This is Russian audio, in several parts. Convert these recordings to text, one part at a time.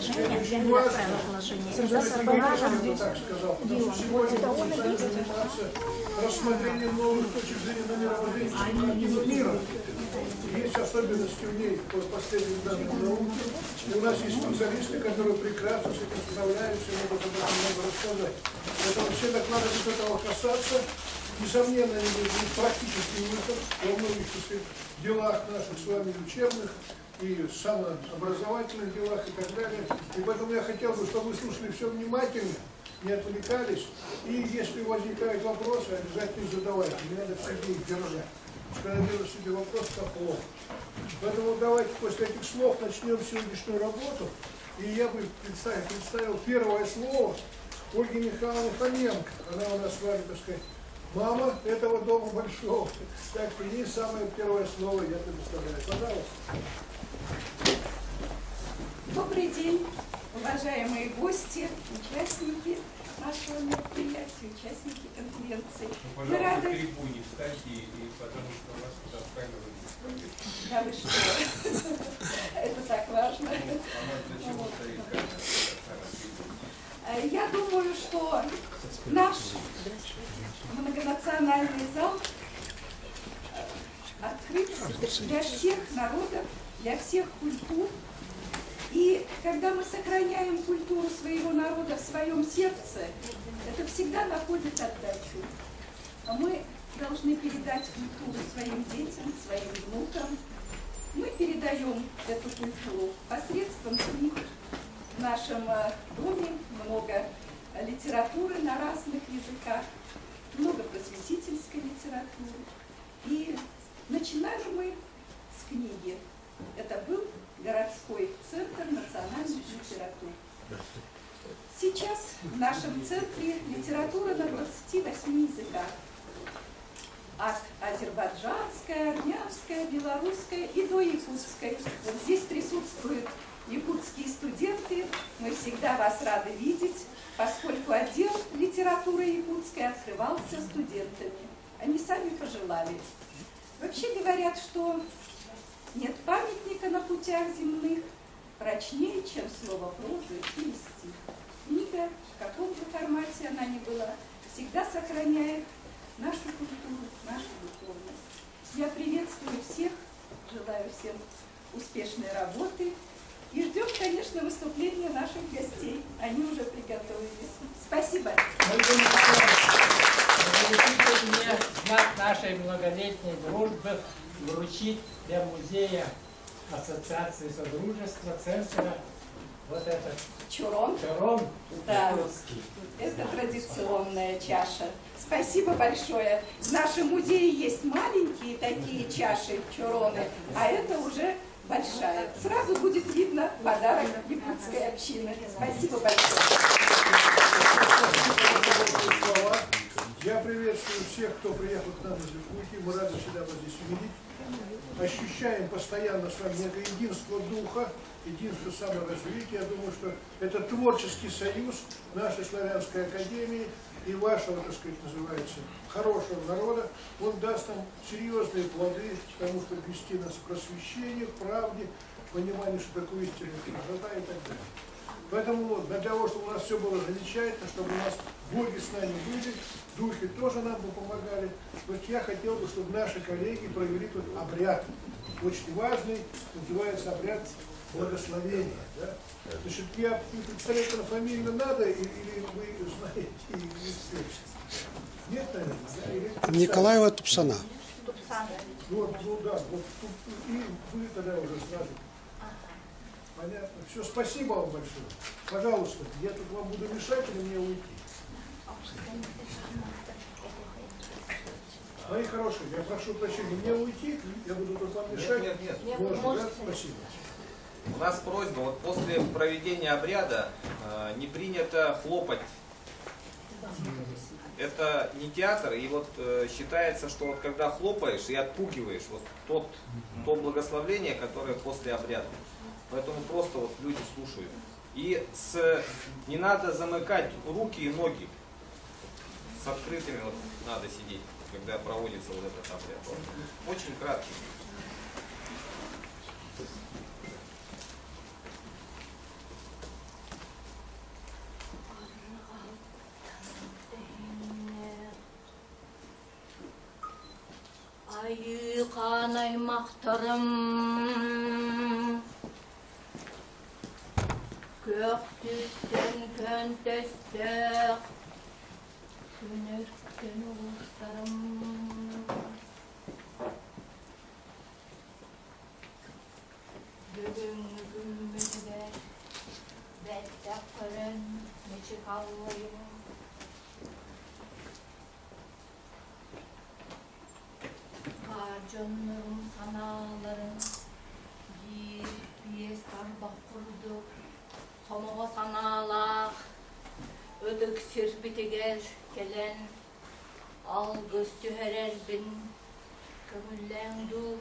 положение, я не направила положение. Так сказал, потому что сегодня будем заниматься рассмотрением новых точек зрения на мировоззрение мира. Есть особенности у ней по последним данным науки. И у нас есть специалисты, которые прекрасно с этим справляются и могут об этом много рассказать. Поэтому все доклады будут этого касаться. Несомненно, они будут практически выход во многих делах наших с вами учебных и самообразовательных делах и так далее. И поэтому я хотел бы, чтобы вы слушали все внимательно, не отвлекались. И если возникают вопросы, обязательно задавайте. Не надо в себе их держать. Когда делаешь себе вопрос, то плохо. Поэтому давайте после этих слов начнем сегодняшнюю работу. И я бы представил первое слово Ольги Михайловны Фоменко. Она у нас с вами, так сказать, мама этого дома большого. Так что ей самое первое слово я предоставляю. Пожалуйста. Добрый день, уважаемые гости, участники нашего мероприятия, участники конференции. Мы рады... трибуне встаньте, и потому что у вас туда камеры. Да вы что? Это так важно. Я думаю, что наш многонациональный зал открыт для всех народов, для всех культур. И когда мы сохраняем культуру своего народа в своем сердце, это всегда находит отдачу. А мы должны передать культуру своим детям, своим внукам. Мы передаем эту культуру посредством книг. В нашем доме много литературы на разных языках, много просветительской литературы. И начинали мы с книги. Это был городской центр национальной литературы. Сейчас в нашем центре литература на 28 языках. От азербайджанской, армянской, белорусской и до якутской. Вот здесь присутствуют якутские студенты. Мы всегда вас рады видеть, поскольку отдел литературы якутской открывался студентами. Они сами пожелали. Вообще говорят, что нет памятника на путях земных прочнее, чем слово прозы или стих. Книга, в каком бы формате она ни была, всегда сохраняет нашу культуру, нашу духовность. Я приветствую всех, желаю всем успешной работы и ждем, конечно, выступления наших гостей. Они уже приготовились. Спасибо. Мне знак нашей многолетней дружбы вручить для музея Ассоциации Содружества Центра вот этот Чурон. чурон. Да. Это традиционная чаша. Спасибо большое. В нашем музее есть маленькие такие чаши, чуроны, а это уже большая. Сразу будет видно подарок якутской общины. Спасибо большое. Я приветствую всех, кто приехал к нам из Якутии. Мы рады всегда вас здесь увидеть. Ощущаем постоянно с вами некое единство духа, единство саморазвития. Я думаю, что это творческий союз нашей славянской академии и вашего, так сказать, называется, хорошего народа. Он даст нам серьезные плоды, потому что вести нас к просвещению, к правде, пониманию, что такое истинная красота и так далее. Поэтому вот, для того, чтобы у нас все было замечательно, чтобы у нас боги с нами были, духи тоже нам бы помогали. То есть я хотел бы, чтобы наши коллеги провели тут обряд, очень важный, называется обряд благословения. Да? Значит, я представитель фамилию надо, или вы знаете, или нет, наверное, да? Или Николаева Тупсана. Вот, ну да, вот и вы тогда уже сразу. Понятно. Все, спасибо вам большое. Пожалуйста, я тут вам буду мешать или мне уйти? Мои хорошие, я прошу прощения, мне уйти, я буду тут вам мешать. Нет. Можно, да? Спасибо. У нас просьба, вот после проведения обряда не принято хлопать. Это не театр, и вот считается, что вот когда хлопаешь и отпугиваешь, вот то благословение, которое после обряда. Поэтому просто вот люди слушают. И не надо замыкать руки и ноги. С открытыми вот надо сидеть, когда проводится вот этот обряд. Он очень краткий. Ayıkanay maktarım Göktüsten köntestek Günürtten uluslarım Bugün gümbüzler Bettakırın Meçik Allah'ım Canlarım sanalarım bir bak kurduk Sonuğa sanalar Ödük sirbitiger gelen Al göstü hererbin Kömüllendu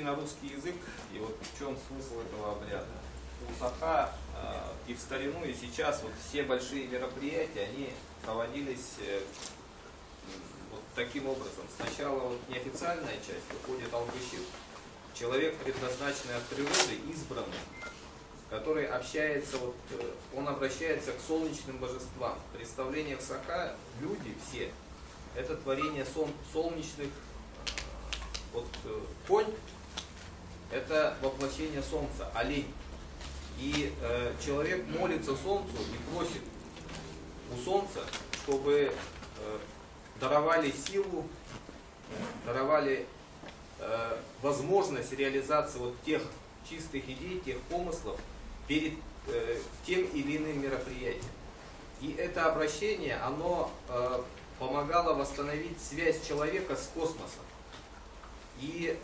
на русский язык, и вот в чем смысл этого обряда. У Саха и в старину, и сейчас вот все большие мероприятия, они проводились вот таким образом. Сначала вот неофициальная часть, выходит алгышев, человек, предназначенный от природы, избранный, который общается, вот, он обращается к солнечным божествам. В представлениях Саха люди все, это творение солнечных, вот конь, это воплощение солнца, олень. И человек молится солнцу и просит у солнца, чтобы даровали силу, даровали возможность реализации вот тех чистых идей, тех помыслов перед тем или иным мероприятием. И это обращение, оно помогало восстановить связь человека с космосом. И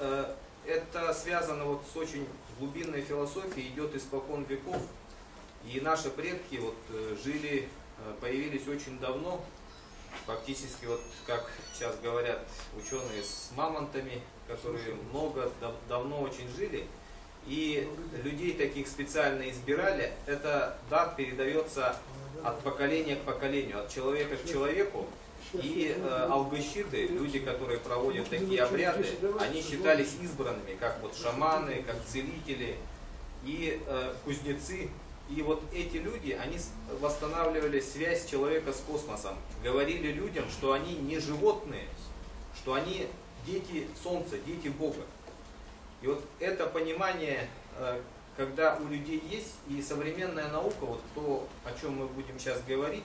это связано вот с очень глубинной философией, идет испокон веков. И наши предки вот жили, появились очень давно, фактически вот как сейчас говорят ученые, с мамонтами, которые давно очень жили. И людей таких специально избирали. Это дар передается от поколения к поколению, от человека к человеку. И алгощиты, люди, которые проводят такие обряды, они считались избранными, как вот шаманы, как целители и кузнецы. И вот эти люди, они восстанавливали связь человека с космосом, говорили людям, что они не животные, что они дети Солнца, дети Бога. И вот это понимание, когда у людей есть, и современная наука, вот то, о чем мы будем сейчас говорить,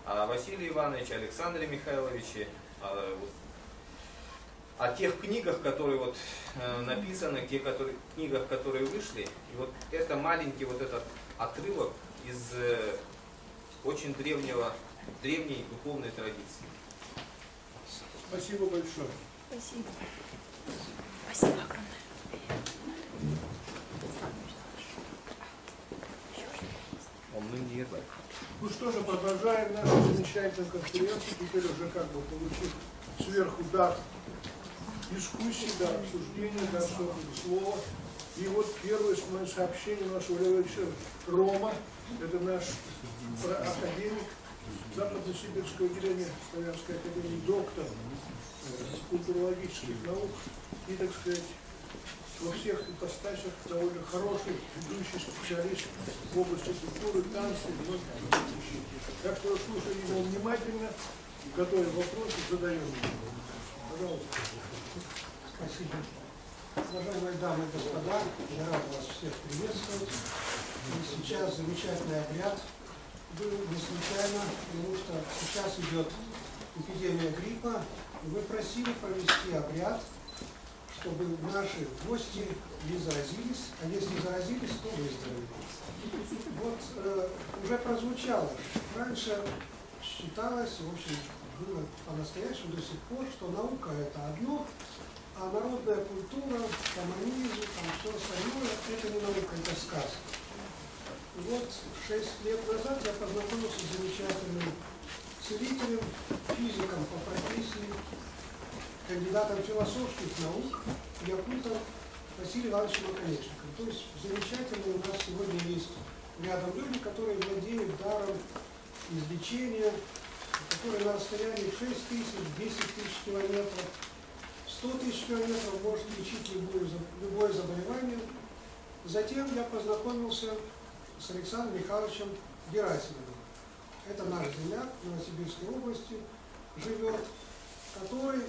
о Василии Ивановиче, Александре Михайловиче, о тех книгах, которые вот написаны, книгах, которые вышли. И вот это маленький вот этот отрывок из очень древней духовной традиции. Спасибо большое. Спасибо. Спасибо огромное. Ну что же, продолжаем нашу замечательную конференцию, теперь уже как бы получив сверху дар дискуссии, дар обсуждения, дар слова. И вот первое мое сообщение нашего Леонидовича Рома, это наш академик Западно-Сибирского отделения Славянской академии, доктор культурологических наук и, так сказать, во всех ипостасях довольно хороший ведущий специалист в области культуры, танца и многих других вещей. Так что слушаем его внимательно, готовим вопросы, задаем его. Пожалуйста. Спасибо. Уважаемые дамы и господа, я рад вас всех приветствовать. И сейчас замечательный обряд был не случайно, потому что сейчас идет эпидемия гриппа, и вы просили провести обряд, чтобы наши гости не заразились, а если заразились, то выздоровели. Вот уже прозвучало, раньше считалось, в общем, было по-настоящему до сих пор, что наука это одно, а народная культура, коммунизм, там все остальное, это не наука, это сказка. И вот 6 лет назад я познакомился с замечательным целителем, физиком по профессии, кандидатом философских наук Якутом Василием Ивановичем Наконечником. То есть замечательные у нас сегодня есть рядом люди, которые владеют даром излечения, которые на расстоянии 6 тысяч, 10 тысяч километров, 100 тысяч километров может лечить любое заболевание. Затем я познакомился с Александром Михайловичем Герасимовым. Это наш земляк в Новосибирской области живет, который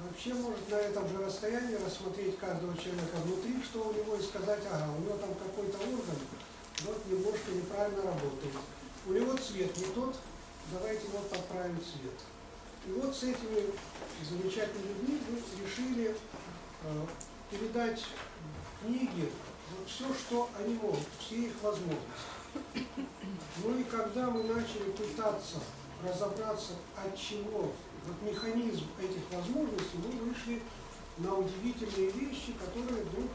вообще может на этом же расстоянии рассмотреть каждого человека внутри, что у него, и сказать, ага, у него там какой-то орган, вот немножко неправильно работает. У него цвет не тот, давайте вот поправим цвет. И вот с этими замечательными людьми мы решили передать книги, вот все, что они могут, все их возможности. Ну и когда мы начали пытаться разобраться, от чего, вот механизм этих возможностей, мы вышли на удивительные вещи, которые вдруг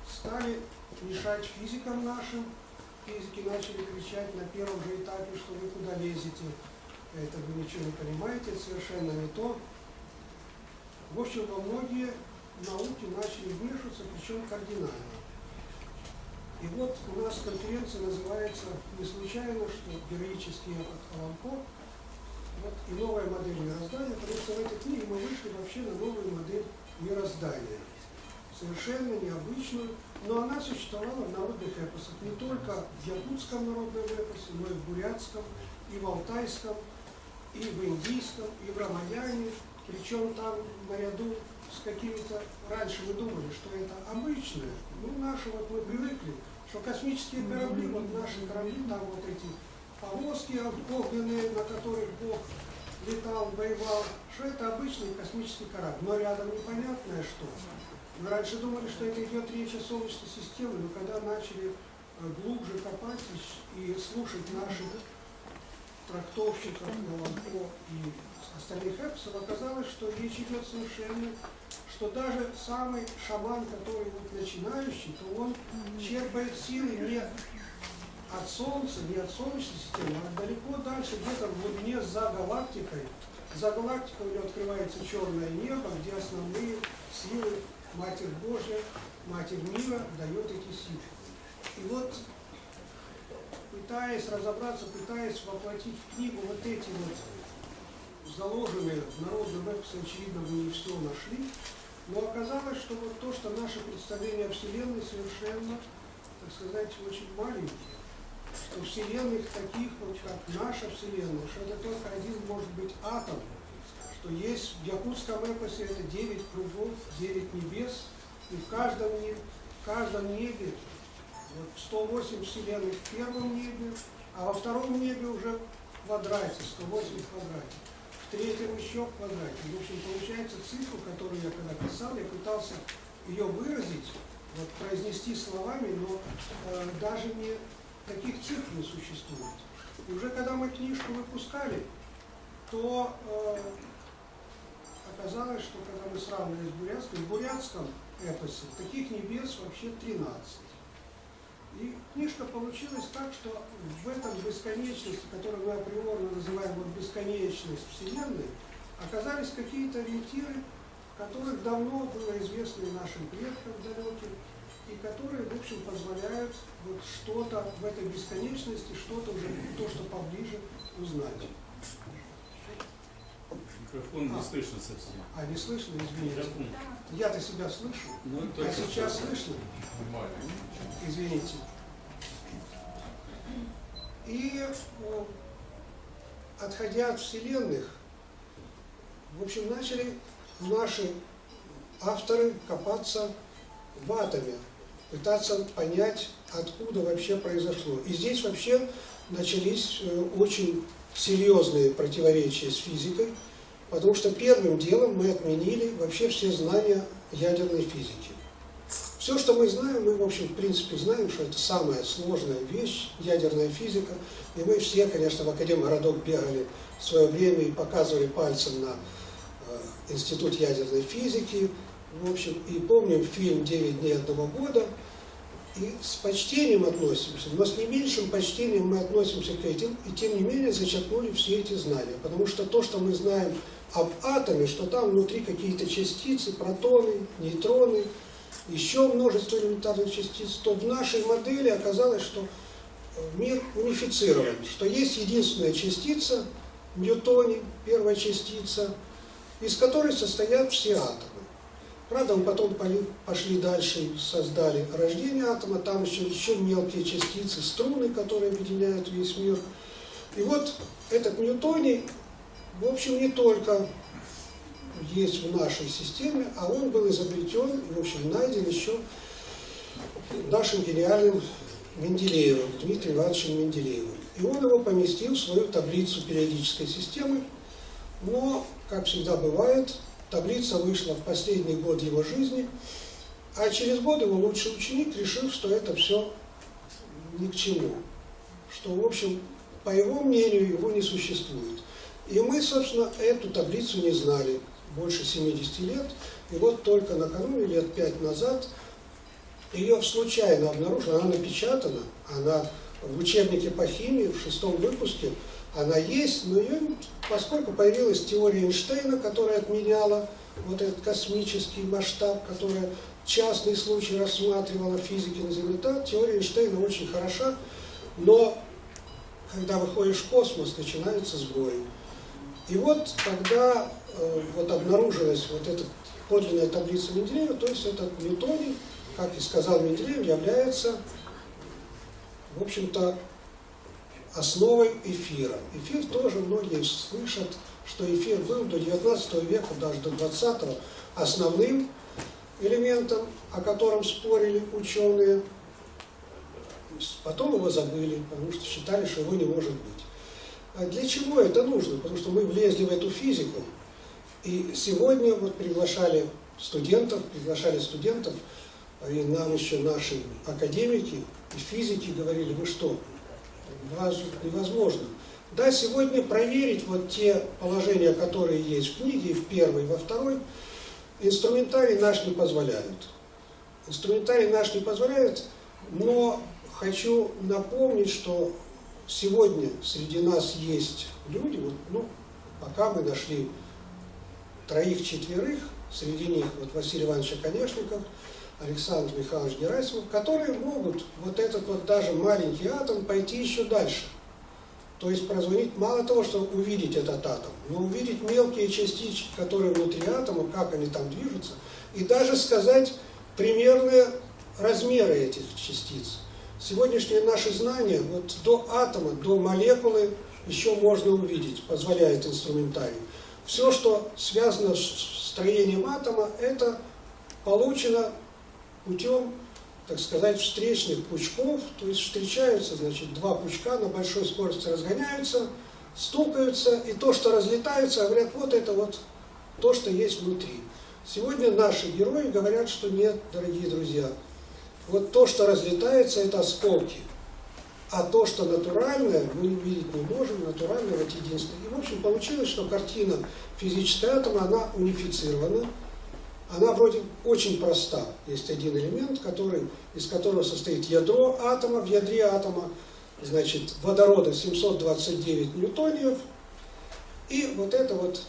стали мешать физикам нашим. Физики начали кричать на первом же этапе, что вы куда лезете, это вы ничего не понимаете, это совершенно не то. В общем, во многие науки начали вмешиваться, причем кардинально. И вот у нас конференция называется не случайно, что героический опыт Аламко, вот, и новая модель мироздания, потому что в этой книге мы вышли вообще на новую модель мироздания. Совершенно необычную, но она существовала в народных эпосах, не только в якутском народном эпосе, но и в бурятском, и в алтайском, и в индийском, и в рамаяне, причем там наряду с какими-то, раньше мы думали, что это обычное, ну наши вот мы привыкли, что космические корабли, вот наши корабли, там вот эти повозки огненные, на которых Бог летал, воевал, что это обычный космический корабль, но рядом непонятное что. Мы раньше думали, что это идет речь о Солнечной системе, но когда начали глубже копать и слушать наших трактовщиков Иванко и остальных эпосов, оказалось, что речь идет совершенно, что даже самый шаман, который вот начинающий, то он черпает силы не от Солнца, не от Солнечной системы, а далеко дальше, где-то в глубине за галактикой. За галактикой у него открывается черное небо, где основные силы Матерь Божья, Матерь мира дает эти силы. И вот, пытаясь разобраться, пытаясь воплотить в книгу вот эти вот заложенные в народном эпосе, очевидно, вы не все нашли, но оказалось, что вот то, что наше представление о Вселенной совершенно, так сказать, очень маленькие, что Вселенных таких, вот как наша Вселенная, что это только один может быть атом, что есть в якутском эпосе это 9 кругов, 9 небес, и в каждом небе вот 108 Вселенных в первом небе, а во втором небе уже в квадрате, 108 в квадрате. В третьем еще в квадрате. В общем, получается цифру, которую я когда писал, я пытался ее выразить, вот, произнести словами, но даже не таких цифр не существует. И уже когда мы книжку выпускали, то оказалось, что когда мы сравнивали с бурятским, в бурятском эпосе таких небес вообще 13. И книжка получилась так, что в этом бесконечности, которую мы априорно называем вот бесконечность Вселенной, оказались какие-то ориентиры, которых давно было известно и нашим предкам далеким, и которые, в общем, позволяют вот что-то в этой бесконечности, что-то уже, то, что поближе, узнать. Микрофон не слышно совсем. А, не слышно? Извините. Микрофон. Я-то себя слышу. Ну, А сейчас слышно? Извините. И, отходя от вселенных, в общем, начали наши авторы копаться в атоме, пытаться понять, откуда вообще произошло. И здесь вообще начались очень серьезные противоречия с физикой, потому что первым делом мы отменили вообще все знания ядерной физики. Все, что мы знаем, мы, в общем, в принципе, знаем, что это самая сложная вещь, ядерная физика. И мы все, конечно, в Академгородок бегали в свое время и показывали пальцем на Институт ядерной физики. В общем, и помним фильм «9 дней одного года». И с почтением относимся, но с не меньшим почтением мы относимся к этим, и тем не менее зачерпнули все эти знания. Потому что то, что мы знаем об атоме, что там внутри какие-то частицы, протоны, нейтроны, еще множество элементарных частиц, то в нашей модели оказалось, что мир унифицирован, что есть единственная частица, ньютоний, первая частица, из которой состоят все атомы. Правда, мы потом пошли дальше и создали рождение атома, там еще мелкие частицы, струны, которые объединяют весь мир. И вот этот ньютоний, в общем, не только есть в нашей системе, а он был изобретен и, в общем, найден еще нашим гениальным Менделеевым, Дмитрием Ивановичем Менделеевым. И он его поместил в свою таблицу периодической системы, но, как всегда бывает, таблица вышла в последний год его жизни, а через год его лучший ученик решил, что это все ни к чему, что, в общем, по его мнению, его не существует. И мы, собственно, эту таблицу не знали больше 70 лет, и вот только накануне, лет 5 назад, ее случайно обнаружили, она напечатана, она в учебнике по химии, в 6-м выпуске, она есть, но ее, поскольку появилась теория Эйнштейна, которая отменяла вот этот космический масштаб, которая частный случай рассматривала физики на Земле, да, теория Эйнштейна очень хороша, но когда выходишь в космос, начинаются сбои. И вот когда вот обнаружилась вот эта подлинная таблица Менделеева, то есть этот ньютоний, как и сказал Менделеев, является, в общем-то, основой эфира. Эфир тоже многие слышат, что эфир был до 19 века, даже до 20-го, основным элементом, о котором спорили ученые. Потом его забыли, потому что считали, что его не может быть. А для чего это нужно? Потому что мы влезли в эту физику, и сегодня вот приглашали студентов, и нам еще наши академики и физики говорили: вы что, невозможно. Да, сегодня проверить вот те положения, которые есть в книге, и в первой, и во второй, инструментарий наш не позволяет. Инструментарий наш не позволяет, но хочу напомнить, что сегодня среди нас есть люди, вот, ну, пока мы нашли 3-4, среди них вот Василий Иванович Оконешников, Александр Михайлович Герасимов, которые могут вот этот вот даже маленький атом пойти еще дальше. То есть прозвонить мало того, что увидеть этот атом, но увидеть мелкие частички, которые внутри атома, как они там движутся, и даже сказать примерные размеры этих частиц. Сегодняшние наши знания вот до атома, до молекулы еще можно увидеть, позволяет инструментарий. Все, что связано с строением атома, это получено путем, так сказать, встречных пучков, то есть встречаются, значит, два пучка на большой скорости разгоняются, стукаются, и то, что разлетается, говорят, вот это вот то, что есть внутри. Сегодня наши герои говорят, что нет, дорогие друзья, вот то, что разлетается, это осколки, а то, что натуральное, мы увидеть не можем, натуральное вот единственное. И, в общем, получилось, что картина физической атома, она унифицирована. Она вроде очень проста. Есть один элемент, из которого состоит ядро атома. В ядре атома, значит, водорода 729 ньютониев. И вот это вот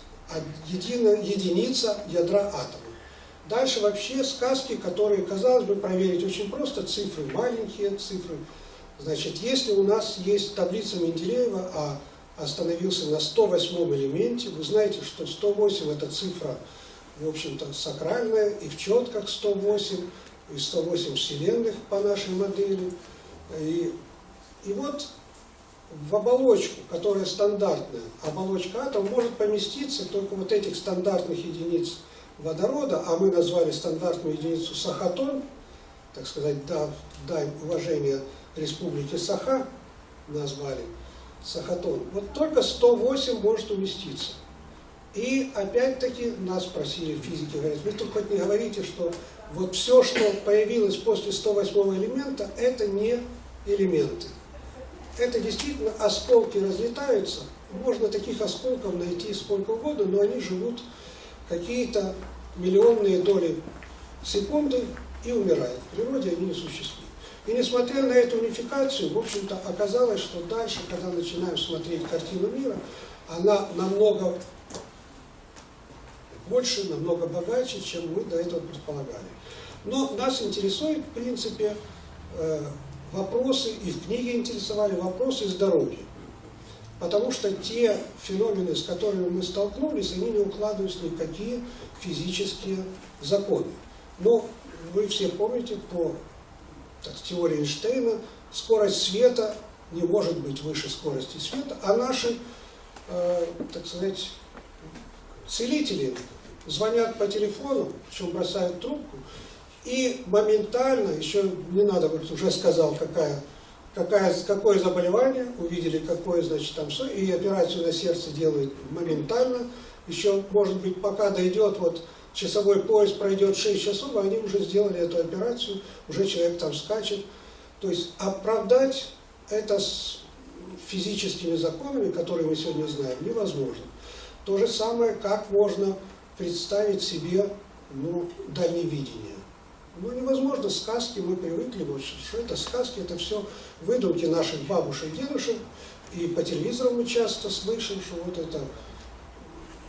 единица ядра атома. Дальше вообще сказки, которые, казалось бы, проверить очень просто. Цифры, маленькие цифры. Значит, если у нас есть таблица Менделеева, а остановился на 108 элементе, вы знаете, что 108 это цифра, в общем-то, сакральная, и в четках 108, и 108 вселенных по нашей модели. И вот в оболочку, которая стандартная, оболочка атома может поместиться только вот этих стандартных единиц водорода, а мы назвали стандартную единицу сахатон, так сказать, дай уважение Республике Саха, назвали сахатон. Вот только 108 может уместиться. И опять-таки нас спросили физики, говорят, вы тут хоть не говорите, что вот все, что появилось после 108 элемента, это не элементы. Это действительно осколки разлетаются. Можно таких осколков найти сколько угодно, но они живут какие-то миллионные доли секунды и умирают. В природе они не существуют. И несмотря на эту унификацию, в общем-то, оказалось, что дальше, когда начинаем смотреть картину мира, она намного больше, намного богаче, чем мы до этого предполагали. Но нас интересуют, в принципе, вопросы, и в книге интересовали вопросы здоровья. Потому что те феномены, с которыми мы столкнулись, они не укладываются ни в какие физические законы. Но вы все помните по теории Эйнштейна, скорость света не может быть выше скорости света, а наши, так сказать, целители звонят по телефону, причем бросают трубку, и моментально, еще не надо, уже сказал, какое заболевание, увидели, какое, значит, там все, и операцию на сердце делают моментально, еще, может быть, пока дойдет, вот, часовой пояс пройдет 6 часов, а они уже сделали эту операцию, уже человек там скачет. То есть оправдать это с физическими законами, которые мы сегодня знаем, невозможно. То же самое, как можно представить себе, дальневидение. Невозможно, сказки, мы привыкли, что это сказки, это все выдумки наших бабушек, дедушек, и по телевизору мы часто слышим, что вот это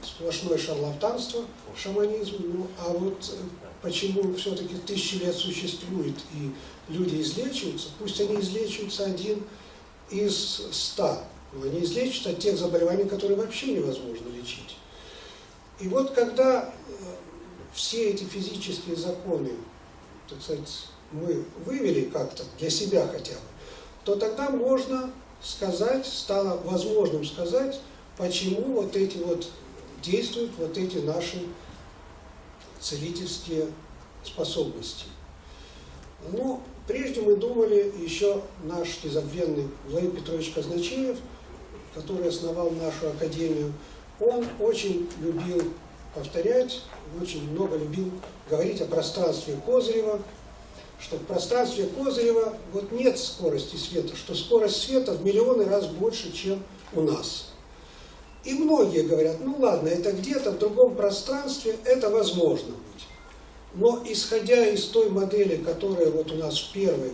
сплошное шарлатанство, шаманизм. А вот почему все-таки 1000 лет существует и люди излечиваются, пусть они излечиваются 1 из 100, но они излечатся от тех заболеваний, которые вообще невозможно лечить. И вот когда все эти физические законы, так сказать, мы вывели как-то для себя хотя бы, то тогда можно сказать, стало возможным сказать, почему вот эти вот действуют вот эти наши целительские способности. Прежде мы думали, еще наш незабвенный Владимир Петрович Казначеев, который основал нашу академию, он очень любил повторять, очень много любил говорить о пространстве Козырева, что в пространстве Козырева вот нет скорости света, что скорость света в миллионы раз больше, чем у нас. И многие говорят, ну ладно, это где-то в другом пространстве, это возможно быть. Но исходя из той модели, которая вот у нас в первой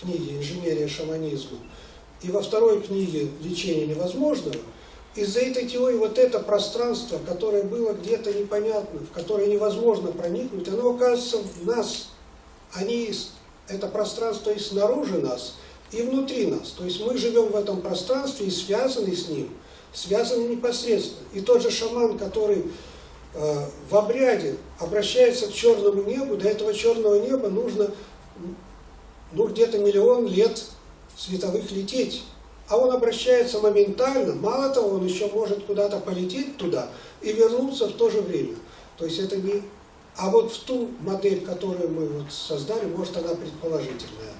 книге «Инженерия шаманизма» и во второй книге «Лечение невозможного», из-за этой теории вот это пространство, которое было где-то непонятно, в которое невозможно проникнуть, оно оказывается в нас. Это пространство и снаружи нас, и внутри нас. То есть мы живем в этом пространстве и связаны с ним, связаны непосредственно. И тот же шаман, который в обряде обращается к черному небу, до этого черного неба нужно где-то 1 000 000 лет световых лететь. А он обращается моментально, мало того, он еще может куда-то полететь туда и вернуться в то же время. То есть это не... А вот в ту модель, которую мы вот создали, может она предположительная,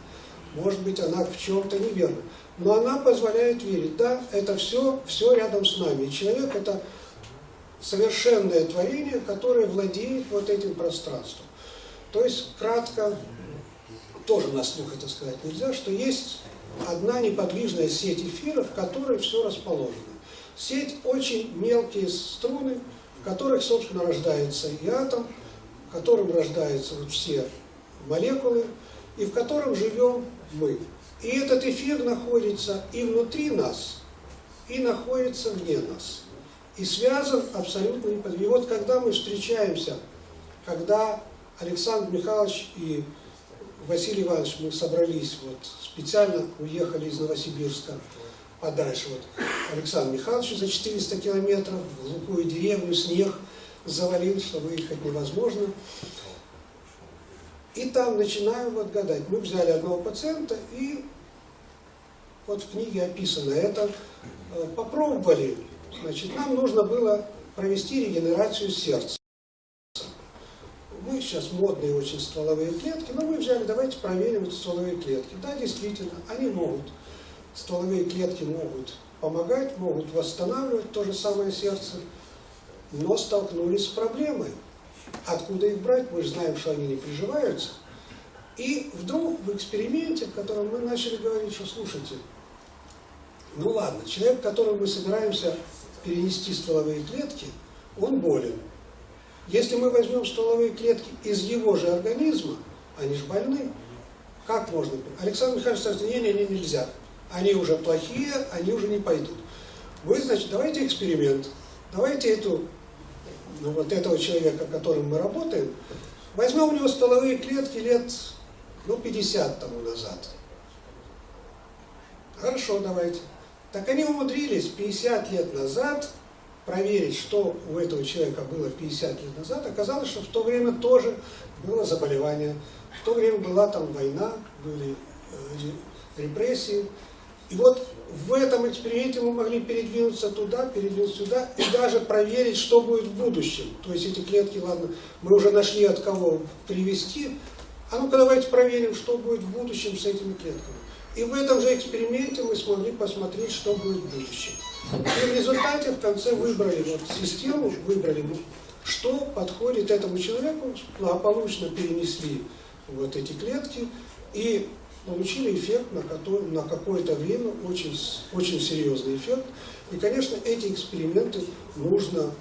может быть она в чем-то неверна, но она позволяет верить, да, это все рядом с нами. И человек это совершенное творение, которое владеет вот этим пространством. То есть, кратко, тоже на слух это сказать нельзя, что есть одна неподвижная сеть эфира, в которой все расположено. Сеть очень мелкие струны, в которых, собственно, рождается и атом, в котором рождаются вот все молекулы, и в котором живем мы. И этот эфир находится и внутри нас, и находится вне нас. И связан абсолютно неподвижно. И вот когда мы встречаемся, когда Александр Михайлович и Василий Иванович, мы собрались, вот специально уехали из Новосибирска подальше. Вот Александр Михайлович за 400 километров, в глухую деревню, снег завалил, что выехать невозможно. И там начинаю вот гадать. Мы взяли одного пациента, и вот в книге описано это. Попробовали. Значит, нам нужно было провести регенерацию сердца. Мы сейчас модные очень стволовые клетки, но мы взяли, давайте проверим эти стволовые клетки. Да, действительно, они могут, стволовые клетки могут помогать, могут восстанавливать то же самое сердце, но столкнулись с проблемой. Откуда их брать? Мы же знаем, что они не приживаются. И вдруг в эксперименте, в котором мы начали говорить, что слушайте, ну ладно, человек, которому мы собираемся перенести стволовые клетки, он болен. Если мы возьмем стволовые клетки из его же организма, они же больны, как можно? Александр Михайлович сказал, не, нельзя. Они уже плохие, они уже не пойдут. Вы, значит, давайте эксперимент. Давайте вот этого человека, которым мы работаем, возьмем у него стволовые клетки лет, 50 тому назад. Хорошо, давайте. Так они умудрились 50 лет назад проверить, что у этого человека было 50 лет назад. Оказалось, что в то время тоже было заболевание. В то время была там война, были репрессии. И вот в этом эксперименте мы могли передвинуться туда, передвинуться сюда и даже проверить, что будет в будущем. То есть эти клетки, ладно, мы уже нашли от кого привести, а ну-ка давайте проверим, что будет в будущем с этими клетками. И в этом же эксперименте мы смогли посмотреть, что будет в будущем. И в результате в конце выбрали вот систему, выбрали, что подходит этому человеку, благополучно перенесли вот эти клетки и получили эффект на какое-то время, очень серьезный эффект. И, конечно, эти эксперименты нужно,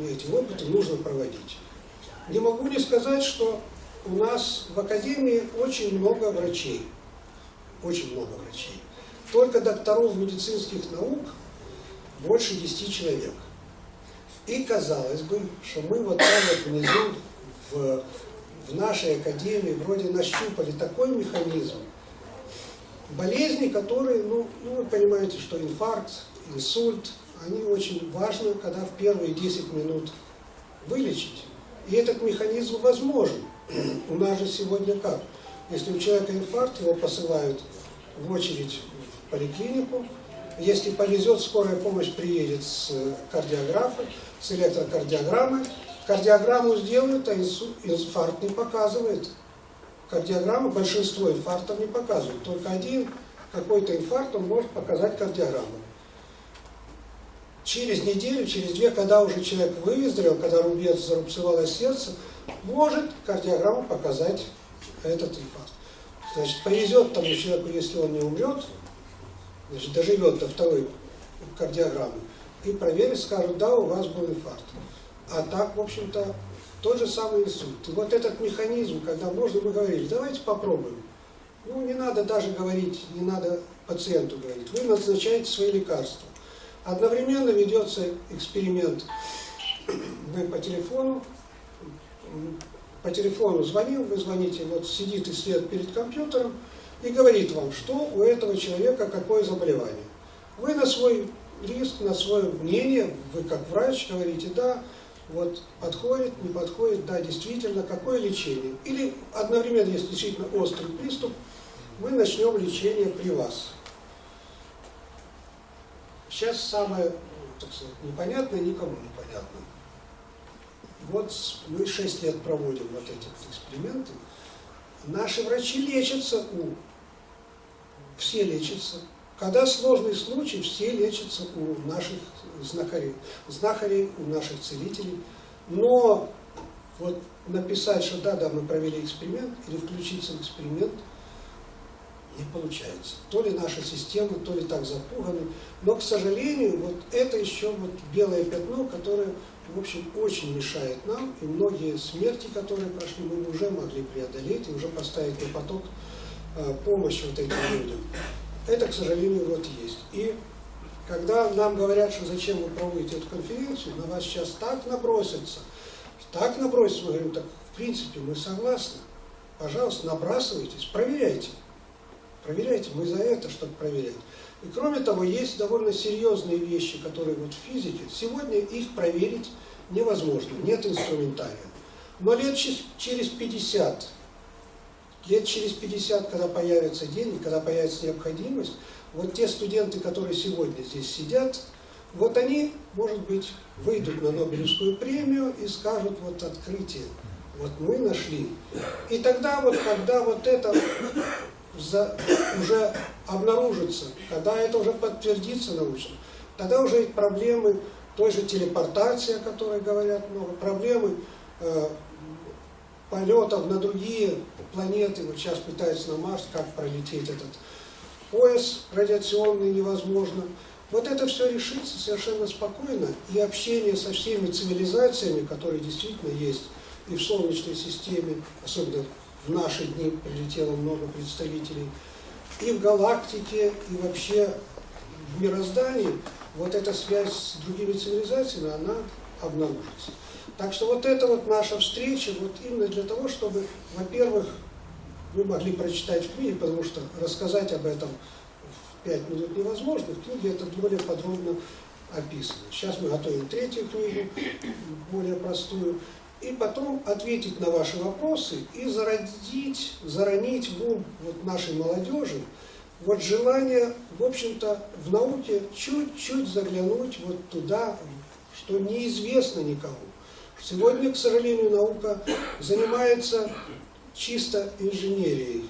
эти опыты нужно проводить. Не могу не сказать, что у нас в академии очень много врачей. Очень много врачей. Только докторов медицинских наук больше 10 человек. И казалось бы, что мы вот там вот внизу, в нашей академии, вроде нащупали такой механизм, болезни, которые, ну вы понимаете, что инфаркт, инсульт, они очень важны, когда в первые 10 минут вылечить. И этот механизм возможен. У нас же сегодня как? Если у человека инфаркт, его посылают в очередь в поликлинику. Если повезет, скорая помощь приедет с кардиографа, с электрокардиограммой. Кардиограмму сделают, а инфаркт не показывает. Кардиограмма большинство инфарктов не показывает. Только один какой-то инфаркт он может показать кардиограмму. Через неделю, через 2, когда уже человек выздоровел, когда рубец зарубцевалось сердце, может кардиограмма показать этот инфаркт. Значит, повезет тому человеку, если он не умрет, значит, доживет до второй кардиограммы и проверят, скажут, да, у вас был инфаркт. А так, в общем-то, тот же самый инсульт. И вот этот механизм, когда можно, мы говорили, давайте попробуем. Ну, не надо даже говорить, не надо пациенту говорить. Вы назначаете свои лекарства. Одновременно ведется эксперимент. Вы по телефону звонил, вы звоните, вот сидит исследователь перед компьютером и говорит вам, что у этого человека какое заболевание. Вы на свой риск, на свое мнение, вы как врач говорите, да, вот подходит, не подходит, да, действительно, какое лечение. Или одновременно, если действительно острый приступ, мы начнем лечение при вас. Сейчас самое, так сказать, непонятное, никому непонятно. Вот мы 6 лет проводим вот эти эксперименты. Наши врачи лечатся все лечатся. Когда сложный случай, все лечатся у наших знахарей, у наших целителей. Но вот написать, что да, мы провели эксперимент, или включиться в эксперимент, не получается. То ли наша система, то ли так запуганы. Но, к сожалению, вот это еще вот белое пятно, которое, в общем, очень мешает нам. И многие смерти, которые прошли, мы уже могли преодолеть и уже поставить на поток помощи вот этим людям. Это, к сожалению, вот есть. И когда нам говорят, что зачем вы проводите эту конференцию, на вас сейчас так набросятся, мы говорим, так в принципе мы согласны. Пожалуйста, набрасывайтесь, проверяйте. Проверяйте, мы за это, чтобы проверять. И кроме того, есть довольно серьезные вещи, которые вот в физике. Сегодня их проверить невозможно, нет инструментария. Но лет через 50, когда появятся деньги, когда появится необходимость, вот те студенты, которые сегодня здесь сидят, вот они, может быть, выйдут на Нобелевскую премию и скажут, вот открытие, вот мы нашли. И тогда вот, когда вот это уже обнаружится, когда это уже подтвердится научно, тогда уже проблемы той же телепортации, о которой говорят много, проблемы полетов на другие планеты, вот сейчас пытаются на Марс, как пролететь этот пояс радиационный невозможно. Вот это все решится совершенно спокойно, и общение со всеми цивилизациями, которые действительно есть и в Солнечной системе, особенно в наши дни прилетело много представителей, и в галактике, и вообще в мироздании, вот эта связь с другими цивилизациями, она обнаружится. Так что вот это вот наша встреча, вот именно для того, чтобы, во-первых, вы могли прочитать в книге, потому что рассказать об этом в 5 минут невозможно, в книге это более подробно описано. Сейчас мы готовим 3-ю книгу, более простую, и потом ответить на ваши вопросы и заронить в ум вот нашей молодежи вот желание, в общем-то, в науке чуть-чуть заглянуть вот туда, что неизвестно никому. Сегодня, к сожалению, наука занимается чисто инженерией.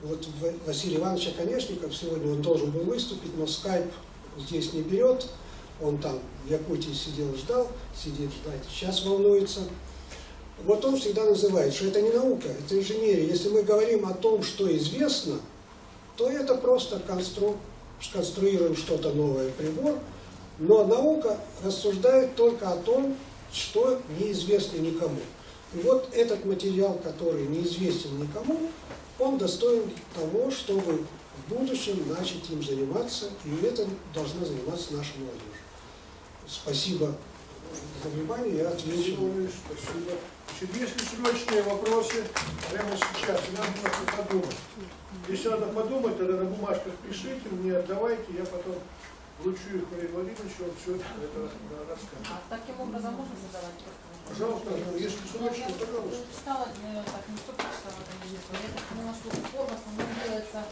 Вот Василий Иванович Оконечников, сегодня он должен был выступить, но скайп здесь не берет. Он там в Якутии сидит, ждать, сейчас волнуется. Вот он всегда называет, что это не наука, это инженерия. Если мы говорим о том, что известно, то это просто конструируем что-то новое, прибор. Но наука рассуждает только о том, что неизвестно никому. И вот этот материал, который неизвестен никому, он достоин того, чтобы в будущем начать им заниматься, и этим должна заниматься наша молодежь. Спасибо за внимание, я отвечу. Спасибо. Если срочные вопросы, прямо сейчас, надо просто подумать. Если надо подумать, тогда на бумажках пишите, мне отдавайте, я потом вручу их Марии Владимировичу, он все это расскажет. А таким образом можно задавать просто? Пожалуйста, если срочно, пожалуйста. Я читала, так, не столько читала, я так поняла, что упор в основном делается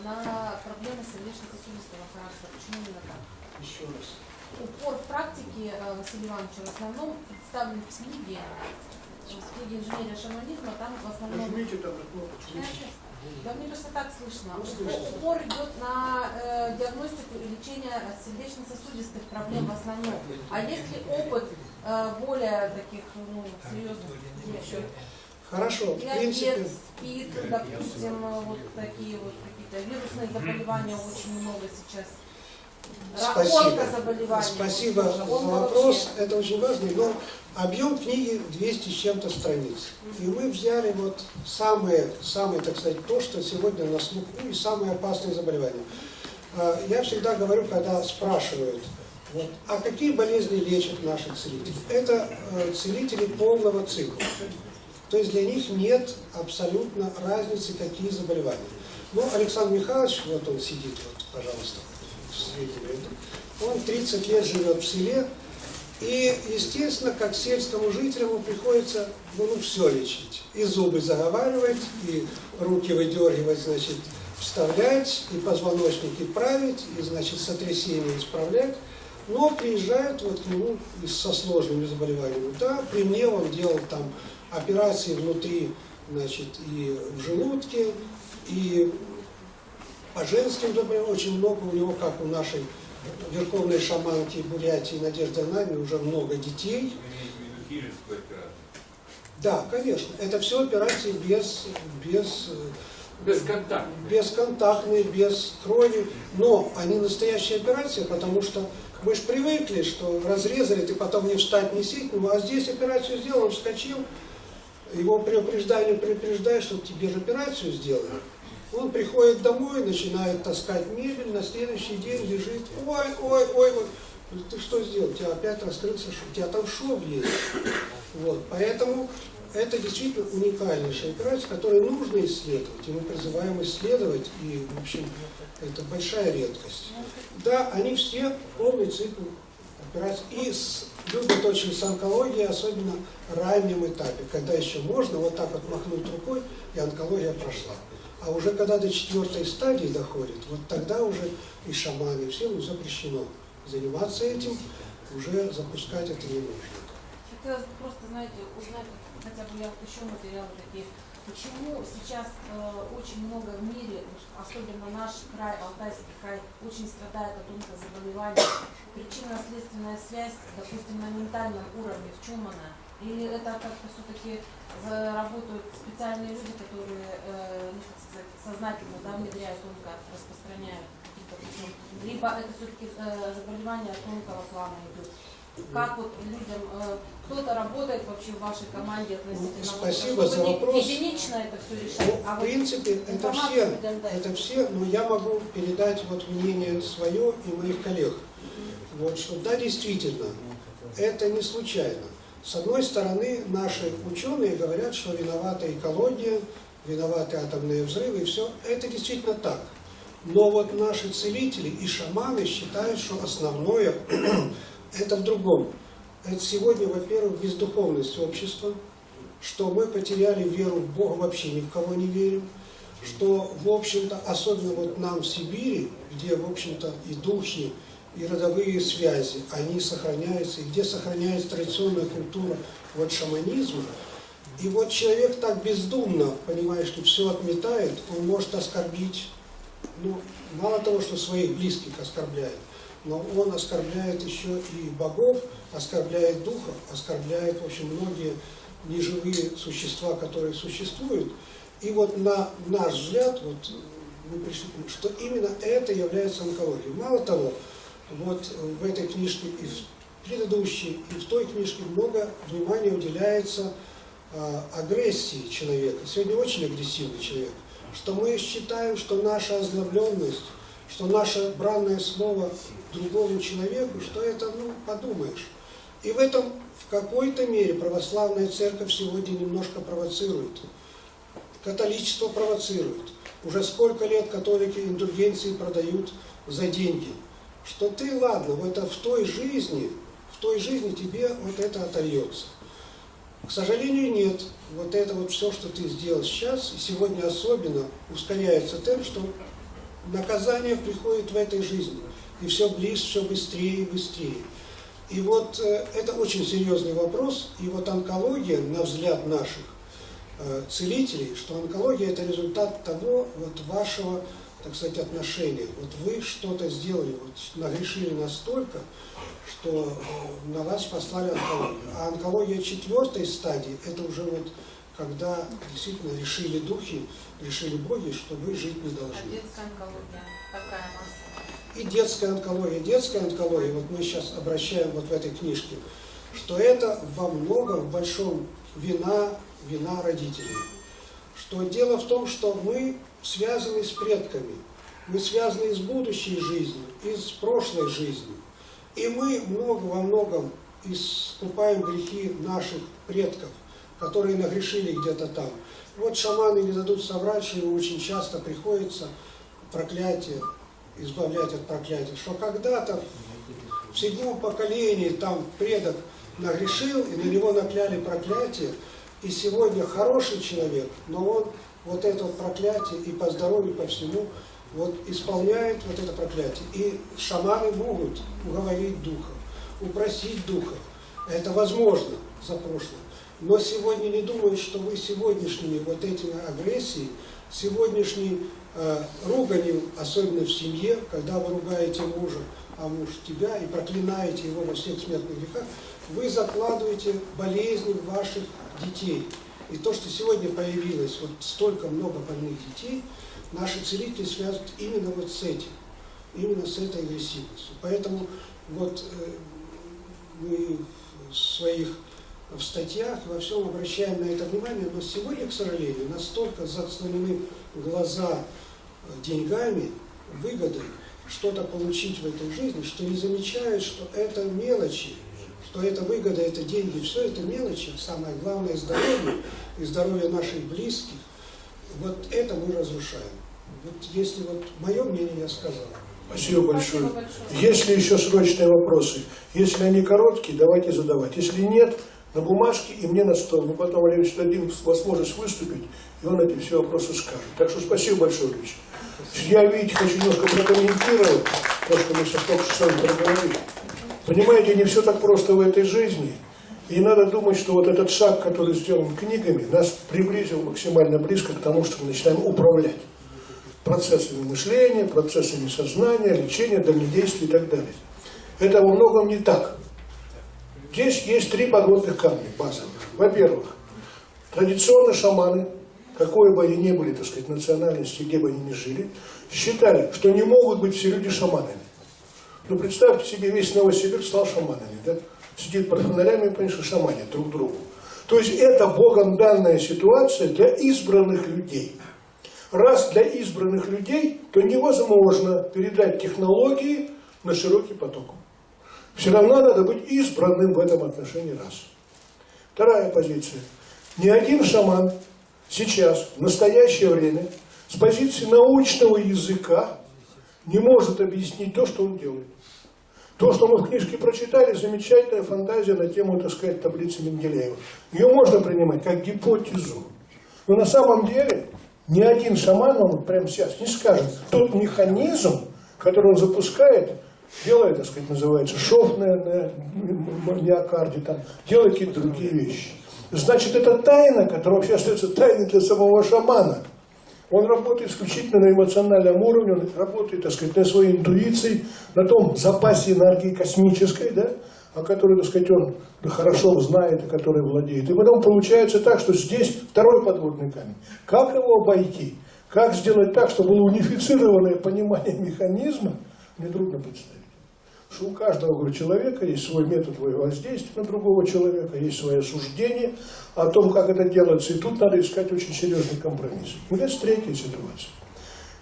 на проблемы сердечно-сосудистого характера. Почему именно так? Еще раз. Упор в практике Василия Ивановича в основном представлен в книге «Инженерия шаманизма», там в основном... Нажмите там на кнопочку. Да, мне кажется, так слышно. Упор идет на диагностику и лечение сердечно-сосудистых проблем в основном. А есть ли опыт более таких серьезных вещей? Хорошо, в принципе... Диабет, СПИД, допустим, вот такие вот какие-то вирусные заболевания очень много сейчас. онкозаболеваний. Спасибо за вопрос, это очень важно, но объем книги 200 с чем-то страниц. И мы взяли вот самые, так сказать, то, что сегодня на слуху, и самые опасные заболевания. Я всегда говорю, когда спрашивают, вот, а какие болезни лечат наших целителей? Это целители полного цикла. То есть для них нет абсолютно разницы, какие заболевания. Ну, Александр Михайлович, вот он сидит, вот, пожалуйста, он 30 лет живет в селе, и, естественно, как сельскому жителю ему приходится все лечить. И зубы заговаривать, и руки выдергивать, значит, вставлять, и позвоночники править, и, значит, сотрясение исправлять. Но приезжают вот к нему со сложными заболеваниями. Да, при мне он делал там операции внутри, значит, и в желудке, и по женским заболеваниям. Очень много у него, как у нашей верховной шаманки Бурятии Надежды Ананьевны, уже много детей. Да, конечно. Это все операции бесконтактные, без крови. Но они настоящие операции, потому что мы же привыкли, что разрезали, ты потом не встать, не сесть. Ну, а здесь операцию сделал, он вскочил, его предупреждают, что тебе же операцию сделали. Он приходит домой, начинает таскать мебель, на следующий день лежит, ой, ты что сделал? У тебя опять раскрылся шов, у тебя там шов есть. Вот, поэтому это действительно уникальнейшая операция, которую нужно исследовать, и мы призываем исследовать, и, в общем, это большая редкость. Да, они все полный цикл операций, и любят очень с онкологией, особенно в раннем этапе, когда еще можно вот так вот махнуть рукой, и онкология прошла. А уже когда до 4-й стадии доходит, вот тогда уже и шаманы, и всем запрещено заниматься этим, уже запускать это не нужно. Хотелось бы просто, знаете, узнать, хотя бы я еще материалы такие, почему сейчас очень много в мире, особенно наш край, Алтайский край, очень страдает от онкозаболеваний. Причинно-следственная связь, допустим, на ментальном уровне в Чумана, или это как-то все-таки работают специальные люди, которые, ну, так сказать, сознательно, да, внедряют распространяют каким-то путем, либо это все-таки заболевания тонкого плана идут. Как вот людям, кто-то работает вообще в вашей команде относительно? Спасибо за вопрос. Единично это все решает. Ну, в принципе, это все, но я могу передать вот мнение свое и моих коллег. Вот, что да, действительно, это не случайно. С одной стороны, наши ученые говорят, что виновата экология, виноваты атомные взрывы, и все. Это действительно так. Но вот наши целители и шаманы считают, что основное это в другом. Это сегодня, во-первых, бездуховность общества, что мы потеряли веру в Бога, вообще ни в кого не верим, что, в общем-то, особенно вот нам в Сибири, где, в общем-то, и духи, и родовые связи, они сохраняются, и где сохраняется традиционная культура вот шаманизма, и вот человек так бездумно, понимаешь ли, все отметает, он может оскорбить, ну, мало того, что своих близких оскорбляет, но он оскорбляет еще и богов, оскорбляет духов, оскорбляет, в общем, многие неживые существа, которые существуют. И вот на наш взгляд, вот мы пришли, что именно это является онкологией. Мало того, вот в этой книжке, и в предыдущей, и в той книжке много внимания уделяется агрессии человека. Сегодня очень агрессивный человек. Что мы считаем, что наша озлобленность, что наше бранное слово другому человеку, что это, ну, подумаешь. И в этом в какой-то мере православная церковь сегодня немножко провоцирует. Католичество провоцирует. Уже сколько лет католики индульгенции продают за деньги. Что ты, ладно, вот это в той жизни тебе вот это отольется. К сожалению, нет. Вот это вот все, что ты сделал сейчас, и сегодня особенно ускоряется тем, что наказание приходит в этой жизни. И все ближе, все быстрее и быстрее. И вот это очень серьезный вопрос. И вот онкология, на взгляд наших целителей, что онкология это результат того вот вашего, так сказать, отношения. Вот вы что-то сделали, вот нагрешили настолько, что на вас послали онкологию. А онкология 4-й стадии, это уже вот когда действительно решили духи, решили боги, что вы жить не должны. А детская онкология какая масса? и детская онкология, вот мы сейчас обращаем вот в этой книжке, что это во многом, в большом вина родителей. Что дело в том, что мы связаны с предками, мы связаны с будущей жизнью, и с прошлой жизнью. И мы во многом искупаем грехи наших предков, которые нагрешили где-то там. Вот шаманы не дадут соврать, что им очень часто приходится проклятие, избавлять от проклятия. Что когда-то в 7-м поколении там предок нагрешил, и на него накляли проклятие, и сегодня хороший человек, но он вот это вот проклятие и по здоровью, по всему, вот исполняет вот это проклятие. И шаманы могут уговорить духов, упросить духов. Это возможно за прошлое. Но сегодня не думают, что вы сегодняшние вот эти агрессии, сегодняшней руганью, особенно в семье, когда вы ругаете мужа, а муж тебя, и проклинаете его во всех смертных грехах, вы закладываете болезни в ваших детей. И то, что сегодня появилось вот столько много больных детей, наши целители связывают именно вот с этим, именно с этой агрессивностью. Поэтому вот мы в своих статьях во всем обращаем на это внимание, но сегодня, к сожалению, настолько заслонены глаза деньгами, выгодой, что-то получить в этой жизни, что не замечают, что это мелочи, что это выгода, это деньги, все это мелочи, самое главное здоровье и здоровье наших близких, вот это мы разрушаем. Вот если вот мое мнение я сказал. Спасибо большое. Если еще срочные вопросы, если они короткие, давайте задавать. Если нет, на бумажке и мне на стол. Мы потом, Валерий Ильич, дадим возможность выступить, и он эти все вопросы скажет. Так что спасибо большое, Ильич. Я, видите, хочу немножко прокомментировать то, что мы сейчас только что с вами проговорили. Понимаете, не все так просто в этой жизни. И надо думать, что вот этот шаг, который сделан книгами, нас приблизил максимально близко к тому, что мы начинаем управлять процессами мышления, процессами сознания, лечения, дальнодействия и так далее. Это во многом не так. Здесь есть 3 подводных камня базовых. Во-первых, традиционно шаманы, какой бы они ни были, так сказать, национальности, где бы они ни жили, считали, что не могут быть все люди шаманами. Ну, представьте себе, весь Новосибирск стал шаманами, да? Сидит под фонарями и, конечно, шаманят друг другу. То есть это Богом данная ситуация для избранных людей. Раз для избранных людей, то невозможно передать технологии на широкий поток. Все равно надо быть избранным в этом отношении раз. Вторая позиция. Ни один шаман сейчас, в настоящее время, с позиции научного языка не может объяснить то, что он делает. То, что мы в книжке прочитали, замечательная фантазия на тему, так сказать, таблицы Менделеева. Ее можно принимать как гипотезу. Но на самом деле ни один шаман вам прямо сейчас не скажет, тот механизм, который он запускает, делает, так сказать, называется шов на миокарде, там, делает какие-то другие вещи. Значит, это тайна, которая вообще остается тайной для самого шамана. Он работает исключительно на эмоциональном уровне, он работает, так сказать, на своей интуиции, на том запасе энергии космической, да, о которой, так сказать, он хорошо знает и которой владеет. И потом получается так, что здесь второй подводный камень. Как его обойти? Как сделать так, чтобы было унифицированное понимание механизма, мне трудно представить. Что у каждого, говорю, человека есть свой метод воздействия на другого человека, есть свое суждение о том, как это делается. И тут надо искать очень серьезный компромисс. И это третья ситуация.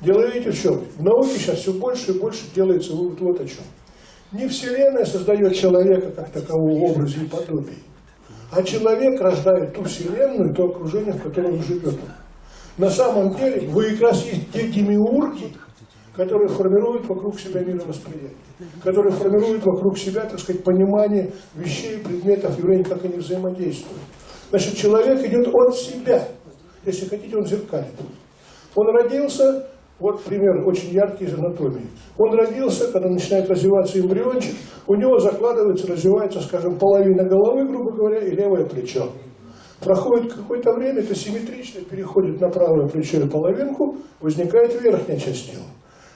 Дело, видите, в чем? В науке сейчас все больше и больше делается вот о чем. Не Вселенная создает человека как такового в образе и подобии, а человек рождает ту Вселенную, то окружение, в котором он живет. На самом деле, вы как раз есть те демиурги, которые формируют вокруг себя мировосприятие, которые формируют вокруг себя, так сказать, понимание вещей, предметов, явлений, как они взаимодействуют. Значит, человек идет от себя. Если хотите, он зеркалит. Он родился, вот пример очень яркий из анатомии. Он родился, когда начинает развиваться эмбриончик, у него закладывается, развивается, скажем, половина головы, грубо говоря, и левое плечо. Проходит какое-то время, это симметрично переходит на правое плечо и половинку, возникает верхняя часть тела.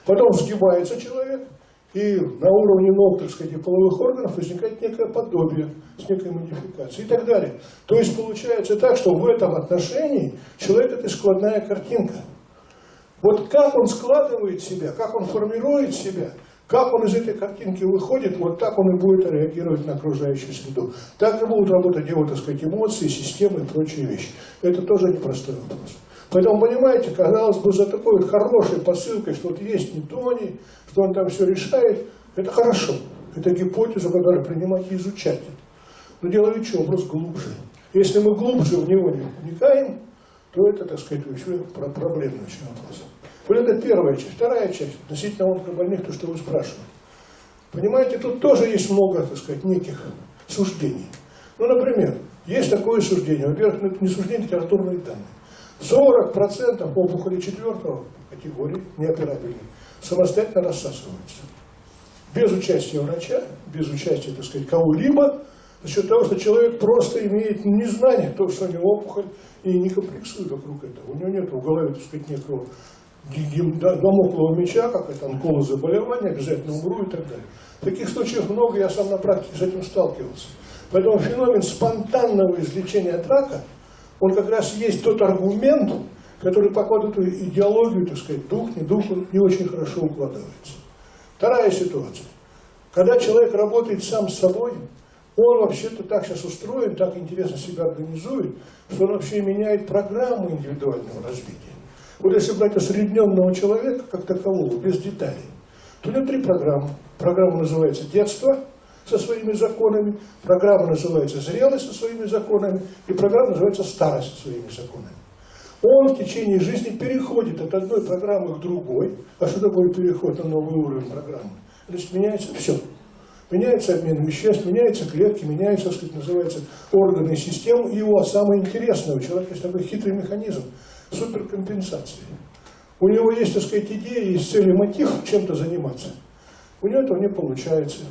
Потом сгибается человек, и на уровне ног, так сказать, и половых органов возникает некое подобие с некой модификацией и так далее. То есть получается так, что в этом отношении человек – это складная картинка. Вот как он складывает себя, как он формирует себя, Как он из этой картинки выходит, вот так он и будет реагировать на окружающую среду. Так и будут работать его, так сказать, эмоции, системы и прочие вещи. Это тоже непростой вопрос. Поэтому, понимаете, казалось бы, за такой вот хорошей посылкой, что вот есть Ньютоний, что он там все решает, это хорошо. Это гипотеза, которую принимать и изучать. Но дело ведь что, вопрос глубже. Если мы глубже в него не вникаем, то это, так сказать, еще проблемный очень вопрос. Вот это первая часть. Вторая часть, относительно онкобольных, то, что вы спрашивали. Понимаете, тут тоже есть много, так сказать, неких суждений. Ну, например, есть такое суждение, во-первых, это не суждение, литературные данные. 40% опухолей 4-го категории, неоперабельной, самостоятельно рассасываются. Без участия врача, без участия, так сказать, кого-либо, за счет того, что человек просто имеет незнание того, что у него опухоль, и не комплексует вокруг этого. У него нет в голове, так сказать, некого дамоклового меча, как это онколозаболевание, обязательно умру и так далее. Таких случаев много, я сам на практике с этим сталкивался. Поэтому феномен спонтанного излечения от рака, он как раз есть тот аргумент, который по ходу эту идеологию, так сказать, дух, не дух, он не очень хорошо укладывается. Вторая ситуация. Когда человек работает сам с собой, он вообще-то так сейчас устроен, так интересно себя организует, что он вообще меняет программу индивидуального развития. Вот если брать усредненного человека, как такового, без деталей, то у него 3 программы. Программа называется «Детство» со своими законами, программа называется «Зрелость» со своими законами, и программа называется «Старость» со своими законами. Он в течение жизни переходит от одной программы к другой. А что такое переход на новый уровень программы? Значит, меняется все. Меняется обмен веществ, меняются клетки, меняются, так сказать, называется, органы и системы. И его самое интересное, у человека есть такой хитрый механизм суперкомпенсации. У него есть, так сказать, идея, есть цель и мотив чем-то заниматься. У него этого не получается.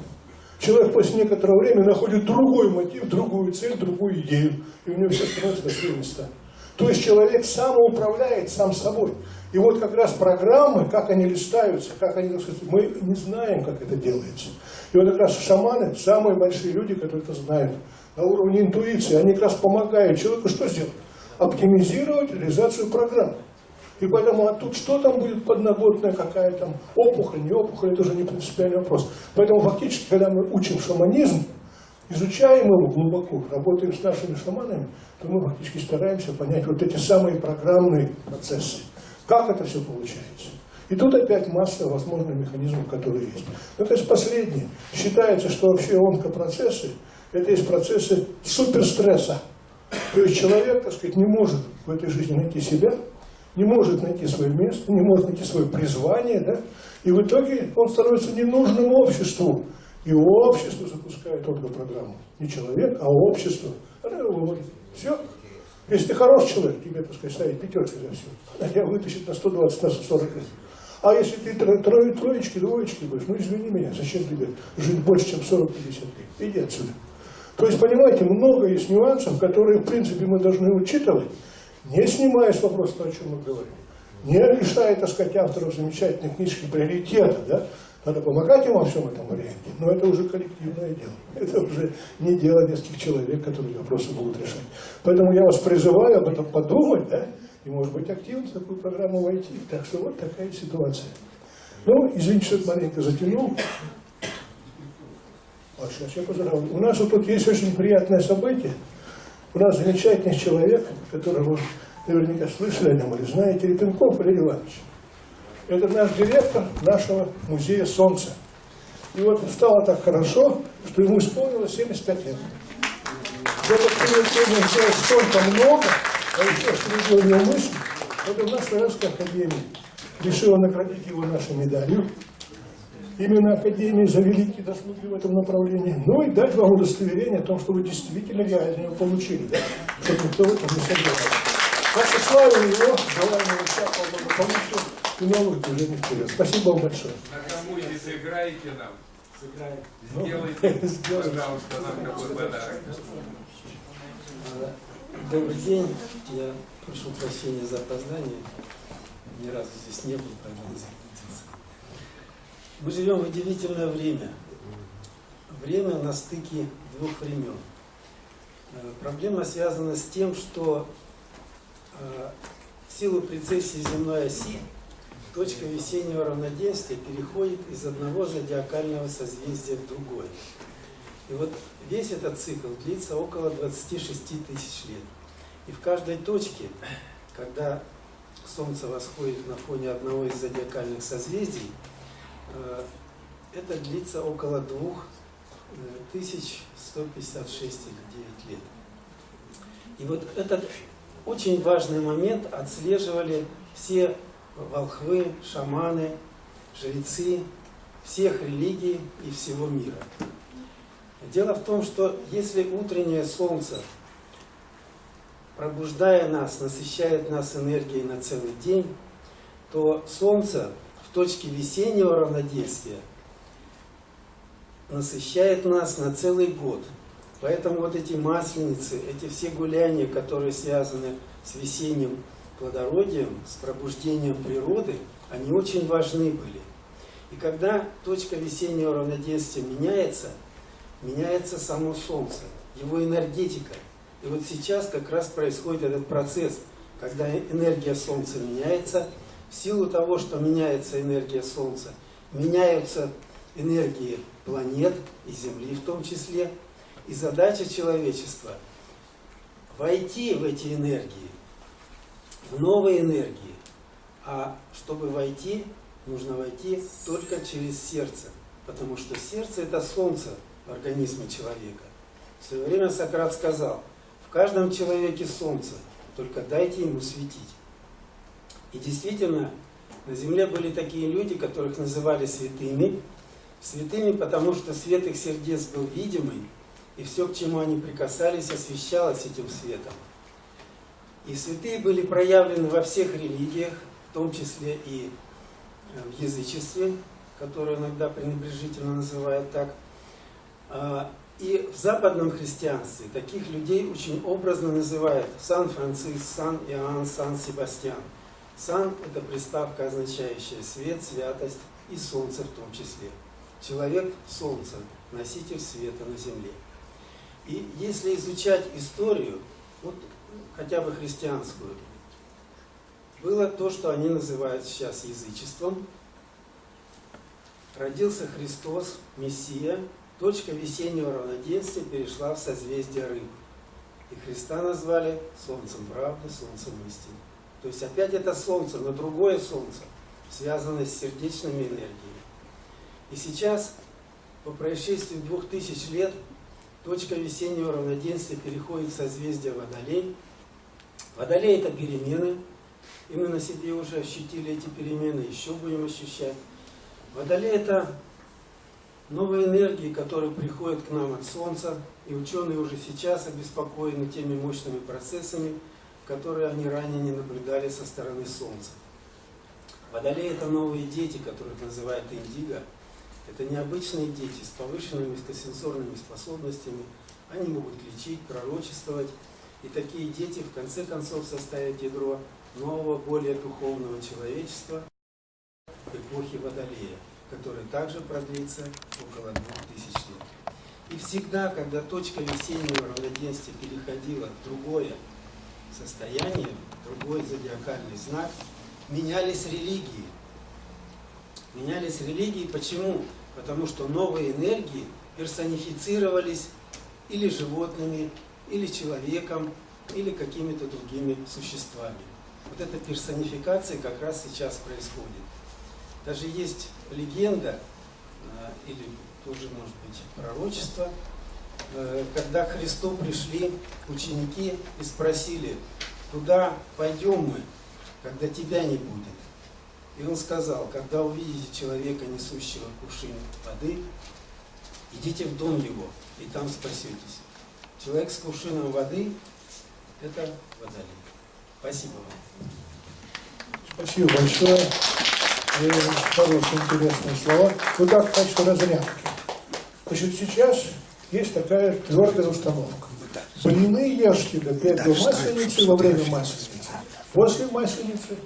Человек после некоторого времени находит другой мотив, другую цель, другую идею. И у него все становится на свои места. То есть человек самоуправляет сам собой. И вот как раз программы, как они листаются, как они, так сказать, мы не знаем, как это делается. И вот как раз шаманы, самые большие люди, которые это знают, на уровне интуиции, они как раз помогают человеку что сделать? Оптимизировать реализацию программ. И поэтому, а тут что там будет подноготная, какая там опухоль, не опухоль, это уже не принципиальный вопрос. Поэтому фактически, когда мы учим шаманизм, изучаем его глубоко, работаем с нашими шаманами, то мы фактически стараемся понять вот эти самые программные процессы. Как это все получается. И тут опять масса возможных механизмов, которые есть. Ну, то есть последнее. Считается, что вообще онкопроцессы, это есть процессы суперстресса. То есть человек, так сказать, не может в этой жизни найти себя, не может найти свое место, не может найти свое призвание, да? И в итоге он становится ненужным обществу. И общество запускает онкопрограмму. Не человек, а общество. Она его говорит, все. Если ты хороший человек, тебе, так сказать, ставить 5 за все. Она тебя вытащит на 120, на 140 лет. А если ты троечки, двоечки будешь, ну извини меня, зачем тебе жить больше, чем 40-50 лет? Иди отсюда. То есть, понимаете, много есть нюансов, которые, в принципе, мы должны учитывать, не снимая с вопроса, о чем мы говорим, не лишая, так сказать, авторов замечательной книжки приоритета, да? Надо помогать им во всем этом варианте, но это уже коллективное дело. Это уже не дело нескольких человек, которые вопросы будут решать. Поэтому я вас призываю об этом подумать, да? И, может быть, активно в такую программу войти. Так что вот такая ситуация. Ну, извините, что это маленько затянул. А сейчас я поздравляю. У нас вот тут есть очень приятное событие. У нас замечательный человек, которого вы наверняка слышали о нем или знаете, Репенков Валерий Иванович. Это наш директор нашего музея Солнца. И вот стало так хорошо, что ему исполнилось 75 лет. Это сегодня сделать столько много, а еще что у него мысль, это наша Славянская академия решила наградить его нашей медалью. Именно Академии за великие заслуги в этом направлении. Ну и дать вам удостоверение о том, что вы действительно реально его получили, да? Чтобы никто в этом не сомневался. Так что славим его, желаем ему всякого благополучия и новых движений вперед. Спасибо вам большое. На коммуне сыграете нам? Сыграем. Сделайте, пожалуйста, нам такой подарок. Добрый день. Я прошу прощения за опоздание. Ни разу здесь не был, поэтому заблудился. Мы живем в удивительное время. Время на стыке 2 времен. Проблема связана с тем, что в силу прецессии земной оси точка весеннего равноденствия переходит из одного зодиакального созвездия в другое. И вот весь этот цикл длится около 26 тысяч лет. И в каждой точке, когда Солнце восходит на фоне одного из зодиакальных созвездий, это длится около 2156 или 9 лет. И вот этот очень важный момент отслеживали все волхвы, шаманы, жрецы всех религий и всего мира. Дело в том, что если утреннее солнце, пробуждая нас, насыщает нас энергией на целый день, то солнце в точке весеннего равноденствия насыщает нас на целый год. Поэтому вот эти масленицы, эти все гуляния, которые связаны с весенним плодородием, с пробуждением природы, они очень важны были. И когда точка весеннего равноденствия меняется, меняется само Солнце, его энергетика. И вот сейчас как раз происходит этот процесс, когда энергия Солнца меняется. В силу того, что меняется энергия Солнца, меняются энергии планет и Земли в том числе. И задача человечества – войти в эти энергии, в новые энергии. А чтобы войти, нужно войти только через сердце. Потому что сердце – это солнце в организме человека. В свое время Сократ сказал: в каждом человеке солнце, только дайте ему светить. И действительно, на земле были такие люди, которых называли святыми. Святыми, потому что свет их сердец был видимый, и все, к чему они прикасались, освещалось этим светом. И святые были проявлены во всех религиях, в том числе и в язычестве, которое иногда пренебрежительно называют так. И в западном христианстве таких людей очень образно называют Сан-Франциск, Сан-Иоанн, Сан-Себастьян. Сан – это приставка, означающая свет, святость и солнце в том числе. Человек – солнце, носитель света на земле. И если изучать историю, вот хотя бы христианскую, было то, что они называют сейчас язычеством. Родился Христос, Мессия, точка весеннего равноденствия перешла в созвездие Рыб. И Христа назвали солнцем правды, солнцем истины. То есть опять это солнце, но другое солнце, связанное с сердечными энергиями. И сейчас, по происшествии 2000 лет, точка весеннего равноденствия переходит в созвездие Водолей. Водолей – это перемены, и мы на себе уже ощутили эти перемены, еще будем ощущать. Водолей – это новые энергии, которые приходят к нам от Солнца, и ученые уже сейчас обеспокоены теми мощными процессами, которые они ранее не наблюдали со стороны Солнца. Водолей – это новые дети, которых называют индиго. Это необычные дети с повышенными экстрасенсорными способностями. Они могут лечить, пророчествовать. И такие дети в конце концов составят ядро нового, более духовного человечества эпохи Водолея, которая также продлится около 2000 лет. И всегда, когда точка весеннего равноденствия переходила в другое состояние, другой зодиакальный знак, менялись религии. Менялись религии. Почему? Потому что новые энергии персонифицировались или животными, или человеком, или какими-то другими существами. Вот эта персонификация как раз сейчас происходит. Даже есть легенда, или тоже, может быть, пророчество, когда к Христу пришли ученики и спросили: куда пойдем мы, когда тебя не будет? И он сказал: когда увидите человека, несущего кувшин воды, идите в дом его, и там спасетесь. Человек с кувшином воды – это Водолей. Спасибо вам. Спасибо большое. Хорошие, интересные слова. Вот так в качестве разрядки. Значит, сейчас есть такая твердая установка. Блины ешьте до Масленицы, во время Масленицы. После Масленицы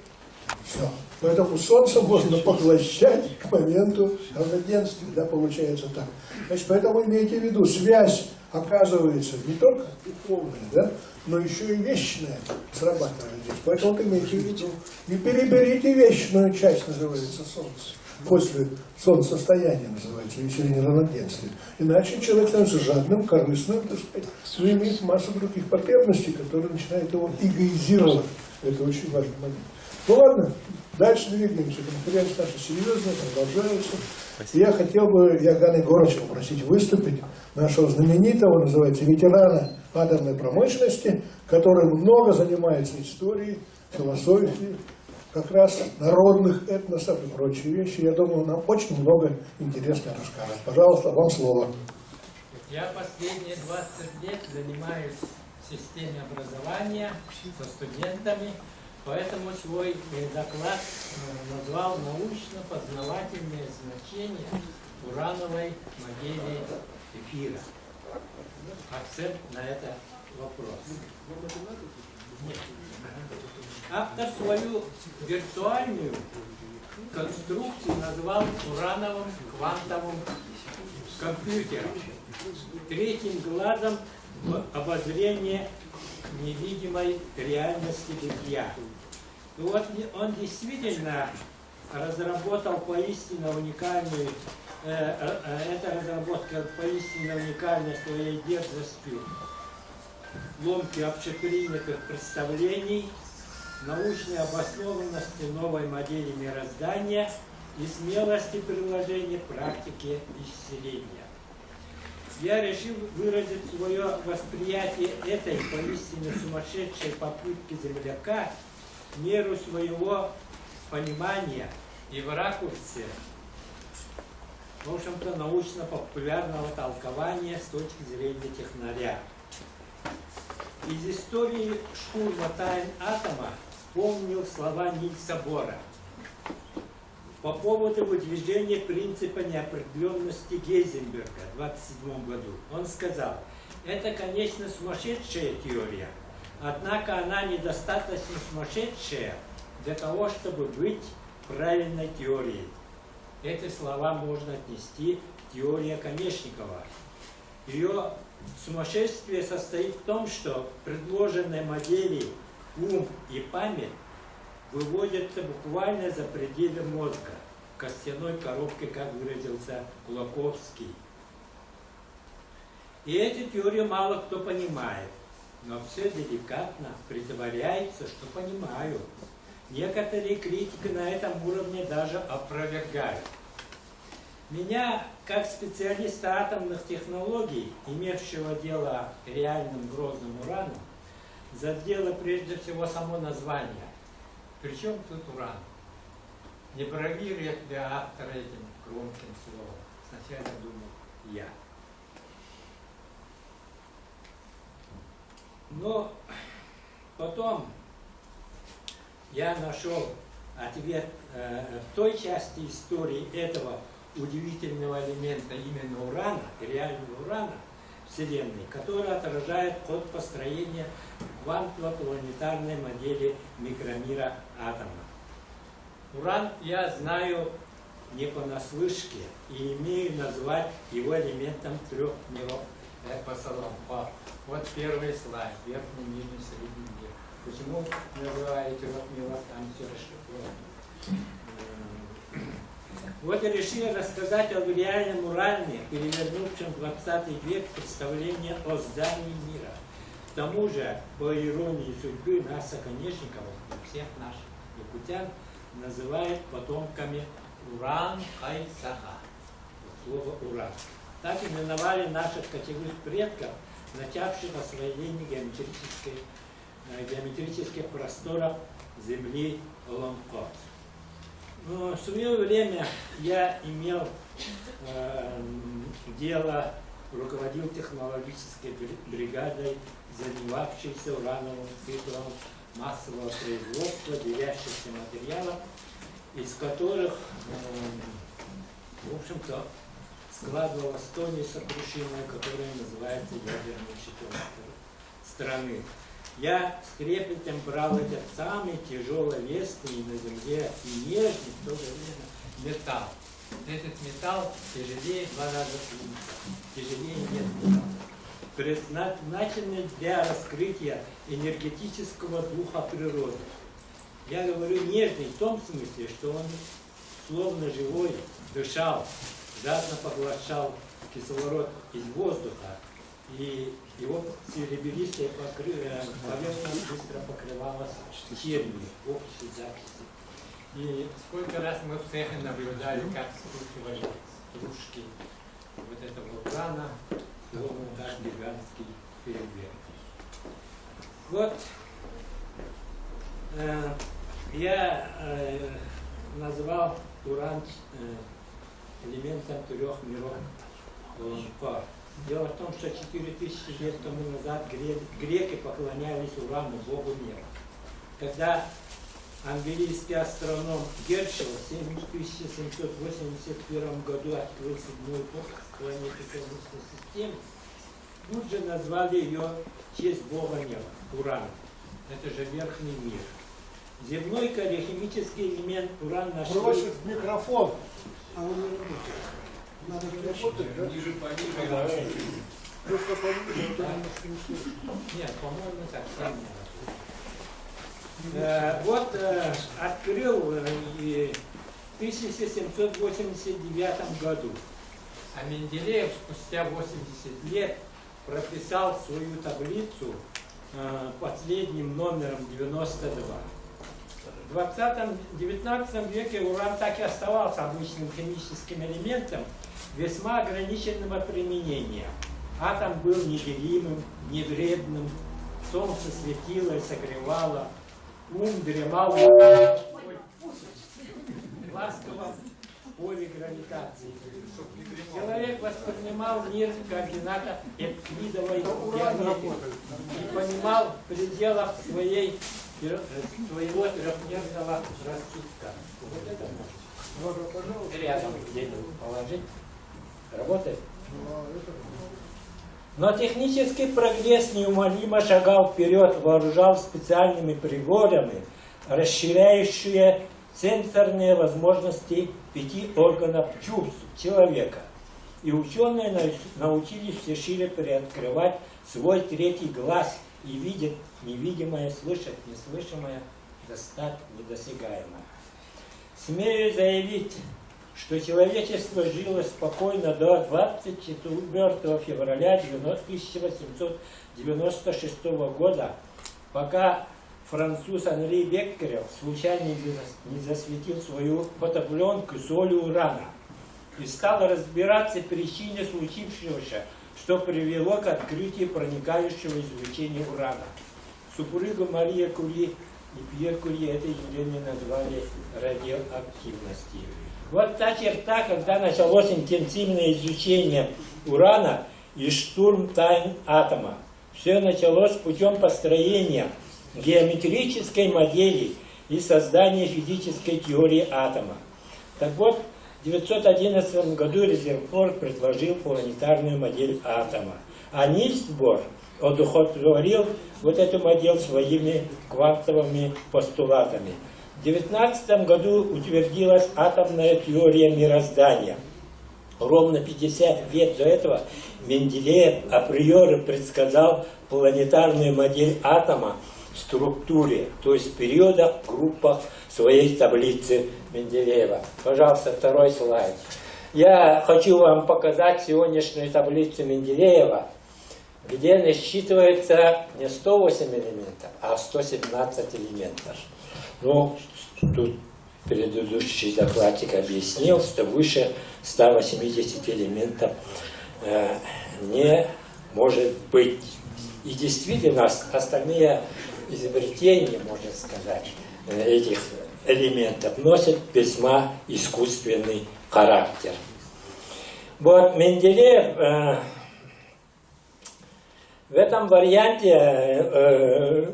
все. Поэтому солнце можно поглощать к моменту равноденствия, да, получается так. Значит, поэтому имейте в виду, связь оказывается не только духовное, да, но еще и вечное срабатывает здесь. Поэтому вот имейте в виду. Не переберите вечную часть, называется солнце. После солнцестояния называется, весеннее равноденствие. Иначе человек становится жадным, корыстным, так сказать, но имеет массу других потребностей, которые начинают его эгоизировать. Это очень важный момент. Ну ладно, дальше двигаемся. Конференция наша серьезная, продолжается. И я хотел бы Иоганна Егоровича попросить выступить, нашего знаменитого, называется, ветерана атомной промышленности, который много занимается историей, философией, как раз народных этносов и прочие вещи. Я думаю, нам очень много интересно расскажет. Пожалуйста, вам слово. Я последние 20 лет занимаюсь в системе образования со студентами, поэтому свой доклад назвал «Научно-познавательное значение урановой модели эфира». Акцент на это вопрос. Автор свою виртуальную конструкцию назвал урановым квантовым компьютером, третьим глазом в обозрении невидимой реальности бытия. И вот он действительно разработал поистине уникальную, эта разработка поистине уникальной своей дерзостью, ломки общепринятых представлений, научной обоснованности новой модели мироздания и смелости приложения практики исцеления. Я решил выразить свое восприятие этой поистине сумасшедшей попытки земляка в меру своего понимания и в ракурсе, в общем-то, научно-популярного толкования с точки зрения технаря. Из истории штурма тайн атома вспомнил слова Нильса Бора по поводу выдвижения принципа неопределенности Гейзенберга в 1927 году. Он сказал: это, конечно, сумасшедшая теория, однако она недостаточно сумасшедшая для того, чтобы быть правильной теорией. Эти слова можно отнести к теории Конечникова. Ее сумасшествие состоит в том, что предложенные модели ум и память выводятся буквально за пределы мозга, в костяной коробке, как выразился Кулаковский. И эту теорию мало кто понимает, но все деликатно притворяется, что понимают. Некоторые критики на этом уровне даже опровергают. Меня, как специалиста атомных технологий, имевшего дело реальным грозным ураном, задело прежде всего само название. Причем тут уран? Не бравирует ли автор этим громким словом? Сначала думал я. Но потом я нашел ответ в той части истории этого удивительного элемента, именно урана, реального урана Вселенной, который отражает ход построения квантово-планетарной модели микромира атома. Уран я знаю не понаслышке и имею назвать его элементом трех миров по Соломону. Вот первый слайд, верхний, нижний, средний мир. Почему называете вот миров, там все расшифровано? Вот я решил рассказать о реальном уране, перевернувшем 20 век представление о здании мира. К тому же, по иронии судьбы, нас, Оконечниковых и всех наших якутян называют потомками Уран-Хай-Саха. Слово уран. Так именовали наших кочевых предков, начавших освоение геометрических просторов Земли Олонкот. Но в свое время я имел дело, руководил технологической бригадой, занимавшейся урановым циклом массового производства делящихся материалов, из которых, в общем-то, складывалось то несокрушимое, которое называется ядерным щитом страны. Я с трепетом брал этот самый тяжелый лезвие на земле и нежный в то же время металл. Этот металл тяжелее 2 раза Солнца. Тяжелее нет металла. предназначены для раскрытия энергетического духа природы. Я говорю нежный в том смысле, что он словно живой дышал, жадно поглощал кислород из воздуха, и его серебристая поверхность быстро покрывалась черными, общей закиси. И сколько раз мы в цехе наблюдали, как скручивали стружки вот этого урана, словно даже гигантский фейерверк. Вот я назвал уран элементом трех миров пар. Дело в том, что 4000 лет тому назад греки поклонялись урану, богу мира. Когда английский астроном Гершел в 1781 году открыл седьмую планету Солнечной системы, тут же назвали ее в честь бога неба, уран. Это же верхний мир. Земной химический элемент уран нашли... Бросит в микрофон. А он не работает. Надо работать, да? Ниже пониже. Просто пониже, да? Нет, по-моему, так не вот открыл в 1789 году. А Менделеев спустя 80 лет прописал свою таблицу последним номером 92. В 19 веке уран так и оставался обычным химическим элементом весьма ограниченного применения. Атом был неделимым, невредным, солнце светило и согревало, ум дремал в ласковом поле гравитации. Человек воспринимал мир в координатах евклидовой геометрии и понимал в пределах своего трехмерного рассудка. Вот это можно рядом где-нибудь положить. Работает? Но технический прогресс неумолимо шагал вперед, вооружал специальными приборами, расширяющие сенсорные возможности 5 органов чувств человека. И ученые научились все шире приоткрывать свой третий глаз и видеть невидимое, слышать неслышимое, достать недосягаемое. Смею заявить, что человечество жило спокойно до 24 февраля 1896 года, пока француз Анри Беккерел случайно не засветил свою фотопленку солью урана и стал разбираться в причине случившегося, что привело к открытию проникающего излучения урана. Супруга Мария Кюри и Пьер Кюри это явление назвали радиоактивностью. Вот та черта, когда началось интенсивное изучение урана и штурм тайн атома. Все началось путем построения геометрической модели и создания физической теории атома. Так вот, в 1911 году Резерфорд предложил планетарную модель атома, а Нильс Бор одухотворил вот эту модель своими квантовыми постулатами. В 1919 году утвердилась атомная теория мироздания. Ровно 50 лет до этого Менделеев априори предсказал планетарную модель атома в структуре, то есть периода группа своей таблицы Менделеева. Пожалуйста, второй слайд. Я хочу вам показать сегодняшнюю таблицу Менделеева, где насчитывается не 108 элементов, а 117 элементов. Ну, тут предыдущий докладчик объяснил, что выше 180 элементов не может быть. И действительно, остальные изобретения, можно сказать, этих элементов носят весьма искусственный характер. Вот Менделеев в этом варианте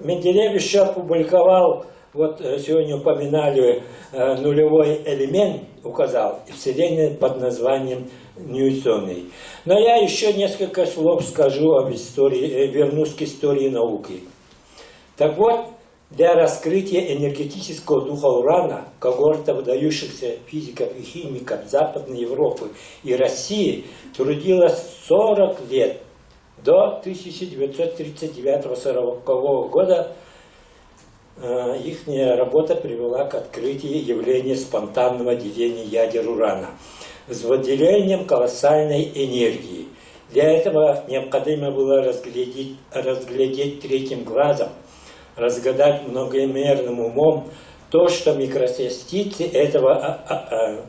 Менделеев еще опубликовал, вот сегодня упоминали, нулевой элемент, указал, Вселенной под названием Ньютоновой. Но я еще несколько слов скажу об истории, вернусь к истории науки. Так вот, для раскрытия энергетического духа урана когорта выдающихся физиков и химиков Западной Европы и России трудилась 40 лет До 1939-1940 года их работа привела к открытию явления спонтанного деления ядер урана с выделением колоссальной энергии. Для этого необходимо было разглядеть третьим глазом, разгадать многомерным умом то, что микрочастицы этого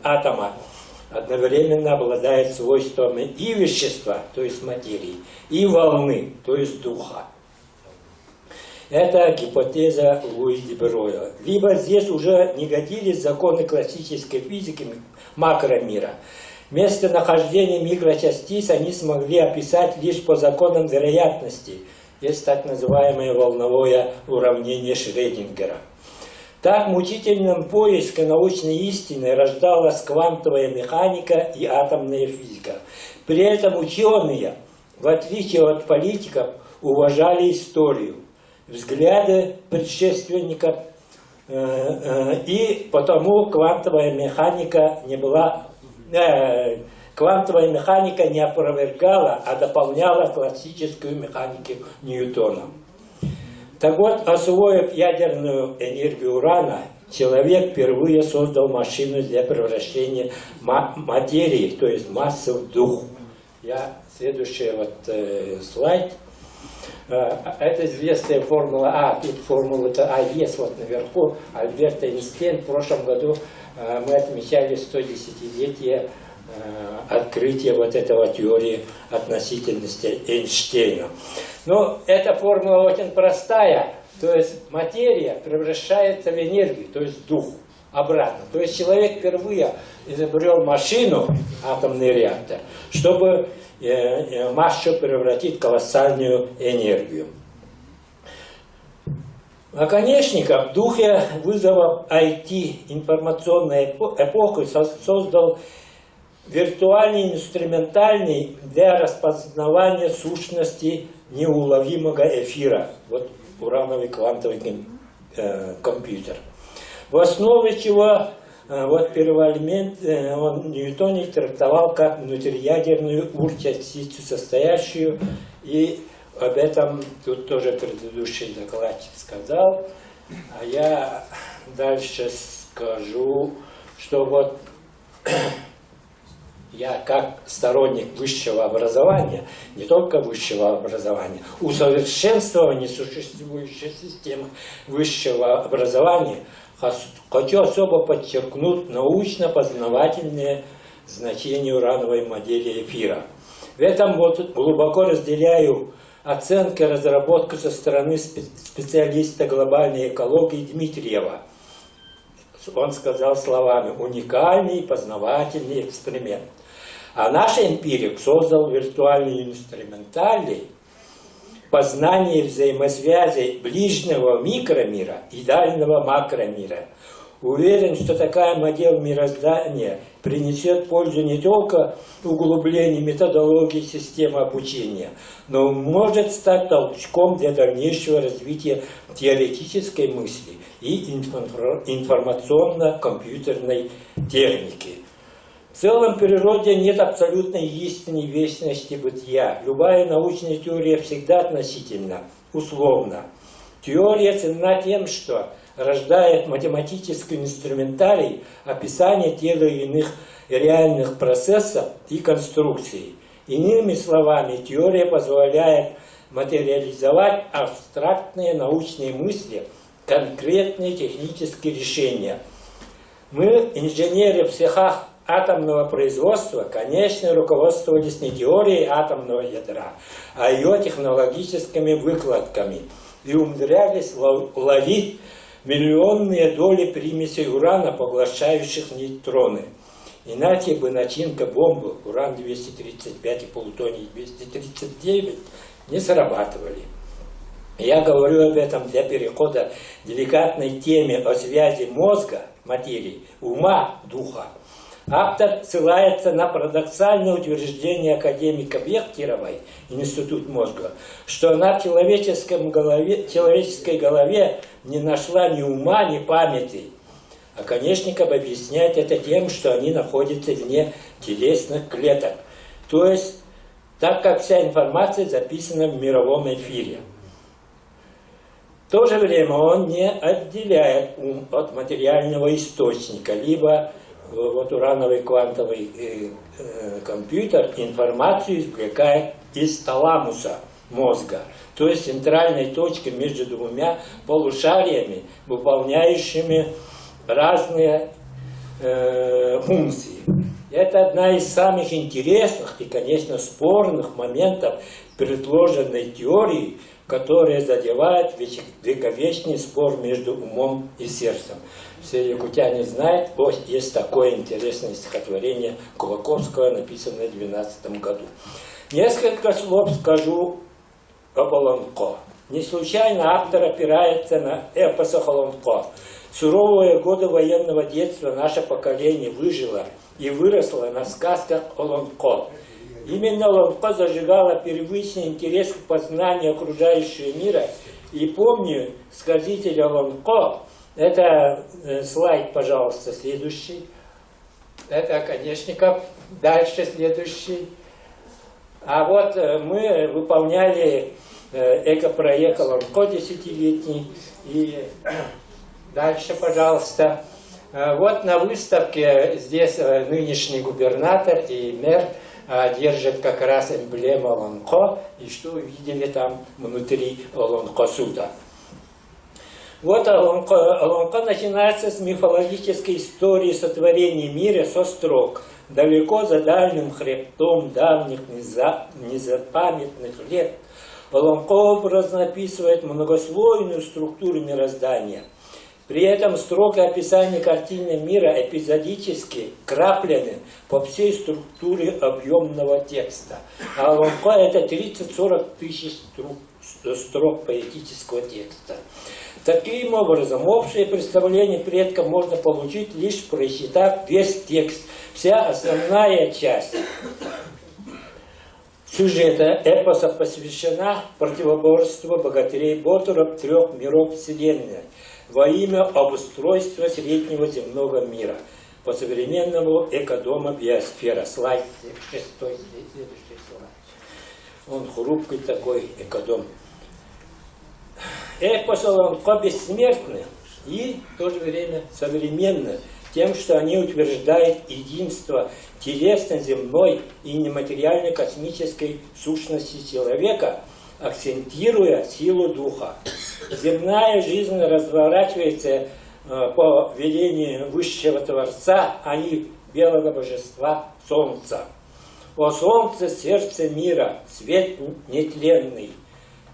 атома одновременно обладают свойствами и вещества, то есть материи, и волны, то есть духа. Это гипотеза Луи де Броя. Либо здесь уже не годились законы классической физики макромира. Местонахождение микрочастиц они смогли описать лишь по законам вероятности. Есть так называемое волновое уравнение Шрёдингера. Так мучительным поиском научной истины рождалась квантовая механика и атомная физика. При этом ученые, в отличие от политиков, уважали историю, взгляды предшественников, и потому квантовая механика не опровергала, а дополняла классическую механику Ньютона. Так вот, освоив ядерную энергию урана, человек впервые создал машину для превращения материи, то есть массы, в дух. Следующий слайд. Это известная формула тут формула-то есть вот наверху. Альберт Эйнштейн. В прошлом году мы отмечали 110-летие открытия этого теории относительности Эйнштейна. Но эта формула очень простая, то есть материя превращается в энергию, то есть дух, обратно. То есть человек впервые изобрел машину, атомный реактор, чтобы массу превратить в колоссальную энергию. Наконечников в духе вызова IT информационной эпохи создал виртуальный инструментальный для распознавания сущности неуловимого эфира. Вот урановый квантовый компьютер. В основе чего первый элемент Ньютон трактовал как внутриядерную урчастицу состоящую, и об этом тут тоже предыдущий докладчик сказал. А я дальше скажу, что я как сторонник высшего образования, не только высшего образования, усовершенствования существующей системы высшего образования, хочу особо подчеркнуть научно-познавательное значение урановой модели эфира. В этом глубоко разделяю оценку и разработку со стороны специалиста глобальной экологии Дмитриева. Он сказал словами: уникальный познавательный эксперимент. А наш эмпирик создал виртуальный инструментальный познание взаимосвязей ближнего микромира и дальнего макромира. Уверен, что такая модель мироздания принесет пользу не только углублению методологии системы обучения, но может стать толчком для дальнейшего развития теоретической мысли и информационно-компьютерной техники. В целом в природе нет абсолютной истины и вечности бытия. Любая научная теория всегда относительно, условна. Теория ценна тем, что рождает математический инструментарий описания тех или иных реальных процессов и конструкций. Иными словами, теория позволяет материализовать абстрактные научные мысли, конкретные технические решения. Мы, инженеры в цехах атомного производства, конечно, руководствовались не теорией атомного ядра, а ее технологическими выкладками и умудрялись ловить миллионные доли примесей урана, поглощающих нейтроны. Иначе бы начинка бомбы уран-235 и плутоний-239 не срабатывали. Я говорю об этом для перехода к деликатной теме о связи мозга, материи, ума, духа. Автор ссылается на парадоксальное утверждение академика Бехтеровой, Институт мозга, что она в человеческой голове не нашла ни ума, ни памяти. А Конечников объясняет это тем, что они находятся вне телесных клеток. То есть так как вся информация записана в мировом эфире. В то же время он не отделяет ум от материального источника, либо вот урановый квантовый компьютер информацию извлекает из таламуса мозга, то есть центральной точки между двумя полушариями, выполняющими разные функции. Это одна из самых интересных и, конечно, спорных моментов предложенной теории, которая задевает вековечный спор между умом и сердцем. Все якутяне знают, вот есть такое интересное стихотворение Кулаковского, написанное в 12 году. Несколько слов скажу об Олонко. Не случайно автор опирается на эпос Олонко. Суровые годы военного детства наше поколение выжило и выросло на сказках Олонко. Именно Олонко зажигала первичный интерес к познанию окружающего мира. И помню сказитель Олонко, это слайд, пожалуйста, следующий. Это Конечников, дальше следующий. А вот мы выполняли экопроект Олонко 10-летний. И дальше, пожалуйста. Вот на выставке здесь нынешний губернатор и мэр держат как раз эмблему Олонко. И что вы видели там внутри Олонко суда. Вот Олонко начинается с мифологической истории сотворения мира со строк. Далеко за дальним хребтом давних незапамятных лет Олонко образно описывает многослойную структуру мироздания. При этом строки описания картины мира эпизодически краплены по всей структуре объемного текста. А Олонко это 30-40 тысяч строк поэтического текста. Таким образом, общее представление предков можно получить, лишь прочитав весь текст. Вся основная часть сюжета эпоса посвящена противоборству богатырей Ботуров трех миров Вселенной во имя обустройства среднего земного мира по современному экодома биосфера. Слайд 6, следующий слайд. Он хрупкий такой экодом. Эпос Олонко бессмертны и в то же время современны тем, что они утверждают единство телесно-земной и нематериальной космической сущности человека, акцентируя силу духа. Земная жизнь разворачивается по велению высшего Творца, а не белого божества Солнца. О Солнце, сердце мира, свет нетленный,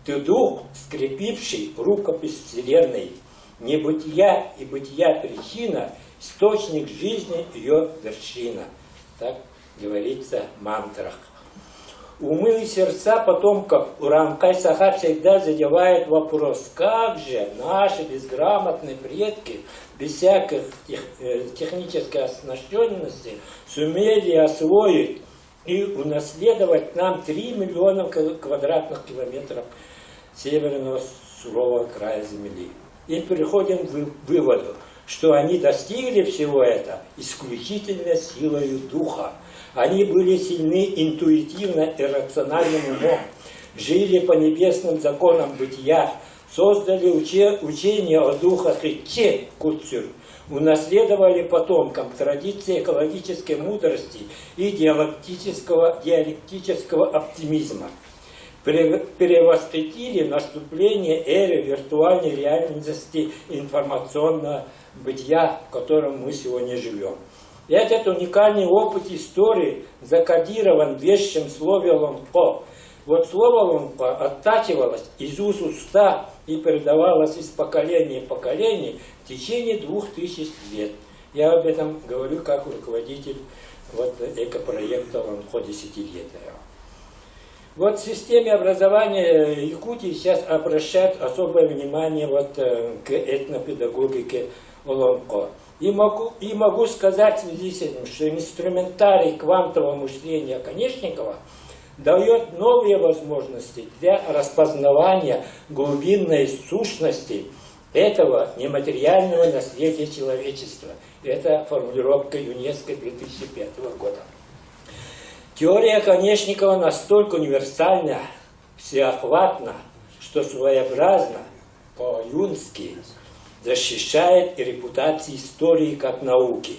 ты дух, скрепивший рукопись вселенной, небытия и бытия причина, источник жизни ее вершина. Так говорится в мантрах. Умы и сердца потомков Урамкай-Саха всегда задевают вопрос, как же наши безграмотные предки без всякой технической оснащенности сумели освоить и унаследовать нам 3 миллиона квадратных километров северного сурового края Земли. И приходим к выводу, что они достигли всего это исключительно силой духа. Они были сильны интуитивно и рациональным умом, жили по небесным законам бытия, создали учение о духах Иче Куцюр, унаследовали потомкам традиции экологической мудрости и диалектического оптимизма. Перевоспитали наступление эры виртуальной реальности информационного бытия, в котором мы сегодня живем. Этот уникальный опыт истории закодирован в вещем слове Олонко. Вот слово Олонко оттачивалось из уст в уста и передавалось из поколения в поколение в течение 2000 лет. Я об этом говорю как руководитель вот экопроекта Олонко десятилетия. Вот в системе образования Якутии сейчас обращают особое внимание вот к этнопедагогике Олонко. И могу сказать в связи с этим, что инструментарий квантового мышления Конечникова дает новые возможности для распознавания глубинной сущности этого нематериального наследия человечества. Это формулировка ЮНЕСКО 2005 года. Теория Конечникова настолько универсальна, всеохватна, что своеобразно, по-юнски, защищает и репутацию истории как науки.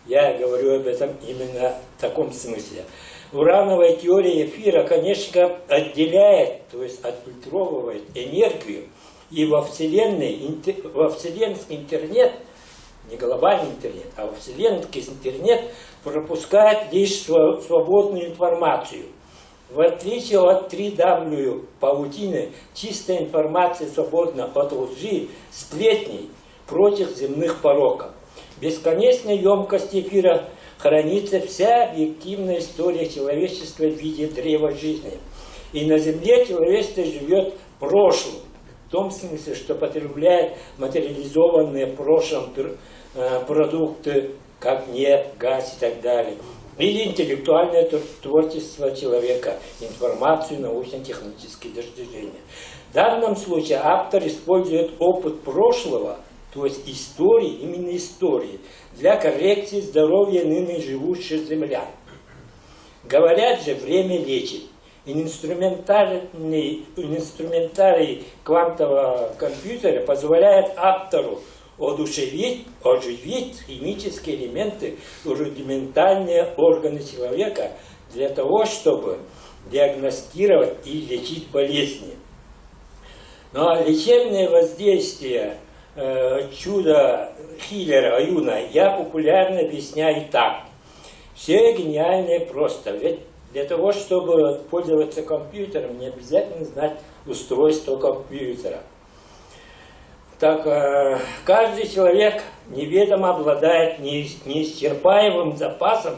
Я говорю об этом именно в таком смысле. Урановая теория эфира, конечно, отделяет, то есть отфильтровывает энергию, и во вселенский интернет, не глобальный интернет, а во вселенский интернет пропускает лишь свободную информацию. В отличие от 3W паутины, чистая информация свободна от лжи, сплетней, против земных пороков. В бесконечной емкости эфира хранится вся объективная история человечества в виде древа жизни. И на Земле человечество живет прошлым, в том смысле, что потребляет материализованные в прошлом продукты, как нефть, газ и так далее. Или интеллектуальное творчество человека, информацию, научно-технические достижения. В данном случае автор использует опыт прошлого, то есть истории, именно истории, для коррекции здоровья ныне живущих землян. Говорят же, время лечит. Инструментарий квантового компьютера позволяет автору оживить химические элементы, рудиментальные органы человека для того, чтобы диагностировать и лечить болезни. Но лечебное воздействие чуда Хиллера Юна я популярно объясняю так. Все гениальное просто. Ведь для того, чтобы пользоваться компьютером, не обязательно знать устройство компьютера. Так, каждый человек неведомо обладает неисчерпаемым запасом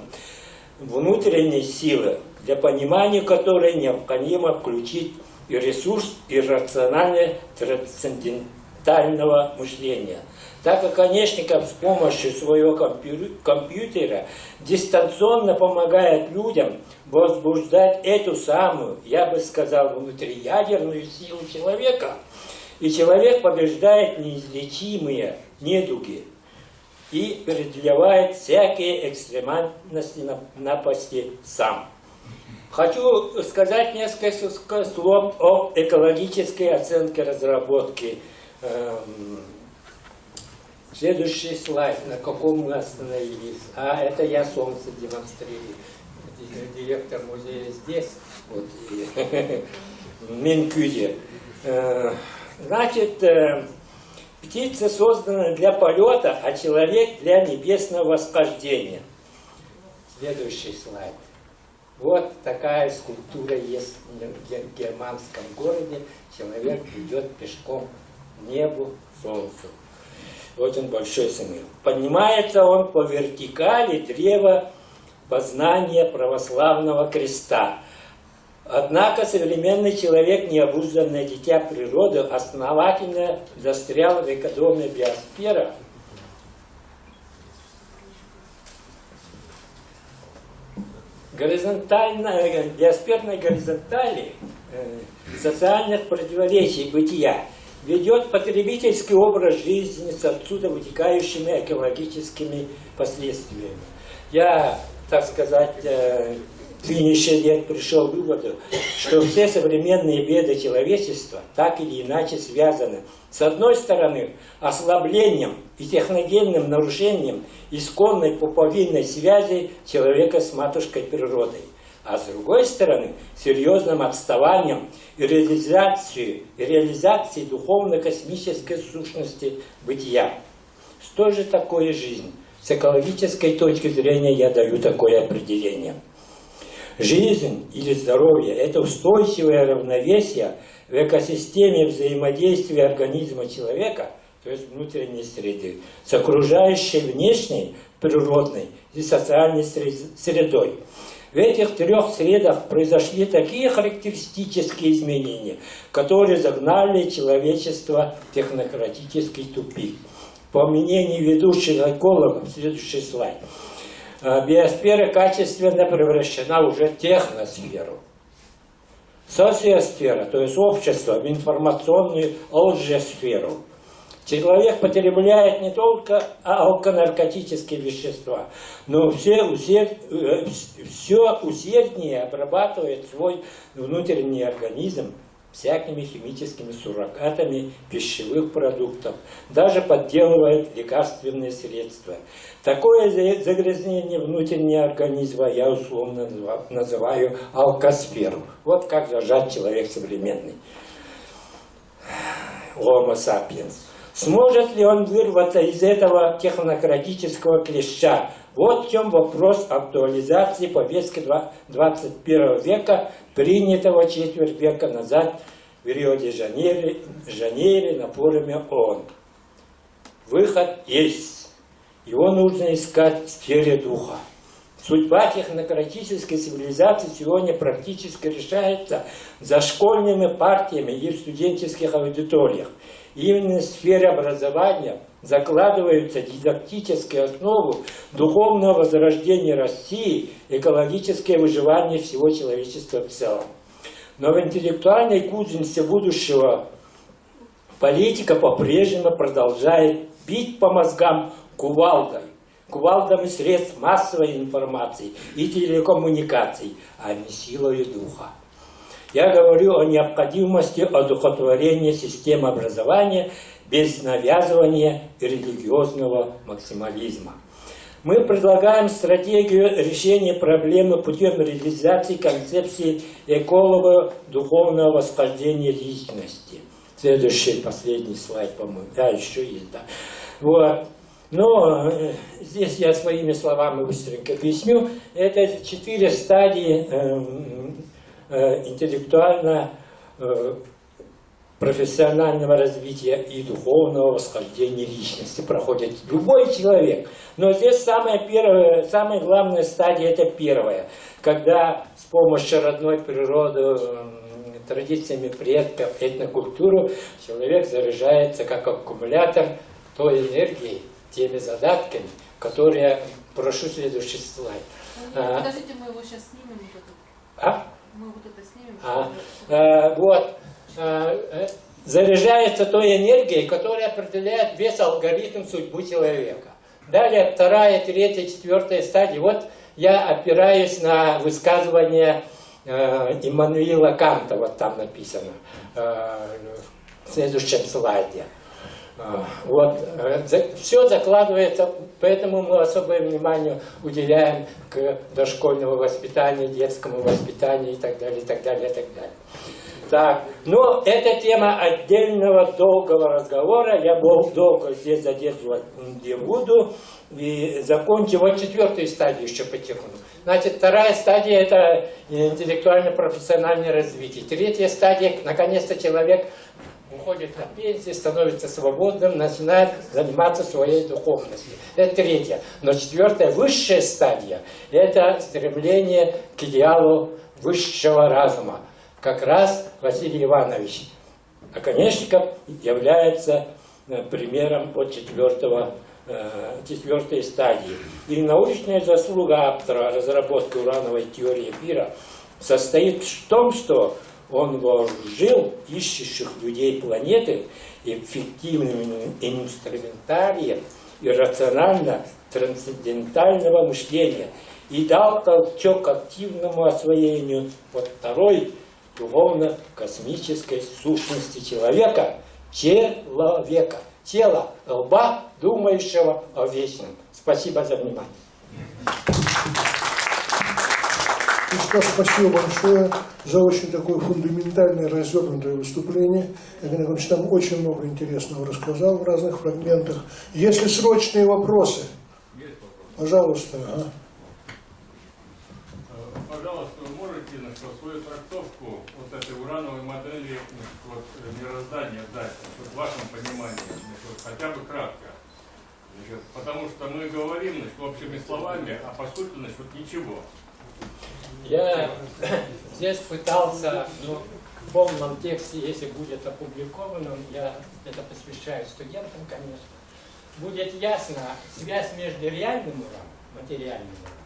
внутренней силы, для понимания которой необходимо включить и ресурс иррационального трансцендентального мышления. Так как Конечников с помощью своего компьютера дистанционно помогает людям возбуждать эту самую, я бы сказал, внутриядерную силу человека, и человек побеждает неизлечимые недуги и преодолевает всякие экстремальности напасти сам. Хочу сказать несколько слов об экологической оценке разработки. Следующий слайд, на каком мы остановились. Это я солнце демонстрирую. Директор музея здесь, вот, в Минкюде. Значит, птица создана для полета, а человек для небесного восхождения. Следующий слайд. Вот такая скульптура есть в германском городе. Человек идет пешком к небу, солнцу. Вот он, большой смысл. Поднимается он по вертикали древа познания православного креста. Однако современный человек, необузданное дитя природы, основательно застрял в экодоме биосфера. Биосферной горизонтали социальных противоречий бытия ведет потребительский образ жизни с отсюда вытекающими экологическими последствиями. Я, так сказать, в тысячи лет пришел к выводу, что все современные беды человечества так или иначе связаны, с одной стороны, ослаблением и техногенным нарушением исконной пуповинной связи человека с матушкой природой, а с другой стороны, серьезным отставанием и реализацией духовно-космической сущности бытия. Что же такое жизнь? С экологической точки зрения я даю такое определение. Жизнь или здоровье – это устойчивое равновесие в экосистеме взаимодействия организма человека, то есть внутренней среды, с окружающей внешней, природной и социальной средой. В этих трех средах произошли такие характеристические изменения, которые загнали человечество в технократический тупик. По мнению ведущих экологов, следующий слайд, биосфера качественно превращена уже в техносферу. Социосфера, то есть общество, в информационную лжесферу. Человек потребляет не только алконаркотические вещества, но все усерднее обрабатывает свой внутренний организм всякими химическими суррогатами пищевых продуктов, даже подделывает лекарственные средства. Такое загрязнение внутреннего организма я условно называю алкосферу. Вот как зажат человек современный. Homo sapiens. Сможет ли он вырваться из этого технократического клеща? Вот в чем вопрос актуализации повестки 21 века, принятого четверть века назад в Рио-де-Жанейро на форуме ООН. Выход есть. Его нужно искать в сфере духа. Судьба технократической цивилизации сегодня практически решается за школьными партиями и в студенческих аудиториях. Именно в сфере образования закладываются дидактические основы духовного возрождения России, экологическое выживание всего человечества в целом. Но в интеллектуальной кузнице будущего политика по-прежнему продолжает бить по мозгам кувалдами средств массовой информации и телекоммуникаций, а не силой духа. Я говорю о необходимости одухотворения системы образования без навязывания религиозного максимализма. Мы предлагаем стратегию решения проблемы путем реализации концепции эколого-духовного восхождения личности. Следующий, последний слайд, по-моему. Да, еще есть, да. Вот. Но здесь я своими словами быстренько объясню. Это 4 стадии интеллектуально-профессионального развития и духовного восхождения личности проходит любой человек. Но здесь самая главная стадия – это первая, когда с помощью родной природы, традициями предков, этнокультуры человек заряжается как аккумулятор той энергией, теми задатками, которые... Прошу следующий слайд. Подождите, мы его сейчас снимем. Мы вот это снимем. Заряжается той энергией, которая определяет весь алгоритм судьбы человека. Далее 2, 3, 4 стадии. Вот я опираюсь на высказывание Иммануила Канта, вот там написано в следующем слайде. Вот, все закладывается, поэтому мы особое внимание уделяем к дошкольному воспитанию, детскому воспитанию и так далее, и так далее, и так далее. Так, но это тема отдельного долгого разговора, я долго здесь задерживать не буду, и закончу вот 4 стадию еще потихоньку. Значит, 2 стадия – это интеллектуально-профессиональное развитие. 3 стадия – наконец-то человек уходит на пенсию, становится свободным, начинает заниматься своей духовностью. Это 3. Но 4, высшая стадия – это стремление к идеалу высшего разума. Как раз Василий Иванович Оконечников является примером от 4 стадии. И научная заслуга автора разработки урановой теории эфира состоит в том, что он вооружил ищущих людей планеты эффективным инструментарием иррационально-трансцендентального мышления и дал толчок к активному освоению вот 2 духовно-космической сущности человека, тело лба, думающего о вечном. Спасибо за внимание. Спасибо большое за очень такое фундаментальное, развернутое выступление. Игорь Иванович там очень много интересного рассказал в разных фрагментах. Есть ли срочные вопросы? Пожалуйста. Пожалуйста, вы можете свою трактовку вот этой урановой модели мироздания дать, в вашем понимании, хотя бы кратко. Потому что мы говорим общими словами, а по сути ничего. Я здесь пытался, в полном тексте, если будет опубликовано, я это посвящаю студентам, конечно, будет ясна связь между реальным ураном, материальным ураном,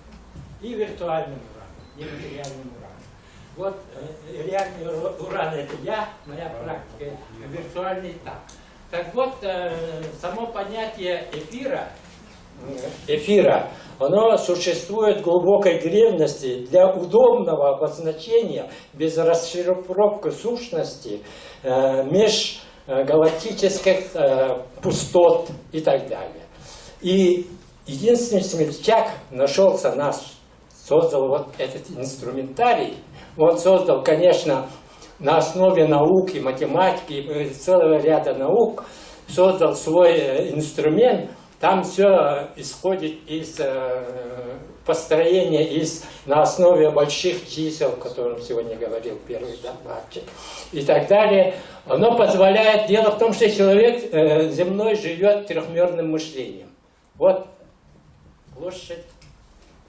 и виртуальным ураном, нематериальным ураном. Вот реальный уран — это я, моя практика, виртуальный так. Так вот, само понятие эфира, оно существует в глубокой древности для удобного обозначения без расшифровки сущности межгалактических пустот и так далее. И единственный смельчак нашелся наш, создал вот этот инструментарий. Он создал, конечно, на основе науки, математики и целого ряда наук, создал свой инструмент. Там все исходит из построения на основе больших чисел, о котором сегодня говорил первый докладчик, и так далее. Оно позволяет, дело в том, что человек земной живет трехмерным мышлением. Вот площадь,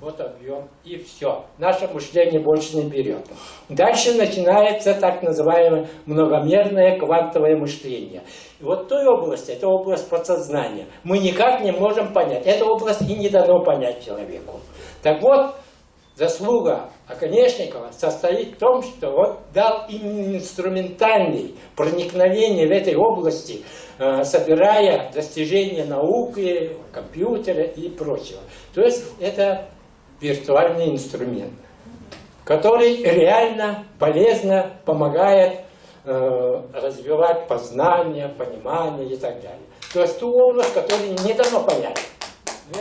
вот объем, и все. Наше мышление больше не берет. Дальше начинается так называемое многомерное квантовое мышление. И вот в той области, это область подсознания, мы никак не можем понять. Эта область и не дано понять человеку. Так вот, заслуга Оконечникова состоит в том, что он дал именно инструментальное проникновение в этой области, собирая достижения науки, компьютера и прочего. То есть это виртуальный инструмент, который реально полезно помогает развивать познание, понимание и так далее. То есть ту область, которую не дано понять.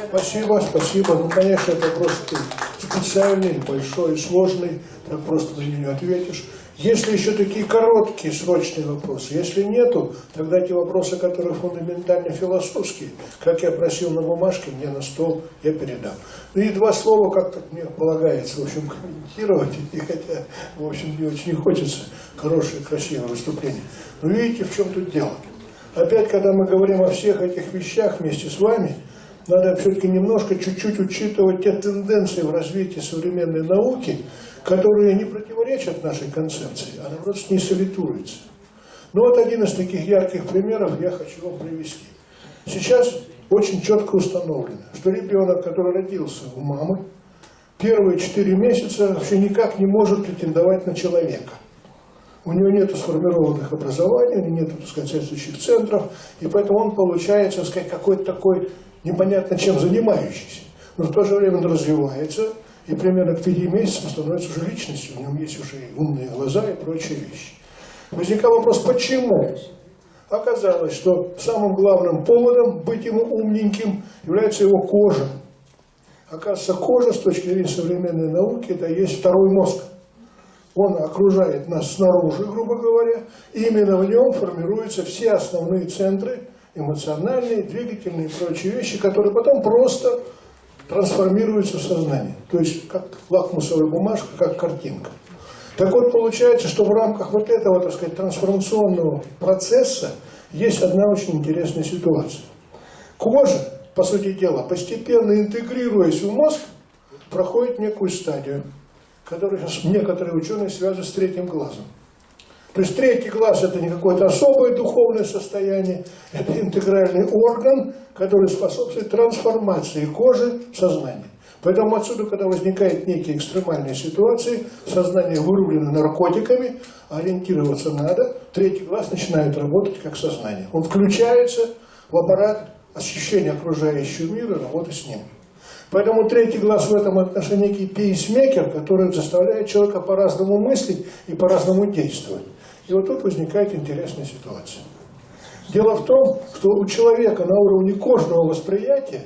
Спасибо, спасибо. Ну, конечно, это просто специальный, большой, сложный, так просто на него не ответишь. Если еще такие короткие, срочные вопросы, если нету, тогда те вопросы, которые фундаментально философские, как я просил на бумажке, мне на стол, я передам. Ну и два слова, как-то мне полагается, в общем, комментировать, и хотя, в общем, мне очень не хочется хорошее, красивое выступление. Но видите, в чем тут дело. Опять, когда мы говорим о всех этих вещах вместе с вами, надо все-таки немножко, чуть-чуть учитывать те тенденции в развитии современной науки, которые не противоречат нашей концепции, а наоборот с ней солитуются. Ну вот один из таких ярких примеров я хочу вам привести. Сейчас очень четко установлено, что ребенок, который родился у мамы, первые 4 месяца вообще никак не может претендовать на человека. У него нет сформированных образований, у него нет, так сказать, соответствующих центров, и поэтому он получается, так сказать, какой-то такой непонятно чем занимающийся. Но в то же время он развивается, и примерно к 5 месяцам становится уже личностью, у него есть уже и умные глаза и прочие вещи. Возникал вопрос, почему? Оказалось, что самым главным поводом быть ему умненьким является его кожа. Оказывается, кожа, с точки зрения современной науки, это и есть второй мозг. Он окружает нас снаружи, грубо говоря, и именно в нем формируются все основные центры, эмоциональные, двигательные и прочие вещи, которые потом просто трансформируются в сознание. То есть как лакмусовая бумажка, как картинка. Так вот, получается, что в рамках вот этого, так сказать, трансформационного процесса есть одна очень интересная ситуация. Кожа, по сути дела, постепенно интегрируясь в мозг, проходит некую стадию, которую некоторые ученые связывают с третьим глазом. То есть третий глаз – это не какое-то особое духовное состояние, это интегральный орган, который способствует трансформации кожи в сознание. Поэтому отсюда, когда возникают некие экстремальные ситуации, сознание вырублено наркотиками, ориентироваться надо, третий глаз начинает работать как сознание. Он включается в аппарат ощущения окружающего мира, работы с ним. Поэтому третий глаз в этом отношении некий пейсмейкер, который заставляет человека по-разному мыслить и по-разному действовать. И вот тут возникает интересная ситуация. Дело в том, что у человека на уровне кожного восприятия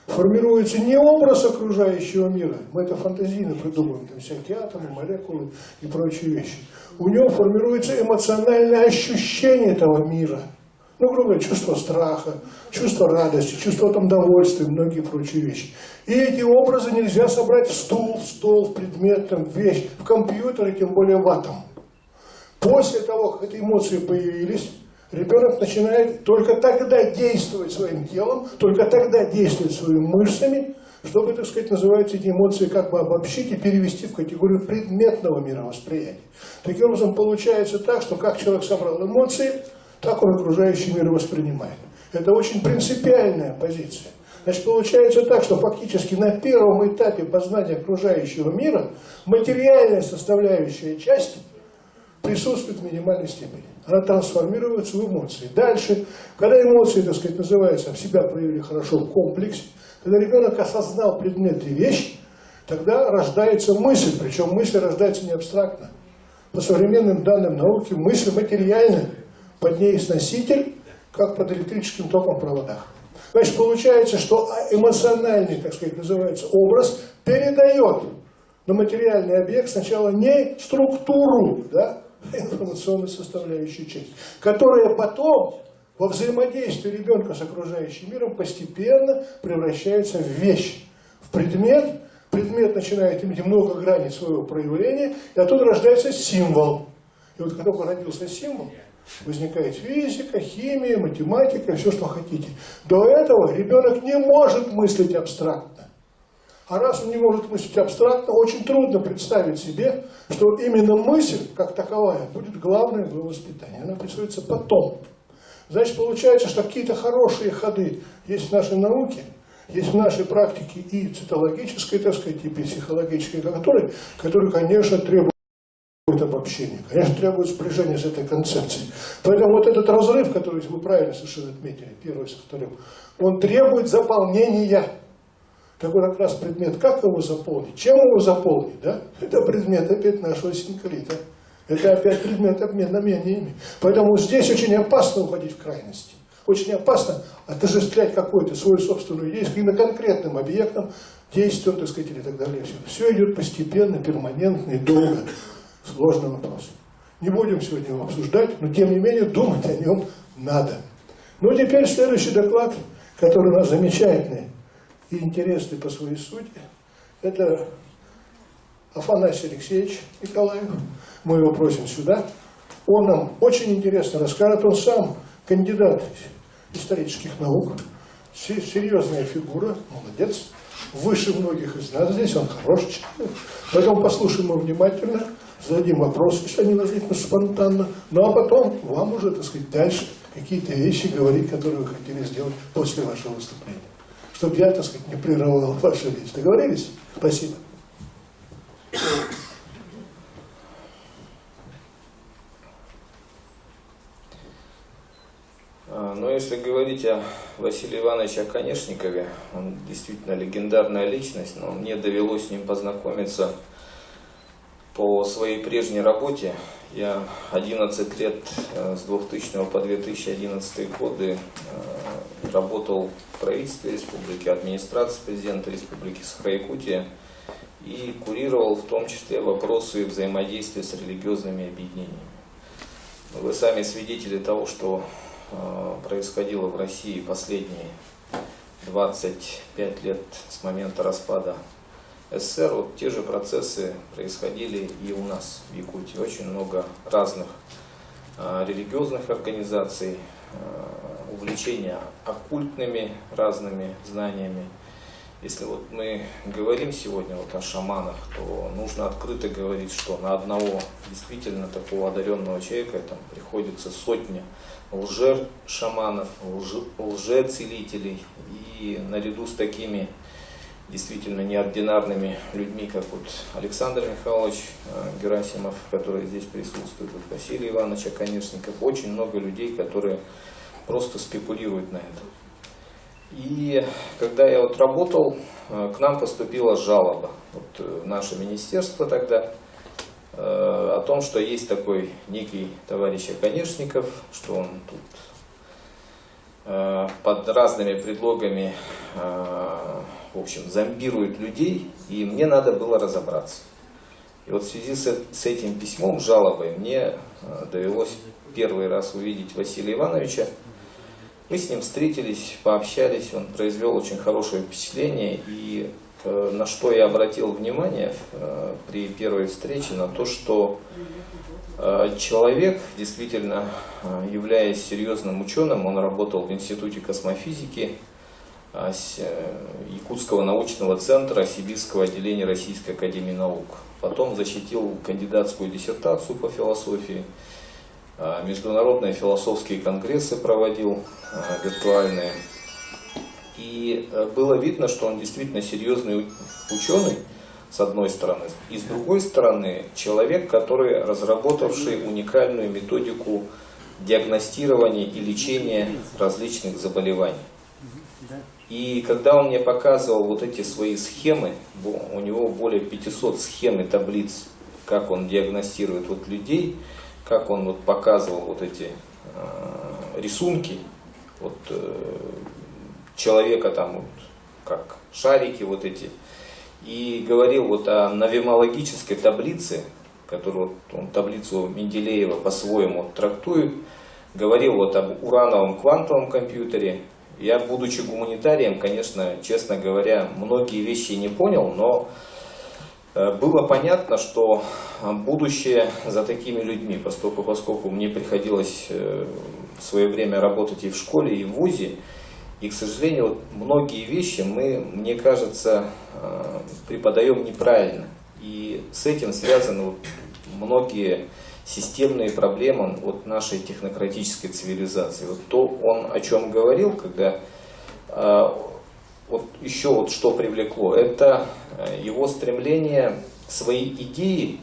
формируется не образ окружающего мира, мы это фантазийно придумываем, там всякие атомы, молекулы и прочие вещи. У него формируется эмоциональное ощущение этого мира. Ну, грубо говоря, чувство страха, чувство радости, чувство там довольствия и многие прочие вещи. И эти образы нельзя собрать в стул, в стол, в предмет, там, в вещь, в компьютер и тем более в атом. После того, как эти эмоции появились, ребенок начинает только тогда действовать своим телом, только тогда действовать своими мышцами, чтобы, так сказать, называются эти эмоции как бы обобщить и перевести в категорию предметного мировосприятия. Таким образом, получается так, что как человек собрал эмоции, так он окружающий мир воспринимает. Это очень принципиальная позиция. Значит, получается так, что фактически на первом этапе познания окружающего мира материальная составляющая часть присутствует в минимальной степени. Она трансформируется в эмоции. Дальше, когда эмоции, так сказать, называются, себя проявили хорошо в комплексе, когда ребенок осознал предмет и вещь, тогда рождается мысль, причем мысль рождается не абстрактно. По современным данным науки мысль материальна, под ней есть носитель, как под электрическим током в проводах. Значит, получается, что эмоциональный, так сказать, называется образ, передает на материальный объект сначала не структуру, да, информационную составляющую часть, которая потом во взаимодействии ребенка с окружающим миром постепенно превращается в вещь, в предмет. Предмет начинает иметь много граней своего проявления, и оттуда рождается символ. И вот когда родился символ, возникает физика, химия, математика, все, что хотите. До этого ребенок не может мыслить абстрактно. А раз он не может мыслить абстрактно, очень трудно представить себе, что именно мысль, как таковая, будет главной в его воспитании. Она присутствует потом. Значит, получается, что какие-то хорошие ходы есть в нашей науке, есть в нашей практике и цитологической, так сказать, и психологической, которые, конечно, требуют обобщения, конечно, требует сближения с этой концепцией. Поэтому вот этот разрыв, который вы правильно совершенно отметили, первый со вторым, он требует заполнения. Такой как раз предмет, как его заполнить, чем его заполнить, да? Это предмет опять нашего синклита. Это опять предмет обмена мнениями. Поэтому здесь очень опасно уходить в крайности. Очень опасно отождествлять какой-то свою собственную идею с каким-то конкретным объектом, действием, так сказать, или так далее. Все идет постепенно, перманентно и долго. Сложный вопрос. Не будем сегодня его обсуждать, но тем не менее думать о нем надо. Ну, теперь следующий доклад, который у нас замечательный и интересный по своей сути, это Афанасий Алексеевич Николаев. Мы его просим сюда. Он нам очень интересно расскажет. Он сам кандидат исторических наук, серьезная фигура, молодец, выше многих из нас здесь, он хороший человек. Поэтому послушаем его внимательно, зададим вопросы, если они возникнут спонтанно, ну а потом вам уже, так сказать, дальше какие-то вещи говорить, которые вы хотели сделать после вашего выступления. Чтобы я, так сказать, не прерывал вашу речь. Договорились? Спасибо. Но если говорить о Василии Ивановиче Оконешникове, он действительно легендарная личность, но мне довелось с ним познакомиться по своей прежней работе. Я 11 лет с 2000 по 2011 годы работал в правительстве республики, администрации президента республики Саха-Якутия и курировал в том числе вопросы взаимодействия с религиозными объединениями. Вы сами свидетели того, что происходило в России последние 25 лет с момента распада СССР. Вот те же процессы происходили и у нас в Якутии. Очень много разных религиозных организаций, увлечения оккультными разными знаниями. Если вот мы говорим сегодня вот о шаманах, то нужно открыто говорить, что на одного действительно такого одаренного человека там приходится сотни лже-шаманов, лже-целителей. И наряду с такими действительно неординарными людьми, как вот Александр Михайлович Герасимов, который здесь присутствует, вот Василий Иванович Оконешников, очень много людей, которые просто спекулируют на этом. И когда я вот работал, к нам поступила жалоба вот, в наше министерство тогда о том, что есть такой некий товарищ Оконешников, что он тут под разными предлогами, в общем, зомбирует людей, и мне надо было разобраться. И вот в связи с этим письмом, жалобой, мне довелось первый раз увидеть Василия Ивановича. Мы с ним встретились, пообщались, он произвел очень хорошее впечатление, и на что я обратил внимание при первой встрече, на то, что человек, действительно, являясь серьезным ученым, он работал в Институте космофизики Якутского научного центра Сибирского отделения Российской академии наук. Потом защитил кандидатскую диссертацию по философии, международные философские конгрессы проводил, виртуальные. И было видно, что он действительно серьезный ученый, с одной стороны. И с другой стороны, человек, который разработавший уникальную методику диагностирования и лечения различных заболеваний. И когда он мне показывал вот эти свои схемы, у него более 500 схем и таблиц, как он диагностирует вот людей, как он вот показывал вот эти рисунки вот, человека там вот, как шарики вот эти, и говорил вот о навимологической таблице, которую он таблицу Менделеева по-своему трактует, говорил вот об урановом квантовом компьютере. Я, будучи гуманитарием, конечно, честно говоря, многие вещи не понял, но было понятно, что будущее за такими людьми, поскольку мне приходилось в свое время работать и в школе, и в вузе, и, к сожалению, вот многие вещи мы, мне кажется, преподаем неправильно. И с этим связаны вот многие системные проблемы вот нашей технократической цивилизации. Вот то, он о чем говорил, когда вот еще вот что привлекло, это его стремление свои идеи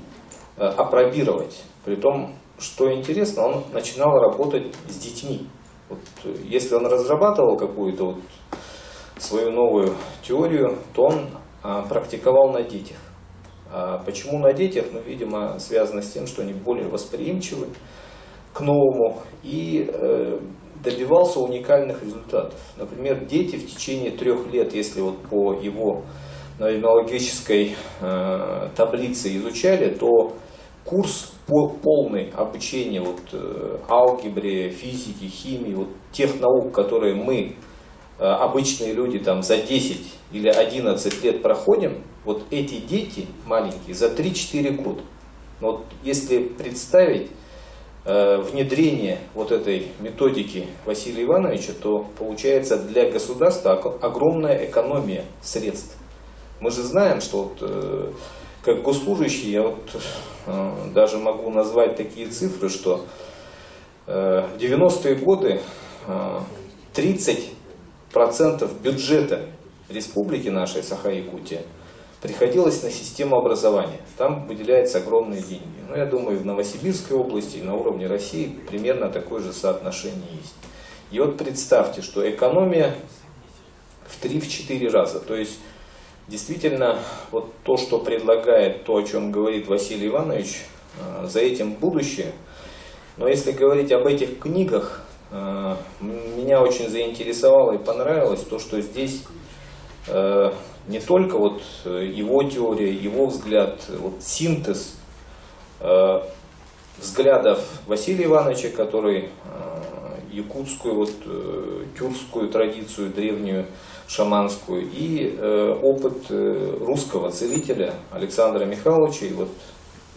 апробировать. При том, что интересно, он начинал работать с детьми. Вот, если он разрабатывал какую-то вот свою новую теорию, то он практиковал на детях. А почему на детях? Ну, видимо, связано с тем, что они более восприимчивы к новому и добивался уникальных результатов. Например, дети в течение 3 лет, если вот по его навимологической таблице изучали, то курс полный обучения вот, алгебре, физике, химии, вот, тех наук, которые мы, обычные люди, там, за 10 или 11 лет проходим, вот эти дети маленькие за 3-4 года. Вот если представить внедрение вот этой методики Василия Ивановича, то получается для государства огромная экономия средств. Мы же знаем, что вот, как госслужащий, я вот даже могу назвать такие цифры, что в 90-е годы 30% бюджета республики нашей Саха-Якутия приходилось на систему образования. Там выделяются огромные деньги. Но я думаю, в Новосибирской области и на уровне России примерно такое же соотношение есть. И вот представьте, что экономия в 3-4 раза. То есть действительно вот то, что предлагает, то, о чем говорит Василий Иванович, за этим будущее. Но если говорить об этих книгах, меня очень заинтересовало и понравилось то, что здесь не только вот его теория, его взгляд, вот синтез взглядов Василия Ивановича, который якутскую, вот, тюркскую традицию, древнюю шаманскую, и опыт русского целителя Александра Михайловича и вот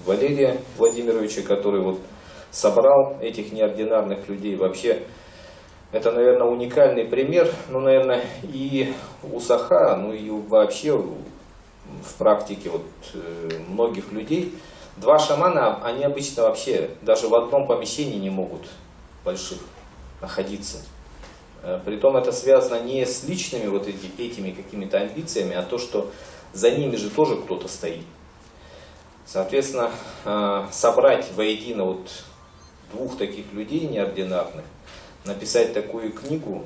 Валерия Владимировича, который вот собрал этих неординарных людей. Вообще, это, наверное, уникальный пример, ну, наверное, и у Саха, ну и вообще в практике вот многих людей. 2 шамана, они обычно вообще даже в одном помещении не могут больших находиться. Притом это связано не с личными вот этими какими-то амбициями, а то, что за ними же тоже кто-то стоит. Соответственно, собрать воедино вот 2 таких людей неординарных, написать такую книгу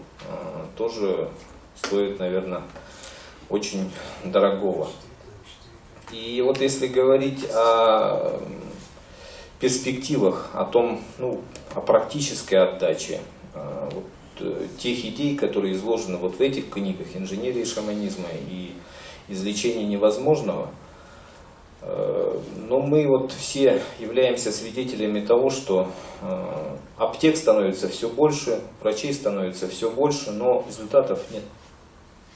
тоже стоит, наверное, очень дорогого. И вот если говорить о перспективах, о том, ну, о практической отдаче вот, тех идей, которые изложены вот в этих книгах «Инженерия шаманизма» и «Излечение невозможного», но мы вот все являемся свидетелями того, что аптек становится все больше, врачей становится все больше, но результатов нет.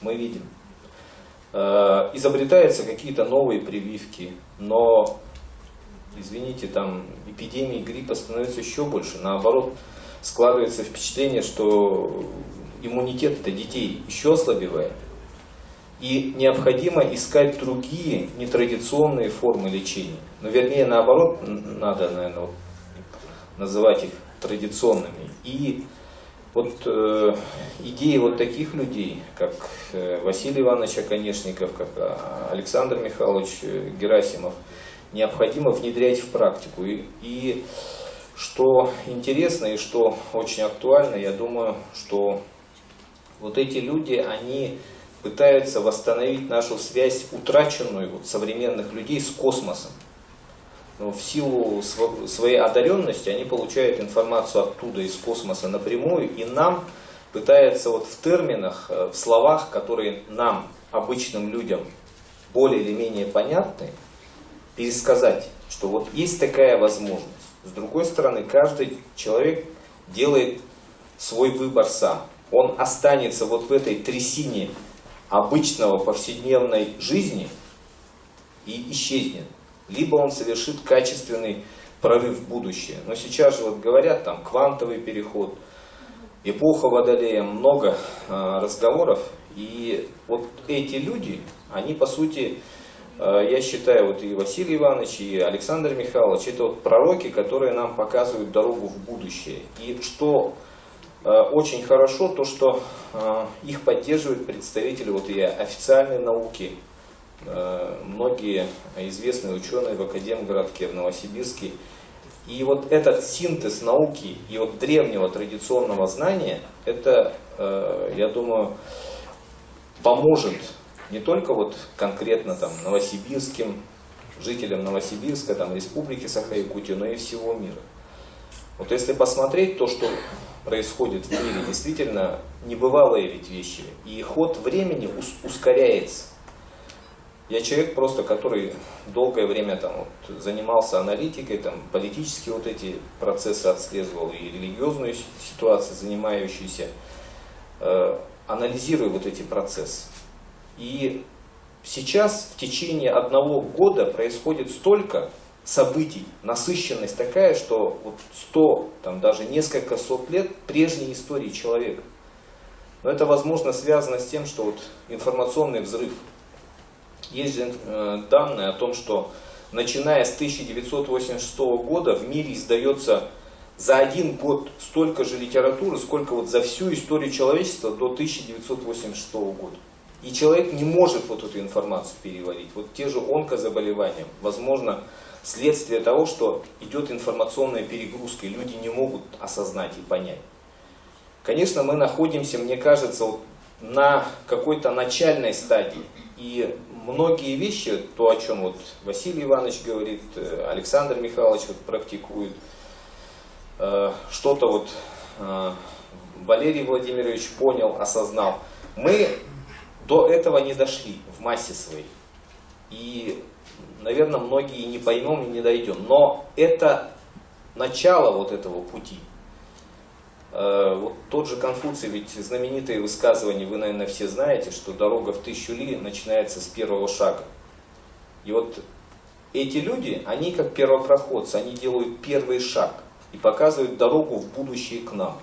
Мы видим. Изобретаются какие-то новые прививки, но, извините, там эпидемии гриппа становится еще больше. Наоборот, складывается впечатление, что иммунитет детей еще ослабевает. И необходимо искать другие нетрадиционные формы лечения. Но вернее, наоборот, надо, наверное, называть их традиционными. И вот идеи вот таких людей, как Василий Иванович Оконешников, как Александр Михайлович Герасимов, необходимо внедрять в практику. И что интересно и что очень актуально, я думаю, что вот эти люди, они пытаются восстановить нашу связь, утраченную вот современных людей, с космосом. Но в силу своей одаренности они получают информацию оттуда, из космоса напрямую, и нам пытаются вот в терминах, в словах, которые нам, обычным людям, более или менее понятны, пересказать, что вот есть такая возможность. С другой стороны, каждый человек делает свой выбор сам. Он останется вот в этой трясине обычного повседневной жизни и исчезнет. Либо он совершит качественный прорыв в будущее. Но сейчас же вот говорят, там квантовый переход, эпоха Водолея, много разговоров. И вот эти люди, они по сути, я считаю, вот и Василий Иванович, и Александр Михайлович, это вот пророки, которые нам показывают дорогу в будущее. И что очень хорошо, то что их поддерживают представители вот и официальной науки, многие известные ученые в Академгородке, в Новосибирске. И вот этот синтез науки и вот древнего традиционного знания, это, я думаю, поможет не только вот конкретно там новосибирским жителям Новосибирска, там, Республики Саха-Якутия, но и всего мира. Вот если посмотреть то, что происходит в мире, действительно небывалые ведь вещи, и ход времени ускоряется. Я человек просто, который долгое время там, вот, занимался аналитикой, там, политические вот эти процессы отслеживал, и религиозную ситуацию, занимающуюся, анализирую вот эти процессы. И сейчас в течение 1 года происходит столько событий, насыщенность такая, что вот 100, там, даже несколько сот лет прежней истории человека. Но это, возможно, связано с тем, что вот информационный взрыв. Есть же данные о том, что начиная с 1986 года в мире издается за 1 год столько же литературы, сколько вот за всю историю человечества до 1986 года. И человек не может вот эту информацию переварить. Вот те же онкозаболевания, возможно, следствие того, что идет информационная перегрузка, и люди не могут осознать и понять. Конечно, мы находимся, мне кажется, вот на какой-то начальной стадии. И многие вещи, то, о чем вот Василий Иванович говорит, Александр Михайлович вот практикует, что-то вот Валерий Владимирович понял, осознал. Мы до этого не дошли в массе своей. И, наверное, многие не поймем и не дойдем. Но это начало вот этого пути. Вот тот же Конфуций, ведь знаменитые высказывания, вы, наверное, все знаете, что дорога в 1000 ли начинается с первого шага. И вот эти люди, они как первопроходцы, они делают первый шаг и показывают дорогу в будущее к нам.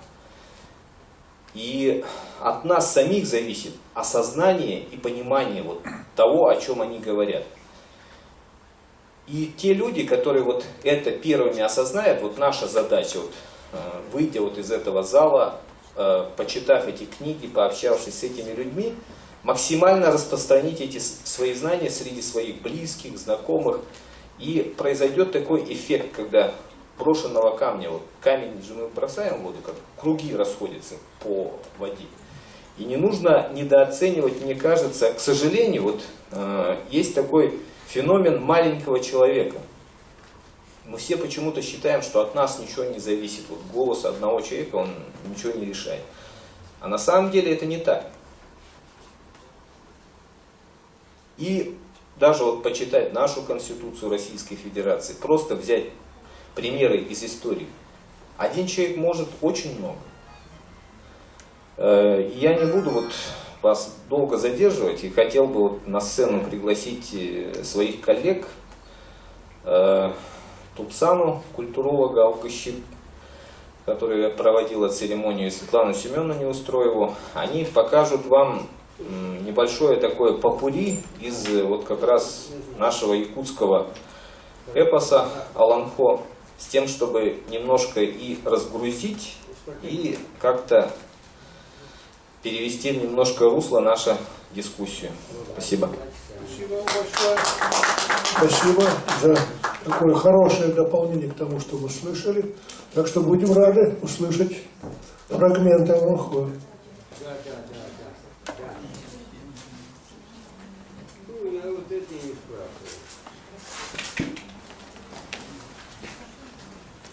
И от нас самих зависит осознание и понимание вот того, о чем они говорят. И те люди, которые вот это первыми осознают, вот наша задача, вот, выйдя вот из этого зала, почитав эти книги, пообщавшись с этими людьми, максимально распространить эти свои знания среди своих близких, знакомых. И произойдет такой эффект, когда брошенного камня, вот камень же мы бросаем в воду, как круги расходятся по воде. И не нужно недооценивать, мне кажется, к сожалению, вот есть такой феномен маленького человека. Мы все почему-то считаем, что от нас ничего не зависит. Вот голос одного человека, он ничего не решает. А на самом деле это не так. И даже вот почитать нашу Конституцию Российской Федерации, просто взять примеры из истории. Один человек может очень много. Я не буду вот вас долго задерживать и хотел бы вот на сцену пригласить своих коллег, Тупсану, культуролога Алкощип, которая проводила церемонию, Светлану Семеновну Неустроеву. Они покажут вам небольшое такое попурри из вот как раз нашего якутского эпоса Аланхо, с тем, чтобы немножко и разгрузить и как-то перевести в немножко русло нашу дискуссию. Спасибо. Спасибо вам большое. Спасибо за такое хорошее дополнение к тому, что мы слышали. Так что будем рады услышать фрагменты Амунхо. Ну, я вот это не спрашиваю.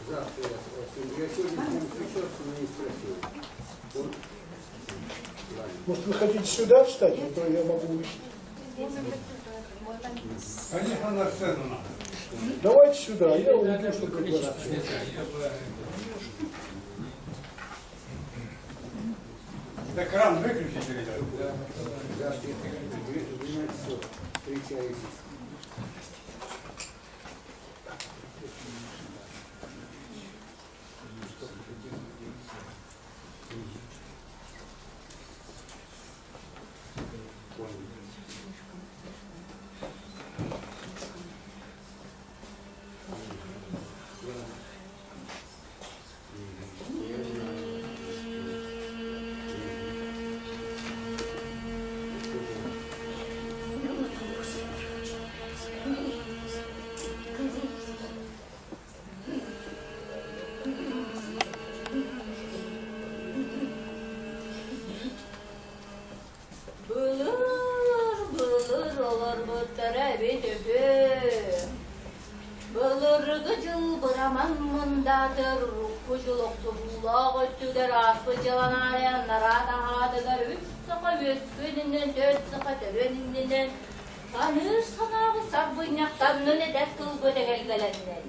Завтра я спрошу. Я сегодня с ним встречался, но не спросил. Может, вы хотите сюда встать, а то я могу уйти. Конечно, на сцену надо. Давайте сюда, я уйду, чтобы вы вас. Да кран выключите, ребят. Да, все, встречаетесь. Sanır sanağı sarbuynaktan ne dert kıl böyle gelgelenden.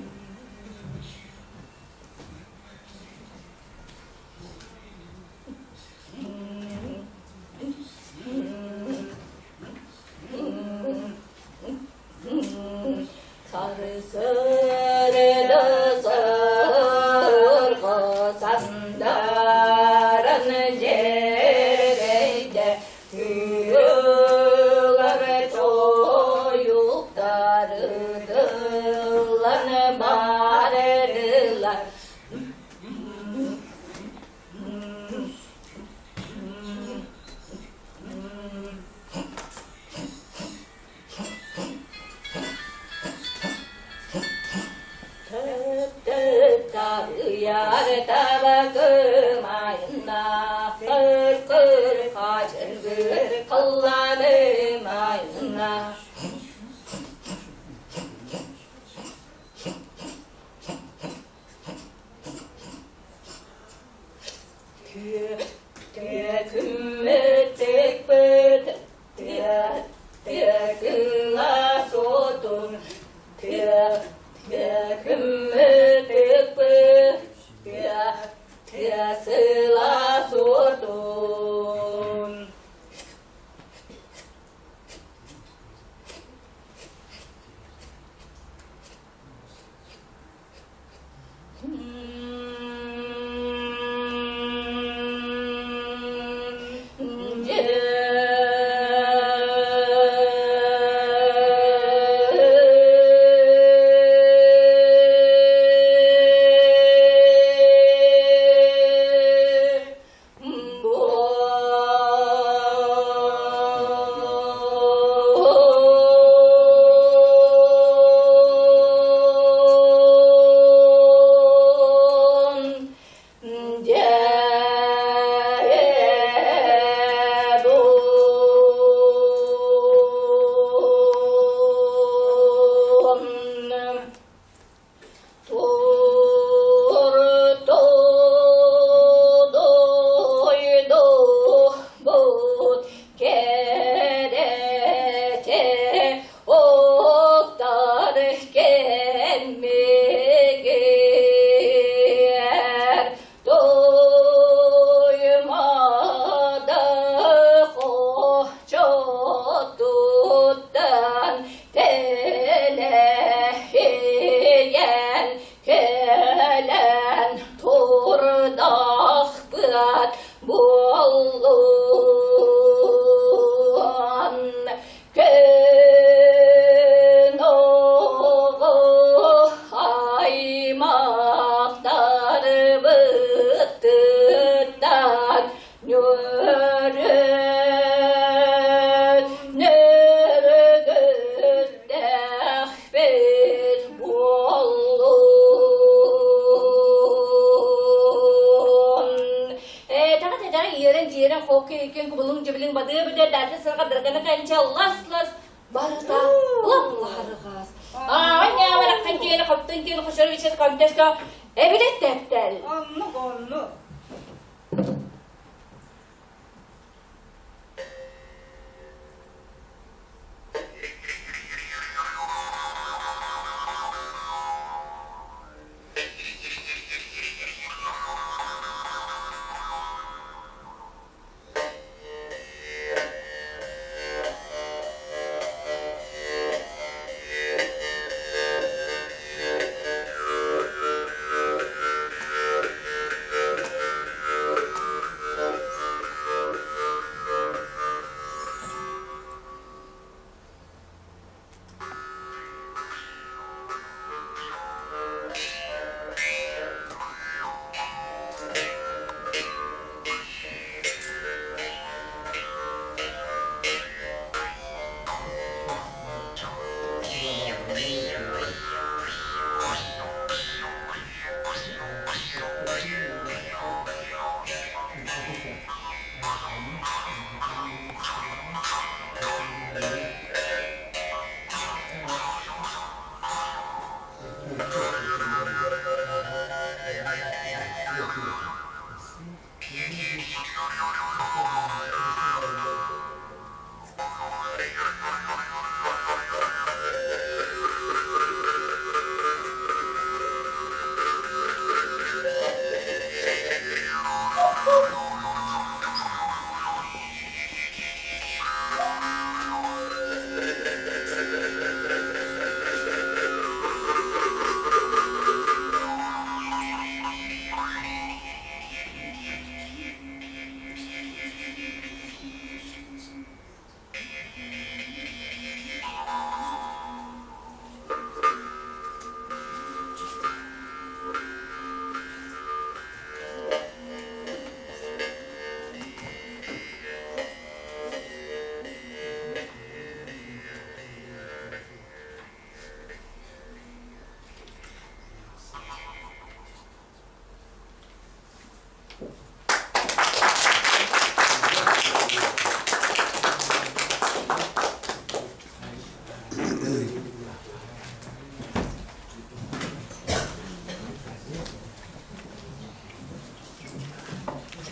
Sarı sarıda sargı sandarın cereyde tüyler çoyup darıdılar bağırırlar. Yar tabakım ayında kır kır kaçır kır kallarım ayında. Kümmetek bıt kıla sotun kümmetek bıt sıla sotun. Okey, ken kubulung jebling bade bade dadi sarka dargana kancha las barata largas. Anya wala kanki na kapten ki na khashar wichas contest ka ebilet teptel. Anno.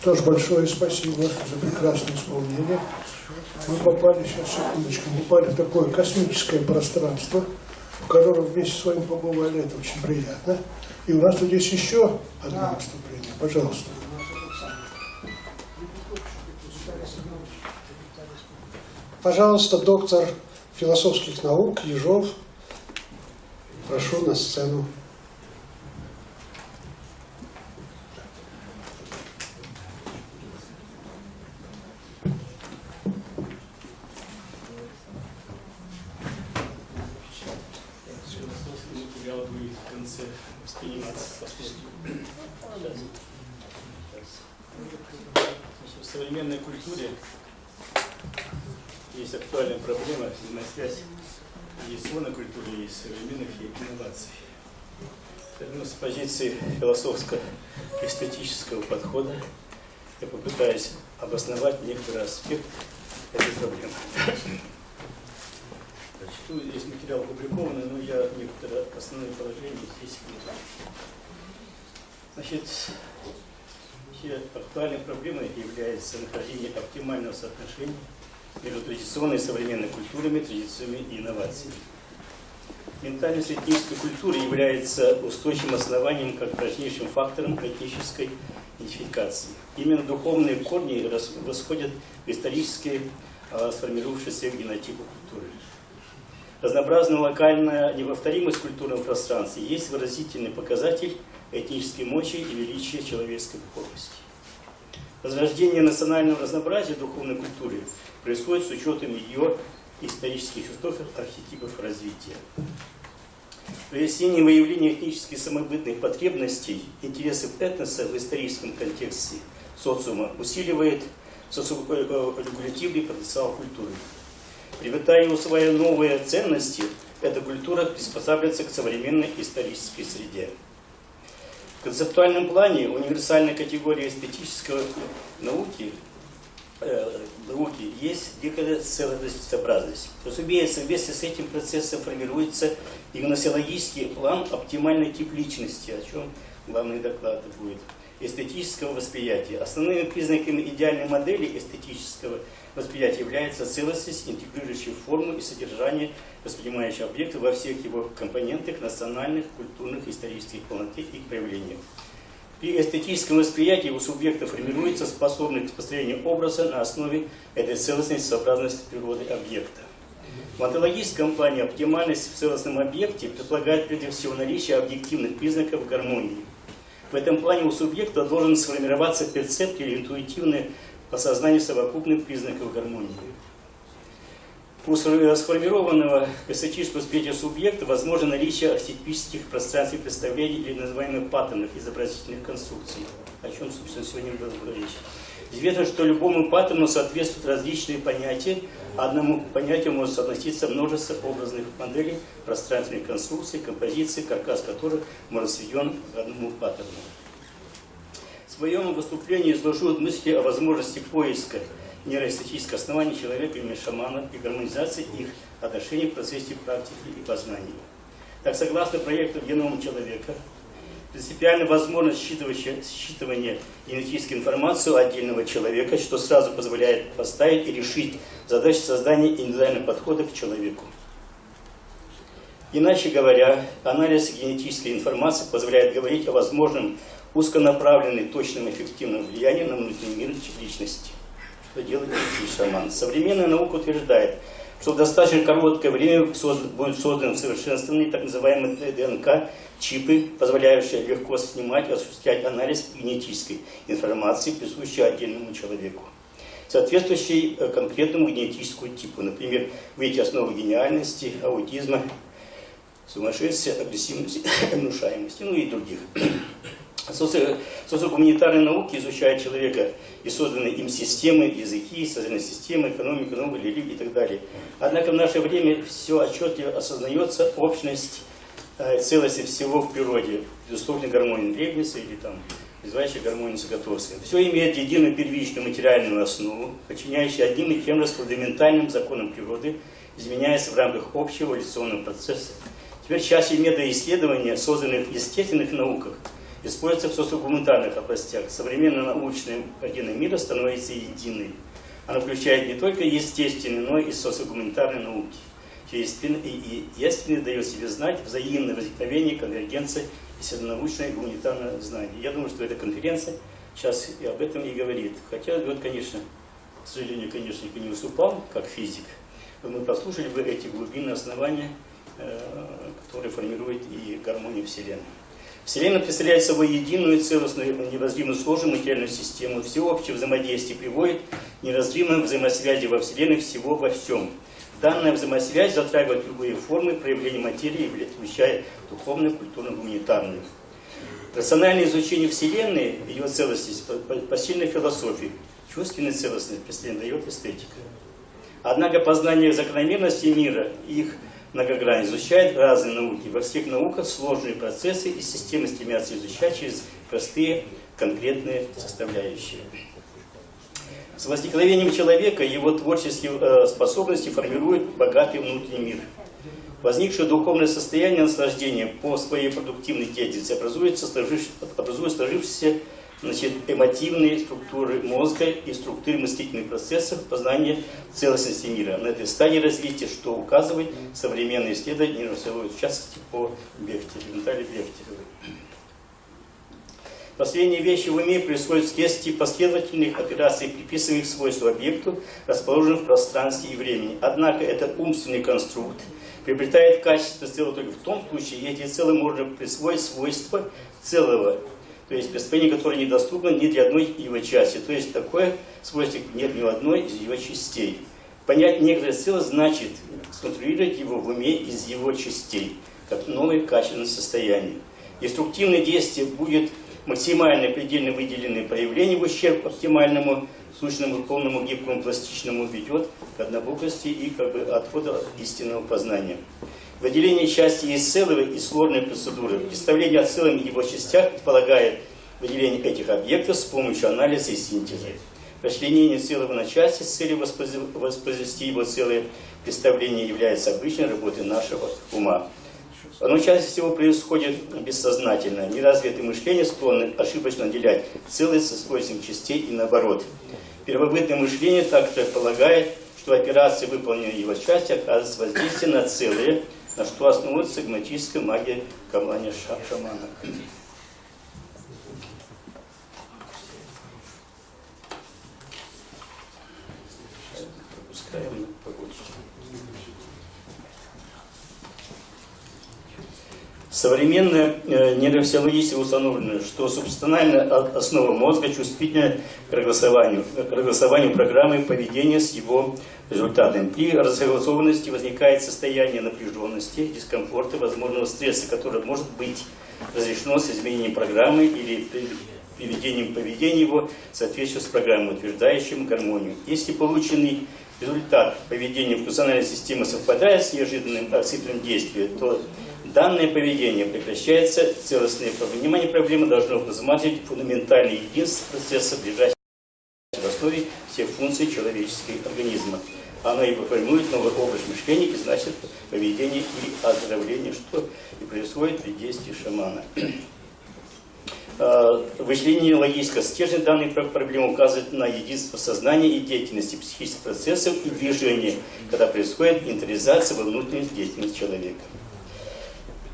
Что ж, большое спасибо за прекрасное исполнение. Мы попали, сейчас, секундочку, попали в такое космическое пространство, в котором вместе с вами побывали. Это очень приятно. И у нас тут есть еще одно выступление. Пожалуйста. Пожалуйста, доктор философских наук Ежов. Прошу на сцену. В современной культуре есть актуальная проблема, взаимосвязь традиционной культуры и современных инноваций. Поэтому с позиции философско-эстетического подхода я попытаюсь обосновать некоторый аспект этой проблемы. Тут здесь материал опубликованный, но я некоторые основные положения здесь вижу. Значит, актуальной проблемой является нахождение оптимального соотношения между традиционной и современной культурами, традициями и инновациями. Ментальность этнической культуры является устойчивым основанием как важнейшим фактором этнической идентификации. Именно духовные корни восходят в исторически сформировавшиеся генотипы культуры. Разнообразная локальная неповторимость в культурном пространстве есть выразительный показатель этнической мощи и величия человеческой духовности. Возрождение национального разнообразия духовной культуры происходит с учетом ее исторических архетипов развития. Прояснение и выявление этнических самобытных потребностей, интересов этноса в историческом контексте социума усиливает социорегулятивный потенциал культуры. Приобретая и усваивая новые ценности, эта культура приспосабливается к современной исторической среде. В концептуальном плане универсальная категория эстетической науки науки есть некая целесообразность. Разумеется, вместе с этим процессом формируется и гносеологический план, оптимальный тип личности, о чем главный доклад будет, эстетического восприятия. Основными признаками идеальной модели эстетического восприятия является целостность, интегрирующая форму и содержание воспринимающего объекта во всех его компонентах, национальных, культурных, исторических полноте и проявлениях. При эстетическом восприятии у субъекта формируется способность к построению образа на основе этой целостности, сообразности природы объекта. В онтологическом плане оптимальность в целостном объекте предполагает прежде всего наличие объективных признаков гармонии. В этом плане у субъекта должен сформироваться перцепт или интуитивное осознание совокупных признаков гармонии. У сформированного эстетического восприятия субъекта возможно наличие архетипических пространственных представлений или называемых паттернов изобразительных конструкций, о чем, собственно, сегодня было речь. Известно, что любому паттерну соответствуют различные понятия, а одному понятию может соотноситься множество образных моделей, пространственных конструкций, композиций, каркас которых может сведен к одному паттерну. В своем выступлении изложу мысли о возможности поиска нейроэстетических оснований человека или шамана и гармонизации их отношений в процессе практики и познания. Так, согласно проекту «Геном человека», принципиально возможность считывания генетической информации отдельного человека, что сразу позволяет поставить и решить задачу создания индивидуального подхода к человеку. Иначе говоря, анализ генетической информации позволяет говорить о возможном узконаправленном, точном, эффективном влиянии на внутренний мир личности. Что делает шаман? Современная наука утверждает, что в достаточно короткое время будут созданы совершенствованные так называемые ДНК-чипы, позволяющие легко снимать и осуществлять анализ генетической информации, присущей отдельному человеку, соответствующей конкретному генетическому типу, например, в эти основы гениальности, аутизма, сумасшествия, агрессивности, внушаемости, ну и других. Социогуманитарные науки изучают человека и созданные им системы, языки, социальные системы, экономику, науку, религию и так далее. Однако в наше время все отчетливо осознается общность целости всего в природе, безусловно, гармонии Лейбница или там, называющая гармонию Заготовской. Все имеет единую первичную материальную основу, подчиняющую одним и тем же фундаментальным законам природы, изменяясь в рамках общего эволюционного процесса. Теперь чаще методы исследования, созданные в естественных науках, используется в социогуманитарных областях. Современная научная картина мира становится единой. Она включает не только естественные, но и социогуманитарные науки. И естественно дает себе знать взаимное возникновение, конвергенция исследовательно-научное и гуманитарное знание. Я думаю, что эта конференция сейчас и об этом и говорит. Хотя, вот, конечно, к сожалению, конечно, я не выступал как физик, но мы послушали бы эти глубинные основания, которые формируют и гармонию Вселенной. Вселенная представляет собой единую, целостную, неразрывную сложную материальную систему. Всеобщее взаимодействие приводит к неразрывной взаимосвязи во Вселенной всего во всем. Данная взаимосвязь затрагивает любые формы проявления материи, включая духовную, культурную, гуманитарную. Рациональное изучение Вселенной, ее целостность, посильной философии, чувственной целостности представление дает эстетика. Однако познание закономерностей мира и их многогранно изучает разные науки. Во всех науках сложные процессы и системы стремятся изучать через простые конкретные составляющие. С возникновением человека его творческие способности формируют богатый внутренний мир. Возникшее духовное состояние наслаждения по своей продуктивной деятельности образует сложившиеся эмотивные структуры мозга и структуры мыслительных процессов познания целостности мира. На этой стадии развития, что указывает современные исследования нейрофизиологии, в частности по Бехтеру, Наталье Бехтеровой. Последние вещи в уме происходят вследствие последовательных операций, приписываемых свойства объекту, расположенных в пространстве и времени. Однако этот умственный конструкт приобретает качество целого только в том случае, если целое можно присвоить свойства целого, то есть представление, которое недоступно ни для одной его части. То есть такое свойство нет ни в одной из его частей. Понять некоторое целое значит сконструировать его в уме из его частей, как новое качественное состояние. Деструктивное действие будет максимально предельно выделенное проявление в ущерб оптимальному, сущному, полному, гибкому, пластичному ведет к однобокости и отходу от истинного познания. Выделение части из целого и сложной процедуры. Представление о целом и его частях предполагает выделение этих объектов с помощью анализа и синтеза. Расчленение целого на части с целью воспроизвести его целое представление является обычной работой нашего ума. Оно чаще всего происходит бессознательно. Неразвитое мышление склонно ошибочно отделять целое со свойством частей и наоборот. Первобытное мышление также полагает, что операции, выполненные его части, оказывают воздействие на целое, на что основывается гнотическая магия камлания шамана. Пропускаем побольше. Современная нейрофизиология установлена, что субстанциальная основа мозга чувствительна к разгласованию программы поведения с его результатами. При разгласованности возникает состояние напряженности, дискомфорта, возможного стресса, которое может быть разрешено с изменением программы или приведением поведения его в соответствии с программой, утверждающим гармонию. Если полученный результат поведения функциональной системы совпадает с неожиданным циклом действия, то данное поведение прекращается. Целостное понимание проблемы должно усматривать фундаментальное единство процесса, ближайшего в основе всех функций человеческого организма. Оно и формирует новый образ мышления и значит поведение и оздоровление, что и происходит при действии шамана. Вычленение логического стержня данной проблемы указывает на единство сознания и деятельности психических процессов и движения, когда происходит интегризация во внутреннюю деятельность человека.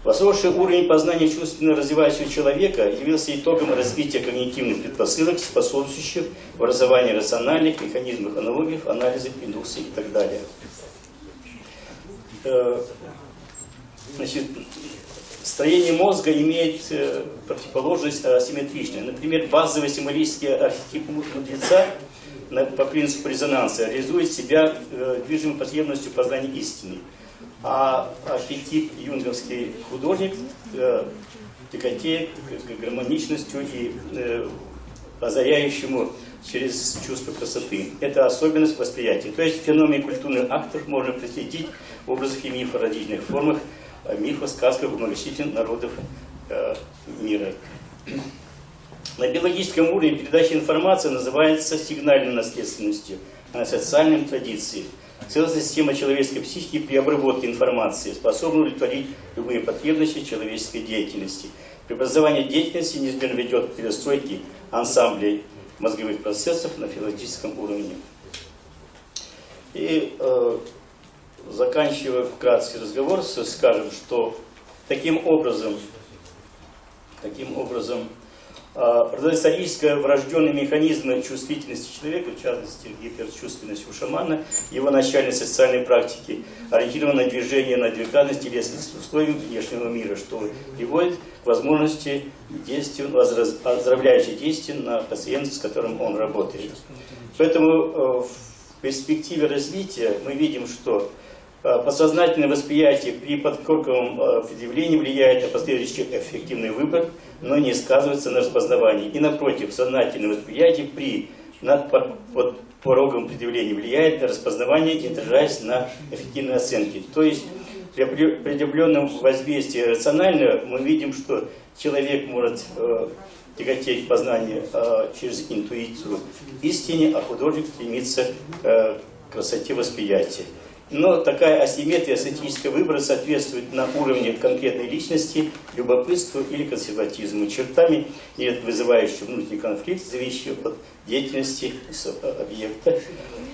Возросший уровень познания чувственно развивающегося человека явился итогом развития когнитивных предпосылок, способствующих образованию рациональных механизмов аналогиев, анализа, индукции и так далее. Значит, строение мозга имеет противоположность асимметричную. Например, базовый символический архетип мудреца по принципу резонанса реализует себя движимой потребностью познания истины. А архетип юнговский художник тяготеет к гармоничностью и озаряющему через чувство красоты. Это особенность восприятия. То есть феномен культурных актов можно проследить в образах и мифах, различных формах, мифов, сказках многочисленных народов мира. На биологическом уровне передача информации называется сигнальной наследственностью, а на социальной традицией. Целостная система человеческой психики при обработке информации способна удовлетворить любые потребности человеческой деятельности. Преобразование деятельности неизменно ведет к перестройке ансамблей мозговых процессов на физиологическом уровне. И заканчивая вкратце разговор, скажем, что таким образом родоисторические врожденные механизмы чувствительности человека, в частности гиперчувственность у шамана, его начальной социальной практики, ориентированы на движение, на адекватность телесных условий внешнего мира, что приводит к возможности действия, оздоровляющих действий на пациента, с которым он работает. Поэтому в перспективе развития мы видим, что подсознательное восприятие при подкорковом предъявлении влияет на последующий эффективный выбор, но не сказывается на распознавании. И напротив, сознательное восприятие при над порогом предъявления влияет на распознавание, не отражаясь на эффективной оценке. То есть при определенном воздействии рационального мы видим, что человек может тяготеть к познанию через интуицию истине, а художник стремится к красоте восприятия. Но такая асимметрия эстетического выбора соответствует на уровне конкретной личности, любопытству или консерватизму, чертами, вызывающими внутренний конфликт, зависящий от деятельности объекта.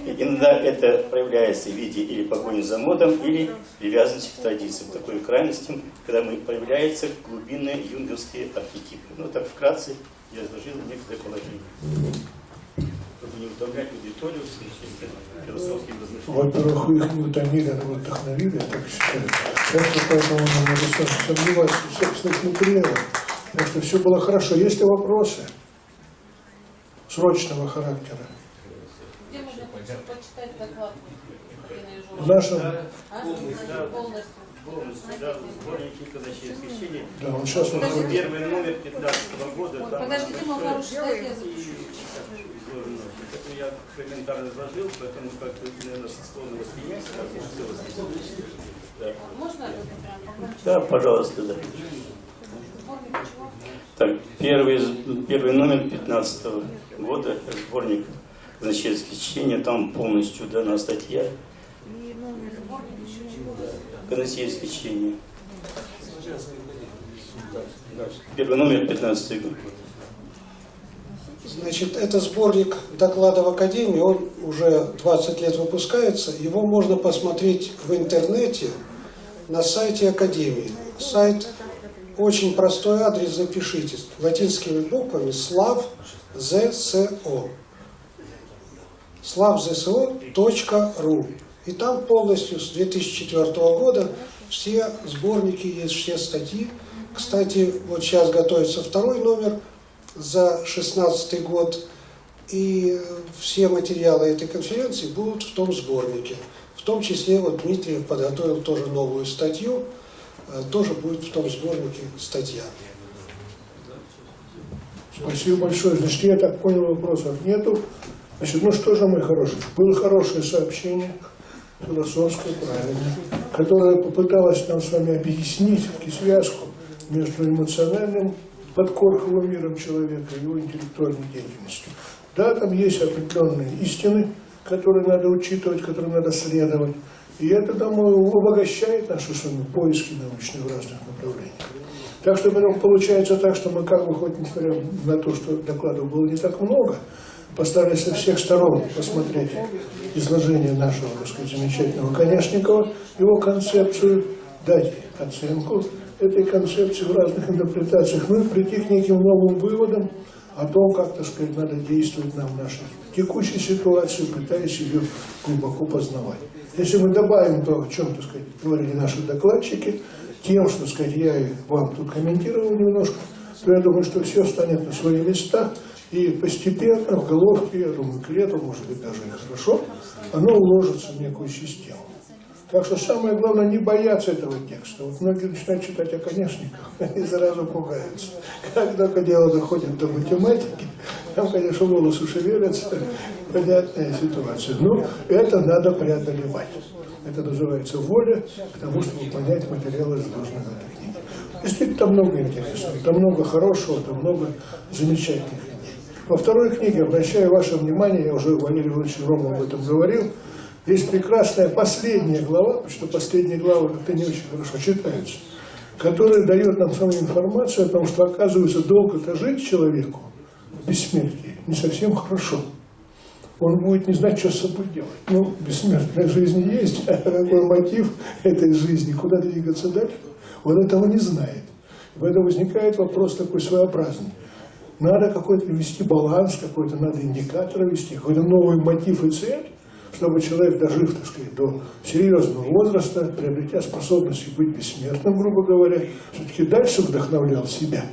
Иногда это проявляется в виде или погони за модом, или привязанности к традициям. Такой крайностям, когда проявляются глубинные юнговские архетипы. Ну так вкратце я изложил некоторые положения. Чтобы не утомлять аудиторию философским размышлением. Во-первых, вы их не утомили, а вы вдохновили, я так считаю. Конечно, поэтому нам надо сомневаться в собственных материалах. Так что все было хорошо. Есть ли вопросы срочного характера? Где можно почитать доклад? В нашем... Полностью. Да, сборники казачьих освещений. Да, он сейчас... Первый номер 15-го года. Подождите, мы пару читать, я запишу. Я комментарий изложил, поэтому как-то, наверное, сложно воспринять. Да. Можно прям? Да, пожалуйста, да. Так, первый номер 15-го года, сборник казначейские чтения, там полностью дана статья. Казначейские чтения. Первый номер, 15 год. Значит, это сборник докладов Академии, он уже 20 лет выпускается, его можно посмотреть в интернете на сайте Академии. Сайт, очень простой адрес, запишите, латинскими буквами slavzso. slavzso.ru. И там полностью с 2004 года все сборники есть, все статьи. Кстати, вот сейчас готовится второй номер за 2016 год, и все материалы этой конференции будут в том сборнике. В том числе вот Дмитриев подготовил тоже новую статью, тоже будет в том сборнике статья. Спасибо большое. Значит, я так понял, вопросов нету. Значит, ну что же, мой хороший, было хорошее сообщение, философское, правильное, которое попыталось нам с вами объяснить связку между эмоциональным подкорковым миром человека и его интеллектуальной деятельностью. Да, там есть определенные истины, которые надо учитывать, которым надо следовать. И это, думаю, обогащает наши с вами поиски научные в разных направлениях. Так что потом получается так, что мы как бы, хоть несмотря на то, что докладов было не так много, постарались со всех сторон посмотреть изложение нашего, так сказать, замечательного Коняшникова, его концепцию, дать оценку этой концепции в разных интерпретациях, ну и прийти к неким новым выводам о том, как, так сказать, надо действовать нам в нашей текущей ситуации, пытаясь ее глубоко познавать. Если мы добавим то, о чем, так сказать, говорили наши докладчики, тем, что, так сказать, я и вам тут комментировал немножко, то я думаю, что все станет на свои места, и постепенно в головке, я думаю, к лету, может быть, даже и хорошо, оно уложится в некую систему. Так что самое главное не бояться этого текста. Вот многие начинают читать о Коняшниках и сразу пугаются. Как только дело доходит до математики, там, конечно, волосы шевелятся, понятная ситуация. Но это надо преодолевать. Это называется воля к тому, чтобы понять материалы, изложенные в этой книге. Действительно, там много интересного, там много хорошего, там много замечательных идей. Во второй книге, обращаю ваше внимание, я уже Валерий Владимирович Ромов об этом говорил, есть прекрасная последняя глава, потому что последние главы как-то не очень хорошо читаются, которая дает нам саму информацию о том, что, оказывается, долго-то жить человеку в бессмертии не совсем хорошо. Он будет не знать, что с собой делать. Ну, бессмертная жизнь есть, а какой мотив этой жизни, куда двигаться дальше, он этого не знает. Поэтому возникает вопрос такой своеобразный. Надо какой-то ввести баланс, какой-то надо индикатор ввести, какой-то новый мотив и цель, чтобы человек, дожив, так сказать, до серьезного возраста, приобретя способности быть бессмертным, грубо говоря, все-таки дальше вдохновлял себя.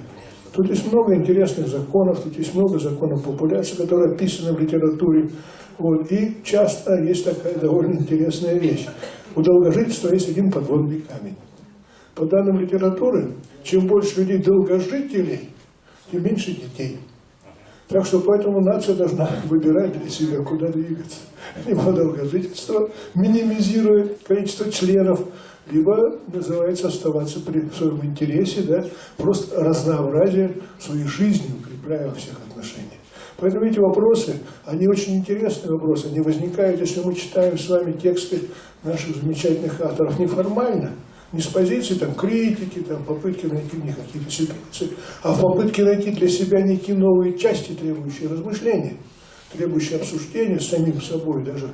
Тут есть много интересных законов, тут есть много законов популяции, которые описаны в литературе. Вот. И часто есть такая довольно интересная вещь. У долгожительства есть один подводный камень. По данным литературы, чем больше людей долгожителей, тем меньше детей. Так что поэтому нация должна выбирать для себя, куда двигаться. Либо долгожительство минимизирует количество членов, либо, называется, оставаться при своем интересе, да, просто разнообразие своей жизни, укрепляя во всех отношениях. Поэтому эти вопросы, они очень интересные вопросы, они возникают, если мы читаем с вами тексты наших замечательных авторов неформально, не с позиции там, критики, там, попытки найти в них какие-то ситуации, а в попытке найти для себя некие новые части, требующие размышления, требующие обсуждения с самим собой, даже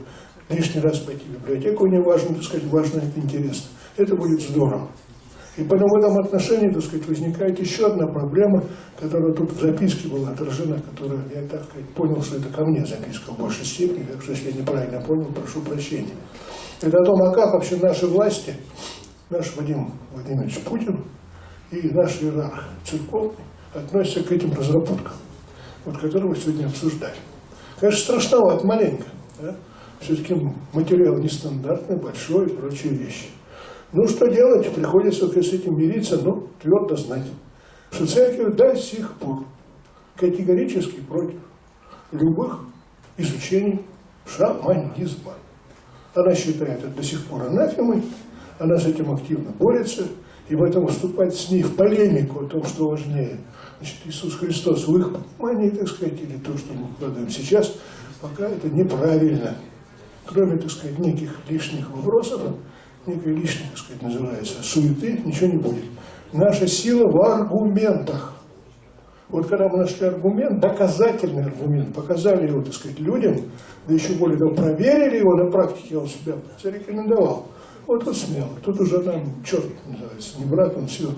лишний раз пойти в библиотеку, не важно, так сказать, важно это интересно. Это будет здорово. И поэтому в этом отношении, так сказать, возникает еще одна проблема, которая тут в записке была отражена, которая, я так сказать, понял, что это ко мне записка в большей степени, так что если я неправильно понял, прошу прощения. Это о том, а как вообще наши власти, наш Владимир Владимирович Путин и наш иерарх церковный относятся к этим разработкам, вот, которые мы сегодня обсуждали. Конечно, страшновато маленько, да? Все-таки материал нестандартный, большой и прочие вещи. Ну, что делать? Приходится с этим мириться, но твердо знать, что церковь до сих пор категорически против любых изучений шаманизма. Она считает это до сих пор анафемой, она с этим активно борется, и поэтому вступать с ней в полемику о том, что важнее, значит, Иисус Христос в их понимании, так сказать, или то, что мы вкладываем сейчас, пока это неправильно. Кроме, так сказать, неких лишних вопросов, некой лишней, так сказать, называется, суеты, ничего не будет. Наша сила в аргументах. Вот когда мы нашли аргумент, доказательный аргумент, показали его, так сказать, людям, да еще более того, проверили его на практике, он себя зарекомендовал. Вот тут смело, тут уже нам, черт называется, не брат, он все,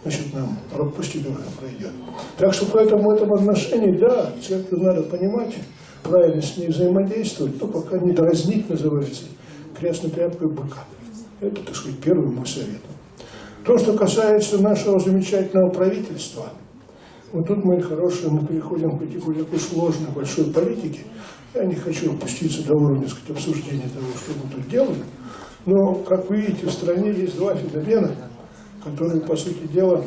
значит, нам пропустить уже пройдет. Так что поэтому в этом отношении, да, церковь надо понимать, правильно с ней взаимодействовать, но пока не дразнить, называется, крестной тряпкой быка. Это, так сказать, первый мой совет. То, что касается нашего замечательного правительства, вот тут, мои хорошие, мы переходим к такой сложной, большой политике. Я не хочу опуститься до уровня, так сказать, обсуждения того, что мы тут делаем. Но, как вы видите, в стране есть два феномена, которые, по сути дела,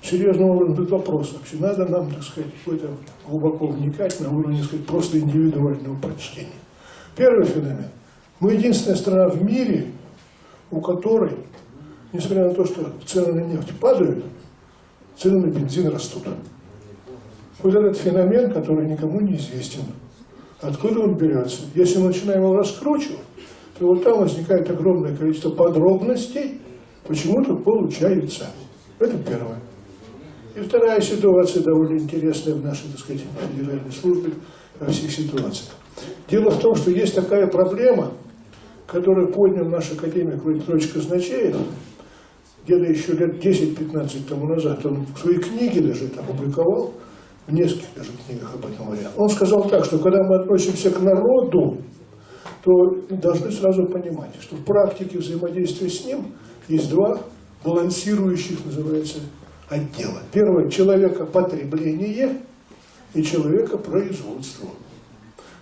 серьезно задают вопрос. Вообще надо нам, так сказать, какой-то глубоко вникать на уровне, так сказать, просто индивидуального прочтения. Первый феномен. Мы единственная страна в мире, у которой, несмотря на то, что цены на нефть падают, цены на бензин растут. Вот этот феномен, который никому не известен. Откуда он берется? Если мы начинаем его раскручивать, то вот там возникает огромное количество подробностей, почему-то получается. Это первое. И вторая ситуация довольно интересная в нашей, так сказать, федеральной службе во всех ситуациях. Дело в том, что есть такая проблема, которую поднял наш академик Владимир Казначеев, где-то еще лет 10-15 тому назад. Он в своей книге даже это опубликовал, в нескольких даже книгах об этом говорил. Он сказал так, что когда мы относимся к народу, то должны сразу понимать, что в практике взаимодействия с ним есть два балансирующих, называется, отдела. Первое – человекопотребление и человекопроизводство.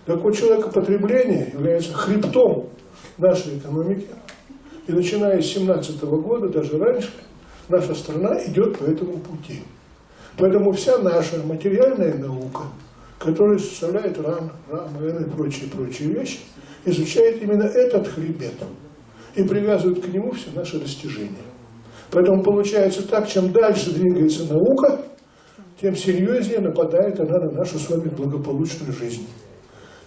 Так вот, человекопотребление является хребтом нашей экономики. И начиная с 2017 года, даже раньше, наша страна идет по этому пути. Поэтому вся наша материальная наука, которая составляет РАН, РАН и прочие вещи, изучает именно этот хребет и привязывает к нему все наши достижения. Поэтому получается так, чем дальше двигается наука, тем серьезнее нападает она на нашу с вами благополучную жизнь.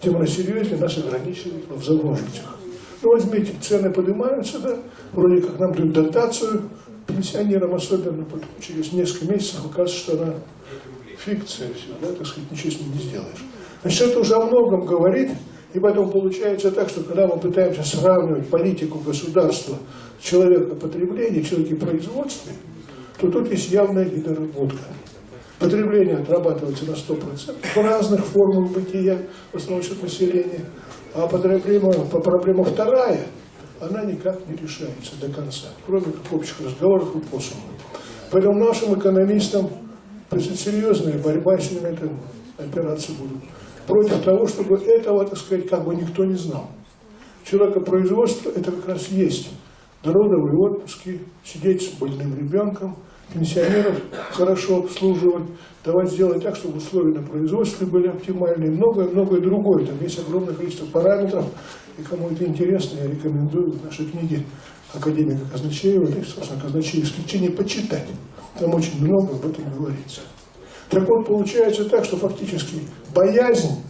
Тем она серьезнее нас ограничивает в возможностях. Ну, возьмите, цены поднимаются, да, вроде как нам дают дотацию, пенсионерам особенно, потом через несколько месяцев оказывается, что она фикция, все, да, так сказать, ничего с ней не сделаешь. Значит, это уже о многом говорит, и поэтому получается так, что когда мы пытаемся сравнивать политику государства с человекопотреблением, человекопроизводством, то тут есть явная недоработка. Потребление отрабатывается на 100% в разных формах бытия, в основном счет населения, а проблема вторая, она никак не решается до конца, кроме как общих разговоров и посылов. Поэтому нашим экономистам предстоит серьезная борьба, с ними эта операция будут, против того, чтобы этого, так сказать, как бы никто не знал. Человекопроизводство – это как раз есть народовые отпуски, сидеть с больным ребенком, пенсионеров хорошо обслуживать, давать сделать так, чтобы условия на производстве были оптимальные, многое другое. Там есть огромное количество параметров, и кому это интересно, я рекомендую в нашей книге академика Казначеева, и, собственно, Казначеевские чтения почитать. Там очень много об этом говорится. Так вот, получается так, что фактически боязнь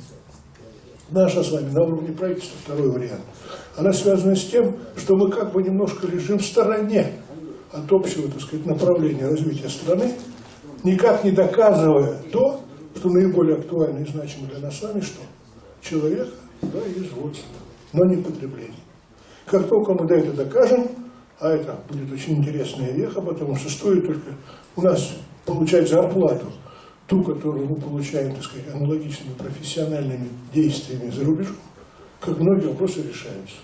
наша с вами на уровне правительства, второй вариант, она связана с тем, что мы как бы немножко лежим в стороне от общего, так сказать, направления развития страны, никак не доказывая то, что наиболее актуально и значимо для нас с вами, что человек производство, но не потребление. Как только мы до этого докажем, а это будет очень интересная веха, потому что стоит только у нас получать зарплату, ту, которую мы получаем, так сказать, аналогичными профессиональными действиями за рубежом, как многие вопросы решаются.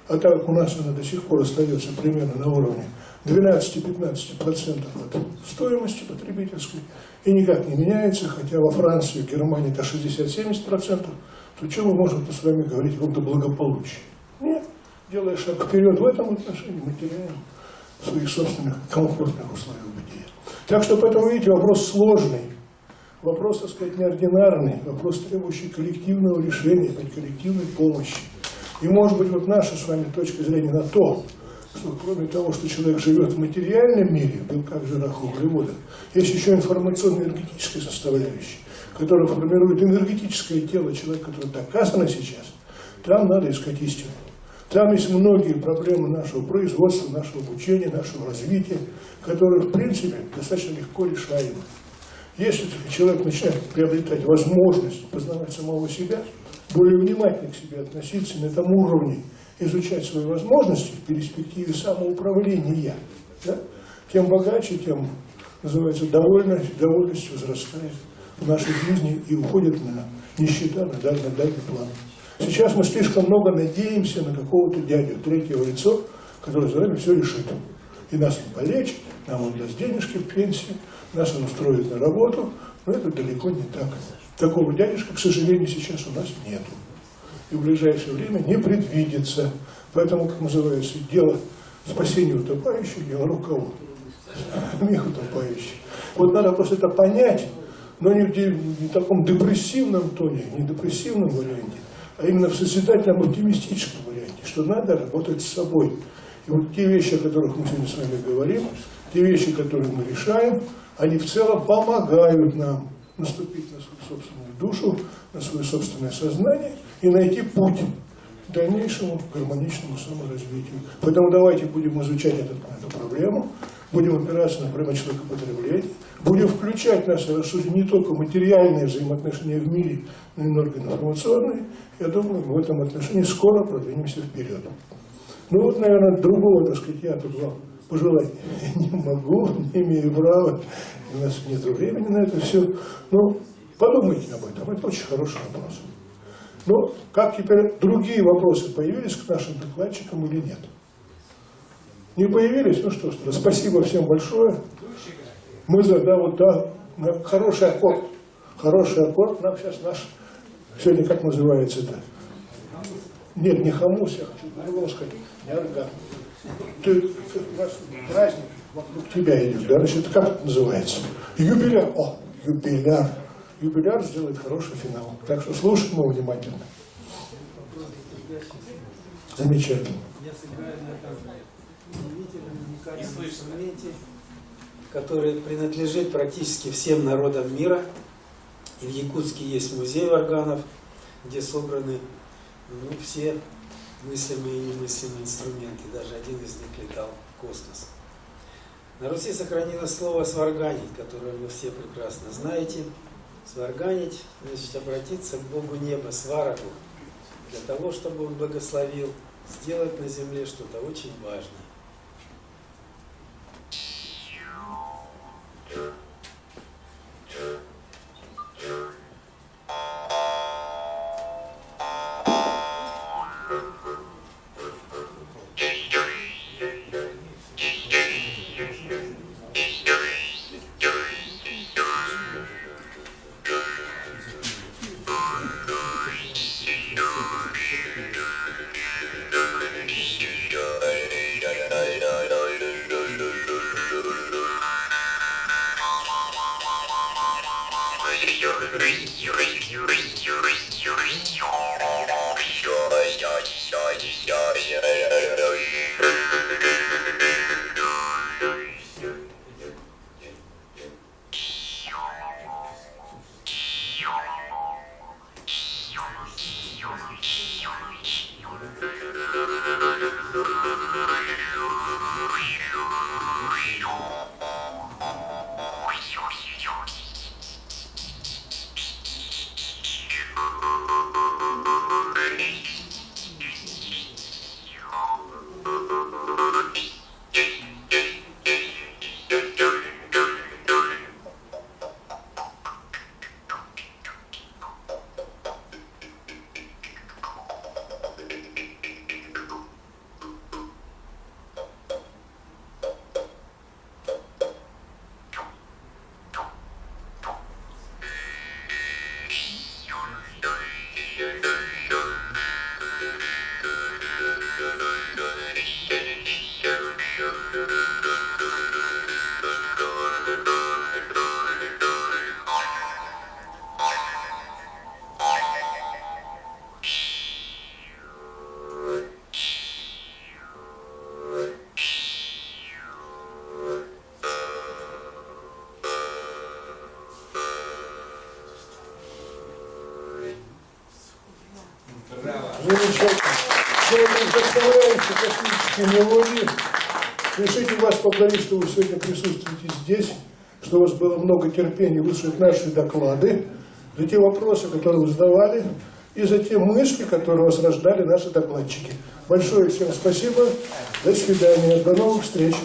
А так как у нас она до сих пор остается примерно на уровне 12-15% от стоимости потребительской и никак не меняется, хотя во Франции, в Германии это 60-70%, то что мы можем с вами говорить о каком-то благополучии? Нет, делая шаг вперед в этом отношении, мы теряем своих собственных комфортных условий бытия. Так что поэтому, видите, вопрос сложный, вопрос, так сказать, неординарный, вопрос, требующий коллективного решения, коллективной помощи. И, может быть, вот наша с вами точка зрения на то, что кроме того, что человек живет в материальном мире, в белках, жирах, углеводах, есть еще информационно-энергетическая составляющая, которое формирует энергетическое тело человека, которое доказано сейчас, там надо искать истину. Там есть многие проблемы нашего производства, нашего обучения, нашего развития, которые, в принципе, достаточно легко решаемы. Если человек начинает приобретать возможность познавать самого себя, более внимательно к себе относиться, на этом уровне изучать свои возможности в перспективе самоуправления, да, тем богаче, тем, называется, довольность возрастает в нашей жизни и уходит на нищета, на дальний план. Сейчас мы слишком много надеемся на какого-то дядю, третьего лицо, который за нами все решит. И нас он полечит, нам он даст денежки в пенсии, нас он устроит на работу, но это далеко не так. Такого дядюшки, к сожалению, сейчас у нас нету. И в ближайшее время не предвидится. Поэтому, как называется, дело спасения утопающих, дело рук кого? Самих утопающих. Вот надо просто это понять, но не в таком депрессивном тоне, не депрессивном варианте, а именно в созидательном, оптимистическом варианте, что надо работать с собой. И вот те вещи, о которых мы сегодня с вами говорим, те вещи, которые мы решаем, они в целом помогают нам наступить на свою собственную душу, на свое собственное сознание и найти путь к дальнейшему гармоничному саморазвитию. Поэтому давайте будем изучать эту проблему, будем опираться на проблему человекопотребления, будем включать в наше рассуждение не только материальные взаимоотношения в мире, но и энергоинформационные. Я думаю, в этом отношении скоро продвинемся вперед. Ну вот, наверное, другого, так сказать, я тут вам пожелать не могу, не имею права, у нас нет времени на это все. Но подумайте об этом, это очень хороший вопрос. Но как теперь другие вопросы появились к нашим докладчикам или нет? Не появились? Ну что ж, спасибо всем большое. Мы хороший аккорд. Хороший аккорд нам сейчас наш, сегодня как называется это? Нет, не хамус, я хочу по-другому сказать, не орган. У нас праздник вокруг тебя идет, да? Значит, как это называется? Юбиляр. О, юбиляр. Юбиляр сделает хороший финал. Так что слушаем его внимательно. Замечательно. Я сыграю на этом удивительном, уникальном инструменте, который принадлежит практически всем народам мира. И в Якутске есть музей органов, где собраны все мыслимые и немыслимые инструменты. Даже один из них летал в космос. На Руси сохранилось слово «сварганить», которое вы все прекрасно знаете. Сварганить, значит, обратиться к Богу неба, Сварогу, для того, чтобы Он благословил сделать на земле что-то очень важное. Замечательно. Сегодня заставляемся космические мелодии. Решите вас поблагодарить, что вы сегодня присутствуете здесь, что у вас было много терпения выслушать наши доклады, за те вопросы, которые вы задавали, и за те мысли, которые у вас рождали наши докладчики. Большое всем спасибо. До свидания. До новых встреч.